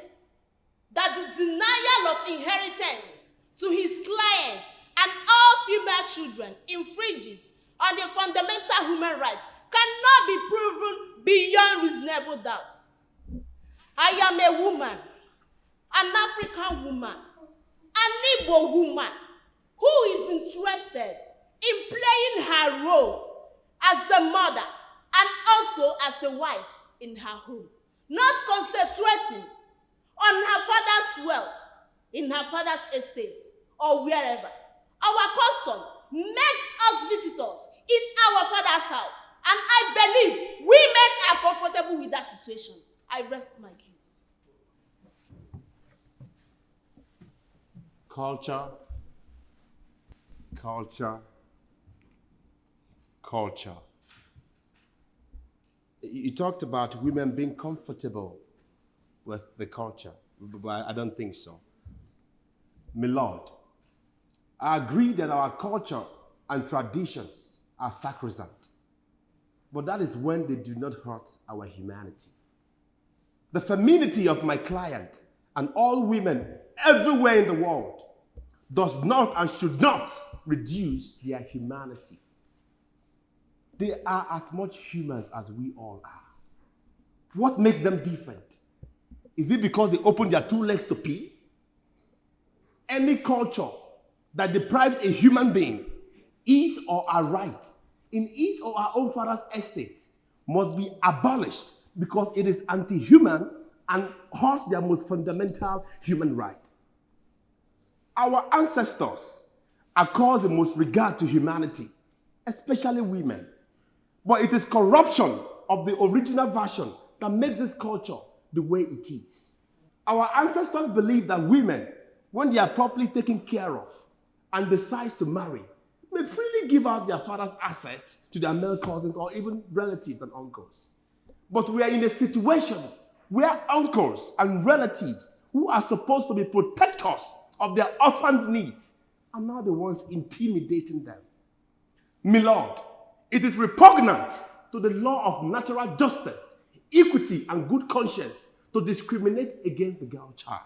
that the denial of inheritance to his client and all female children infringes on the fundamental human rights cannot be proven beyond reasonable doubt. I am a woman, an African woman, an Igbo woman who is interested in playing her role as a mother and also as a wife in her home, not concentrating on her father's wealth, in her father's estate, or wherever. Our custom makes us visitors in our father's house, and I believe women are comfortable with that situation. I rest my case. Culture, culture, culture. You talked about women being comfortable with the culture, but I don't think so. My lord, I agree that our culture and traditions are sacrosanct, but that is when they do not hurt our humanity. The femininity of my client and all women everywhere in the world does not and should not reduce their humanity. They are as much humans as we all are. What makes them different? Is it because they open their two legs to pee? Any culture that deprives a human being his or her right in his or her own father's estate must be abolished because it is anti-human and hurts their most fundamental human right. Our ancestors accord the most regard to humanity, especially women. But it is corruption of the original version that makes this culture the way it is. Our ancestors believed that women, when they are properly taken care of and decide to marry, may freely give out their father's assets to their male cousins or even relatives and uncles. But we are in a situation where uncles and relatives who are supposed to be protectors of their orphaned niece are now the ones intimidating them. My lord, it is repugnant to the law of natural justice, equity, and good conscience to discriminate against the girl child.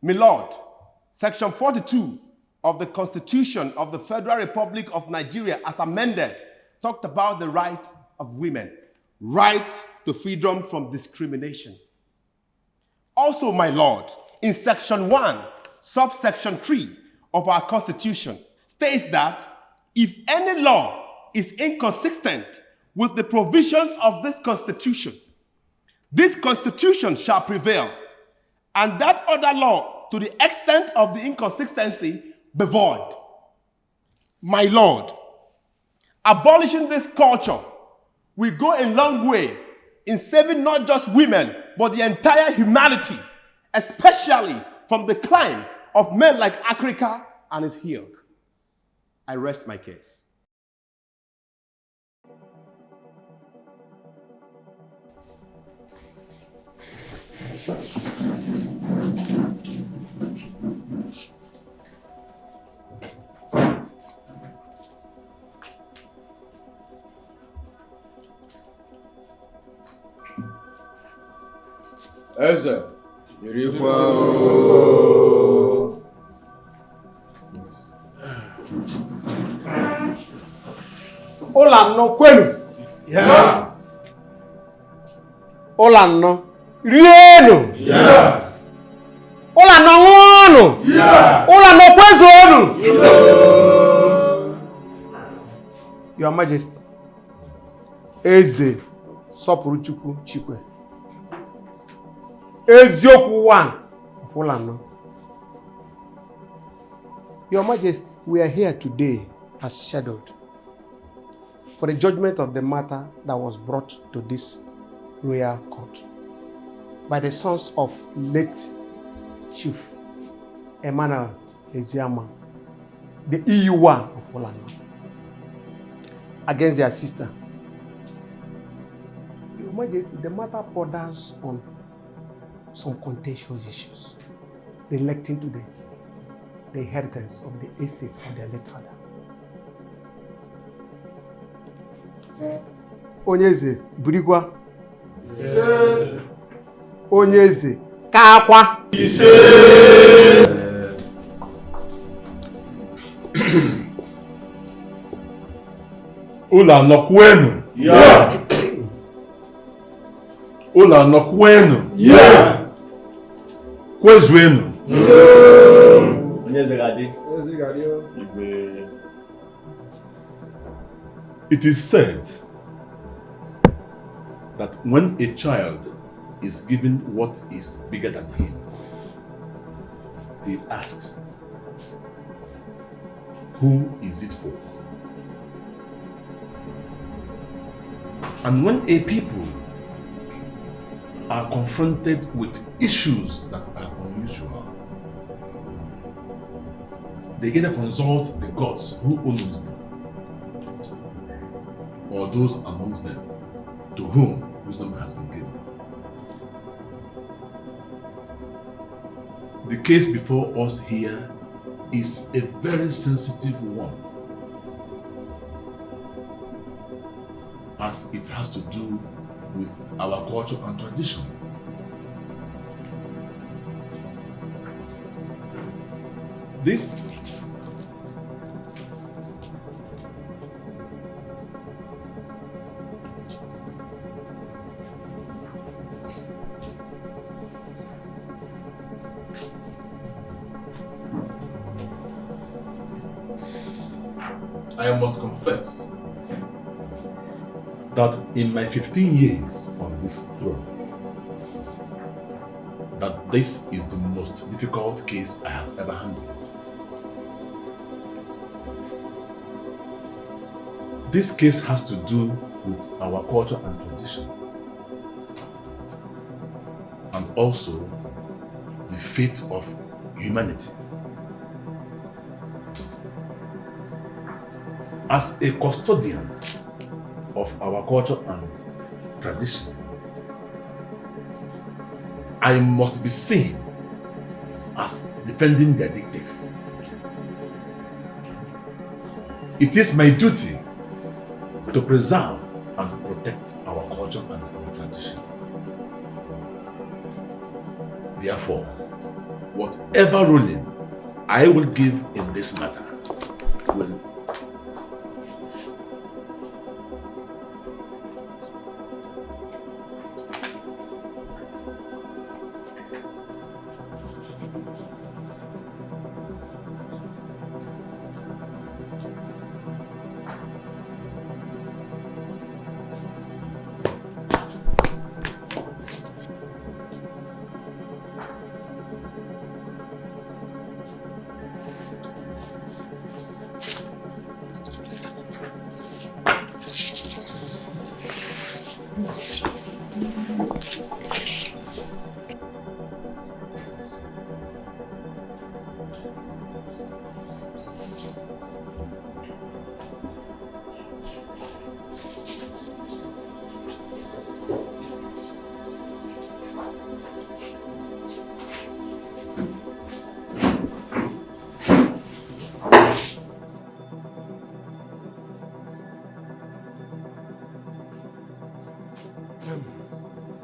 My lord, Section 42 of the Constitution of the Federal Republic of Nigeria, as amended, talked about the right of women, right to freedom from discrimination. Also, my lord, in Section 1, subsection 3 of our Constitution states that if any law is inconsistent with the provisions of this Constitution shall prevail, and that other law, to the extent of the inconsistency, be void. My lord, abolishing this culture will go a long way in saving not just women, but the entire humanity, especially from the climb of men like Africa and his ilk. I rest my case. Eze, irikwa ụlọ anọ kwenu ụlọ anọ rienu ụlọ anọ ṅụọnụ ụlọ anọ kwezuonu. Your Majesty, Eze sọpụrụ Chukwu Chikwe, eziokwu one of ụlọ anọ. Your Majesty, we are here today as scheduled for the judgment of the matter that was brought to this royal court by the sons of late Chief Emmanuel Eziama, the EU1 of Olano, against their sister. Your Majesty, the matter borders on some contentious issues relating to the inheritance of the estate of their late father. Onyeze burikwa ise. Onyeze kakwa ise. Ụlọ anọ kwenu. Ya. Ụlọ anọ kwenu. Ya. Kwezuenu. It is said that when a child is given what is bigger than him, he asks, who is it for? And when a people are confronted with issues that are unusual, they either consult the gods who owns them, or those amongst them to whom wisdom has been given. The case before us here is a very sensitive one, as it has to do with our culture and tradition. This I must confess that in my 15 years on this throne, that this is the most difficult case I have ever handled. This case has to do with our culture and tradition, and also the fate of humanity. As a custodian of our culture and tradition, I must be seen as defending their dictates. It is my duty to preserve and protect our culture and our tradition. Therefore, whatever ruling I will give in this matter will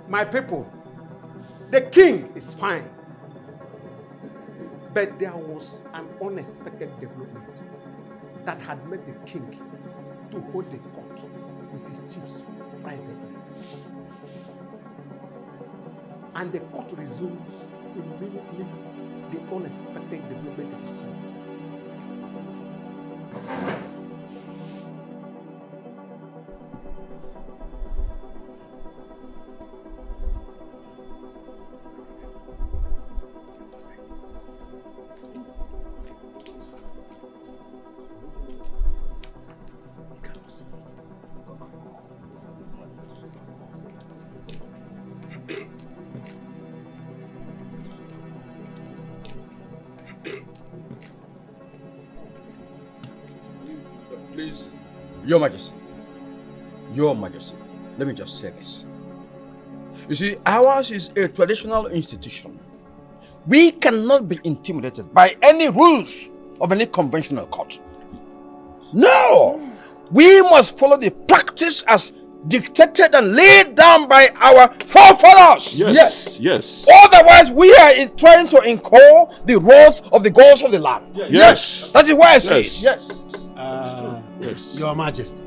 My people, the king is fine. But there was an unexpected development that had made the king to hold the court with his chiefs privately. And the court resumes immediately the unexpected development is resolved. Please, Your Majesty, let me just say this. You see, ours is a traditional institution. We cannot be intimidated by any rules of any conventional court. No! We must follow the practice as dictated and laid down by our forefathers. Yes. Otherwise, we are trying to incur the wrath of the gods of the land. Yes. That is why I say it. Yes. Your Majesty,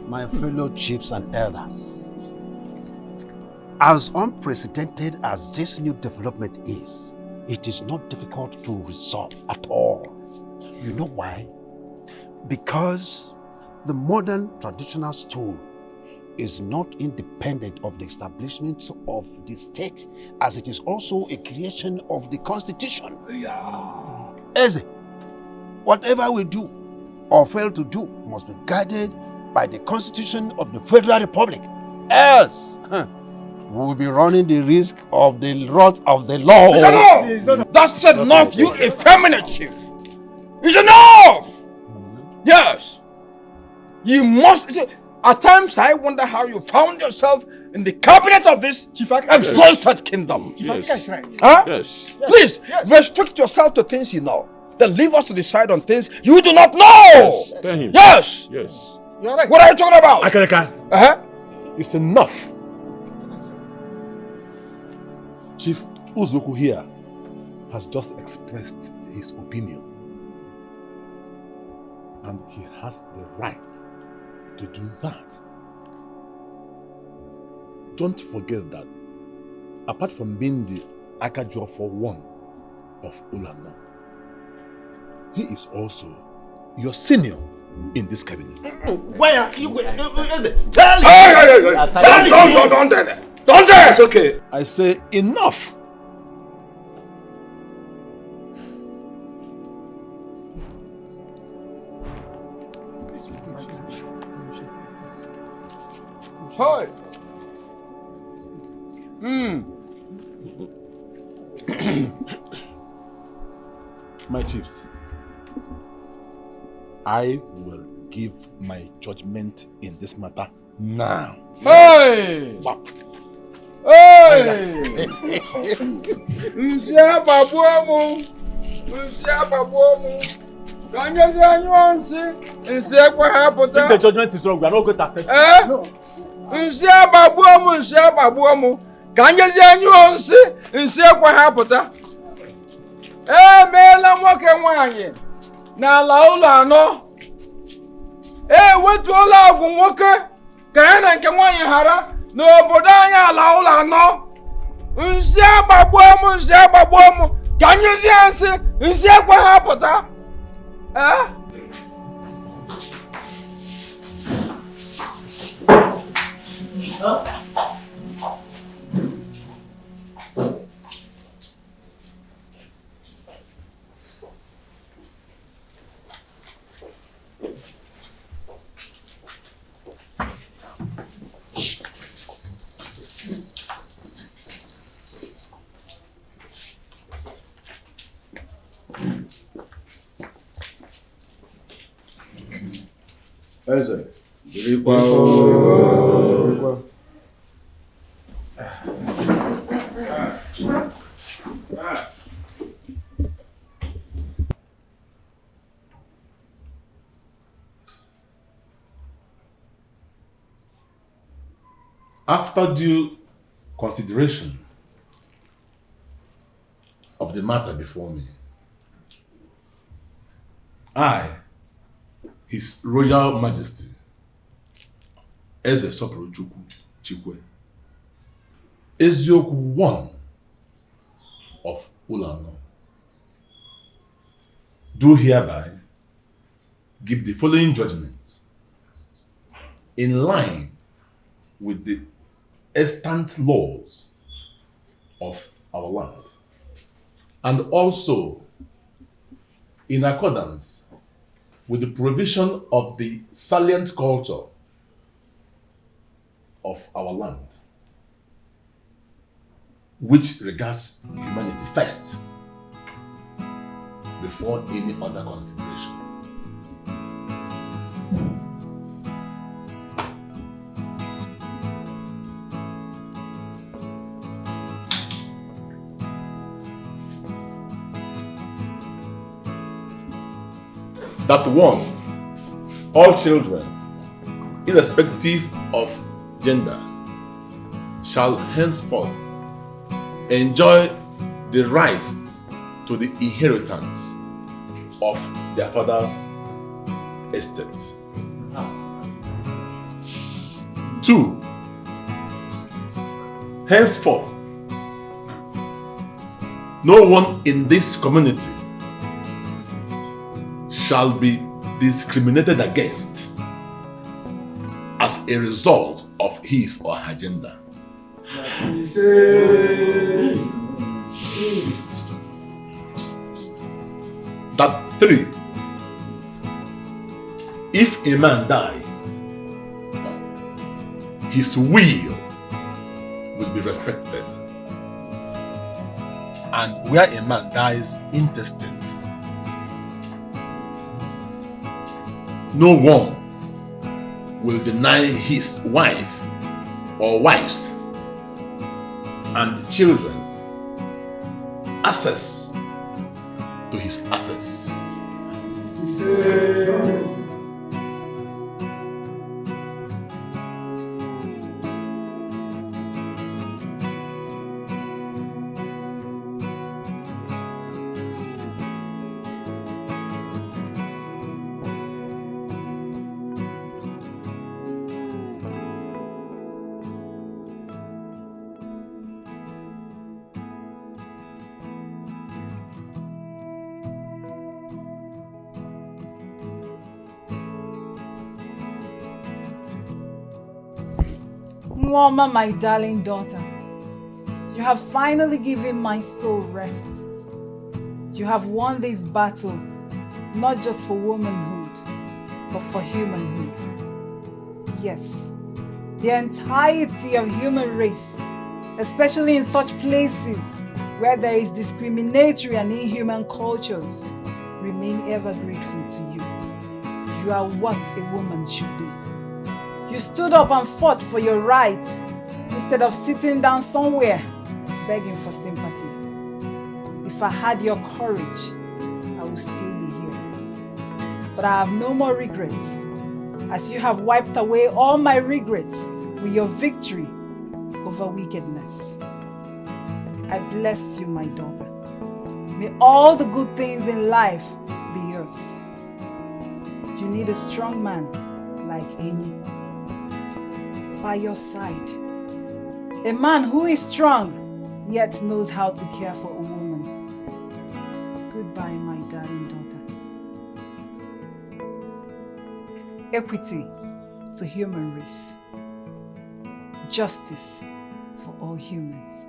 my fellow chiefs and elders, as unprecedented as this new development is, it is not difficult to resolve at all. You know why? Because the modern traditional stone is not independent of the establishment of the state, as it is also a creation of the Constitution. Eze, whatever we do or fail to do must be guided by the Constitution of the Federal Republic. Else, we will be running the risk of the wrath of the law. That's enough, you effeminate chief. It's enough! Yes. You must. At times, I wonder how you found yourself in the cabinet of this exalted kingdom. Yes. Right. Huh? Yes. Please, restrict yourself to things you know. Then leave us to decide on things you do not know. Yes. Yes. You're right. What are you talking about? Akereka. It's enough. Chief Uzoku here has just expressed his opinion. And he has the right to do that. Don't forget that apart from being the Akajo for one of Ulano, he is also your senior in this cabinet. Why are you? Tell him! Don't do that! Don't do that! It's okay. I say enough. Hi. My chiefs, I will give my judgment in this matter now. Hey! Wow. Hey! Monsieur Babuamu! Monsieur Babuamu! Can you say anyone see? Monsieur If the judgment is wrong, we are not going to affect it. Monsieur Babuamu! Can you say anyone see? Monsieur meela nwoke nwanyị n'ala ụlọ anọ. Wetuola agwụ nwoke ka ya na nke nwanyị ghara n'obodo anyị ala ụlọ anọ. Nsi agbagbuo m ka nyụzie nsị nsi ekwe ha pụta. Eze, After due consideration of the matter before me, I, His Royal Majesty, Eze Soprochukwu Chikwe, Ezioku 1 of Ulano, do hereby give the following judgments in line with the extant laws of our land, and also in accordance with the provision of the salient culture of our land, which regards humanity first before any other consideration. That one, all children, irrespective of gender, shall henceforth enjoy the rights to the inheritance of their father's estates. 2. Henceforth, no one in this community shall be discriminated against as a result of his or her gender. That 3. If a man dies, his will be respected. And where a man dies intestate, no one will deny his wife or wives and children access to his assets. Nwooma, my darling daughter, you have finally given my soul rest. You have won this battle, not just for womanhood, but for humanhood. Yes, the entirety of human race, especially in such places where there is discriminatory and inhuman cultures, remain ever grateful to you. You are what a woman should be. You stood up and fought for your rights instead of sitting down somewhere begging for sympathy. If I had your courage, I would still be here. But I have no more regrets, as you have wiped away all my regrets with your victory over wickedness. I bless you, my daughter. May all the good things in life be yours. You need a strong man like Eni by your side. A man who is strong, yet knows how to care for a woman. Goodbye, my darling daughter. Equity to human race. Justice for all humans.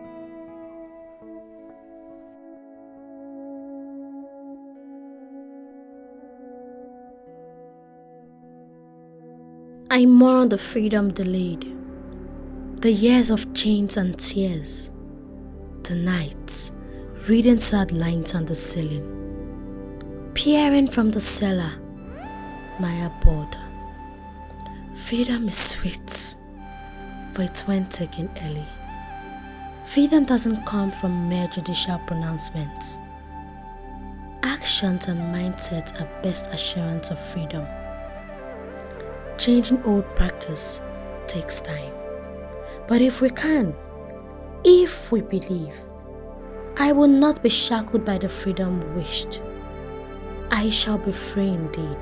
I mourn the freedom delayed, the years of chains and tears, the nights reading sad lines on the ceiling, peering from the cellar, my abode. Freedom is sweet, but it went taken early. Freedom doesn't come from mere judicial pronouncements. Actions and mindsets are best assurance of freedom. Changing old practice takes time. But if we believe, I will not be shackled by the freedom wished. I shall be free indeed.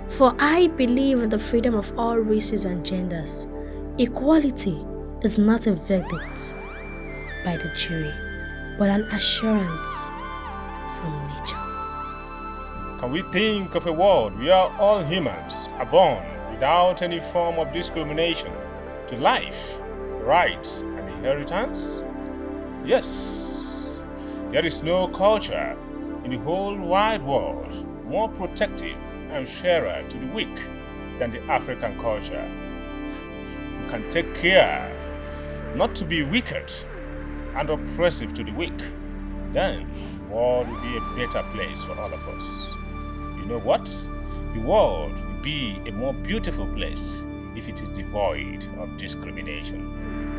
For I believe in the freedom of all races and genders. Equality is not a verdict by the jury, but an assurance from nature. Can we think of a world where all humans are born without any form of discrimination to life, rights, and inheritance? Yes. There is no culture in the whole wide world more protective and fairer to the weak than the African culture. If we can take care not to be wicked and oppressive to the weak, then the world will be a better place for all of us. You know what? The world will be a more beautiful place if it is devoid of discrimination.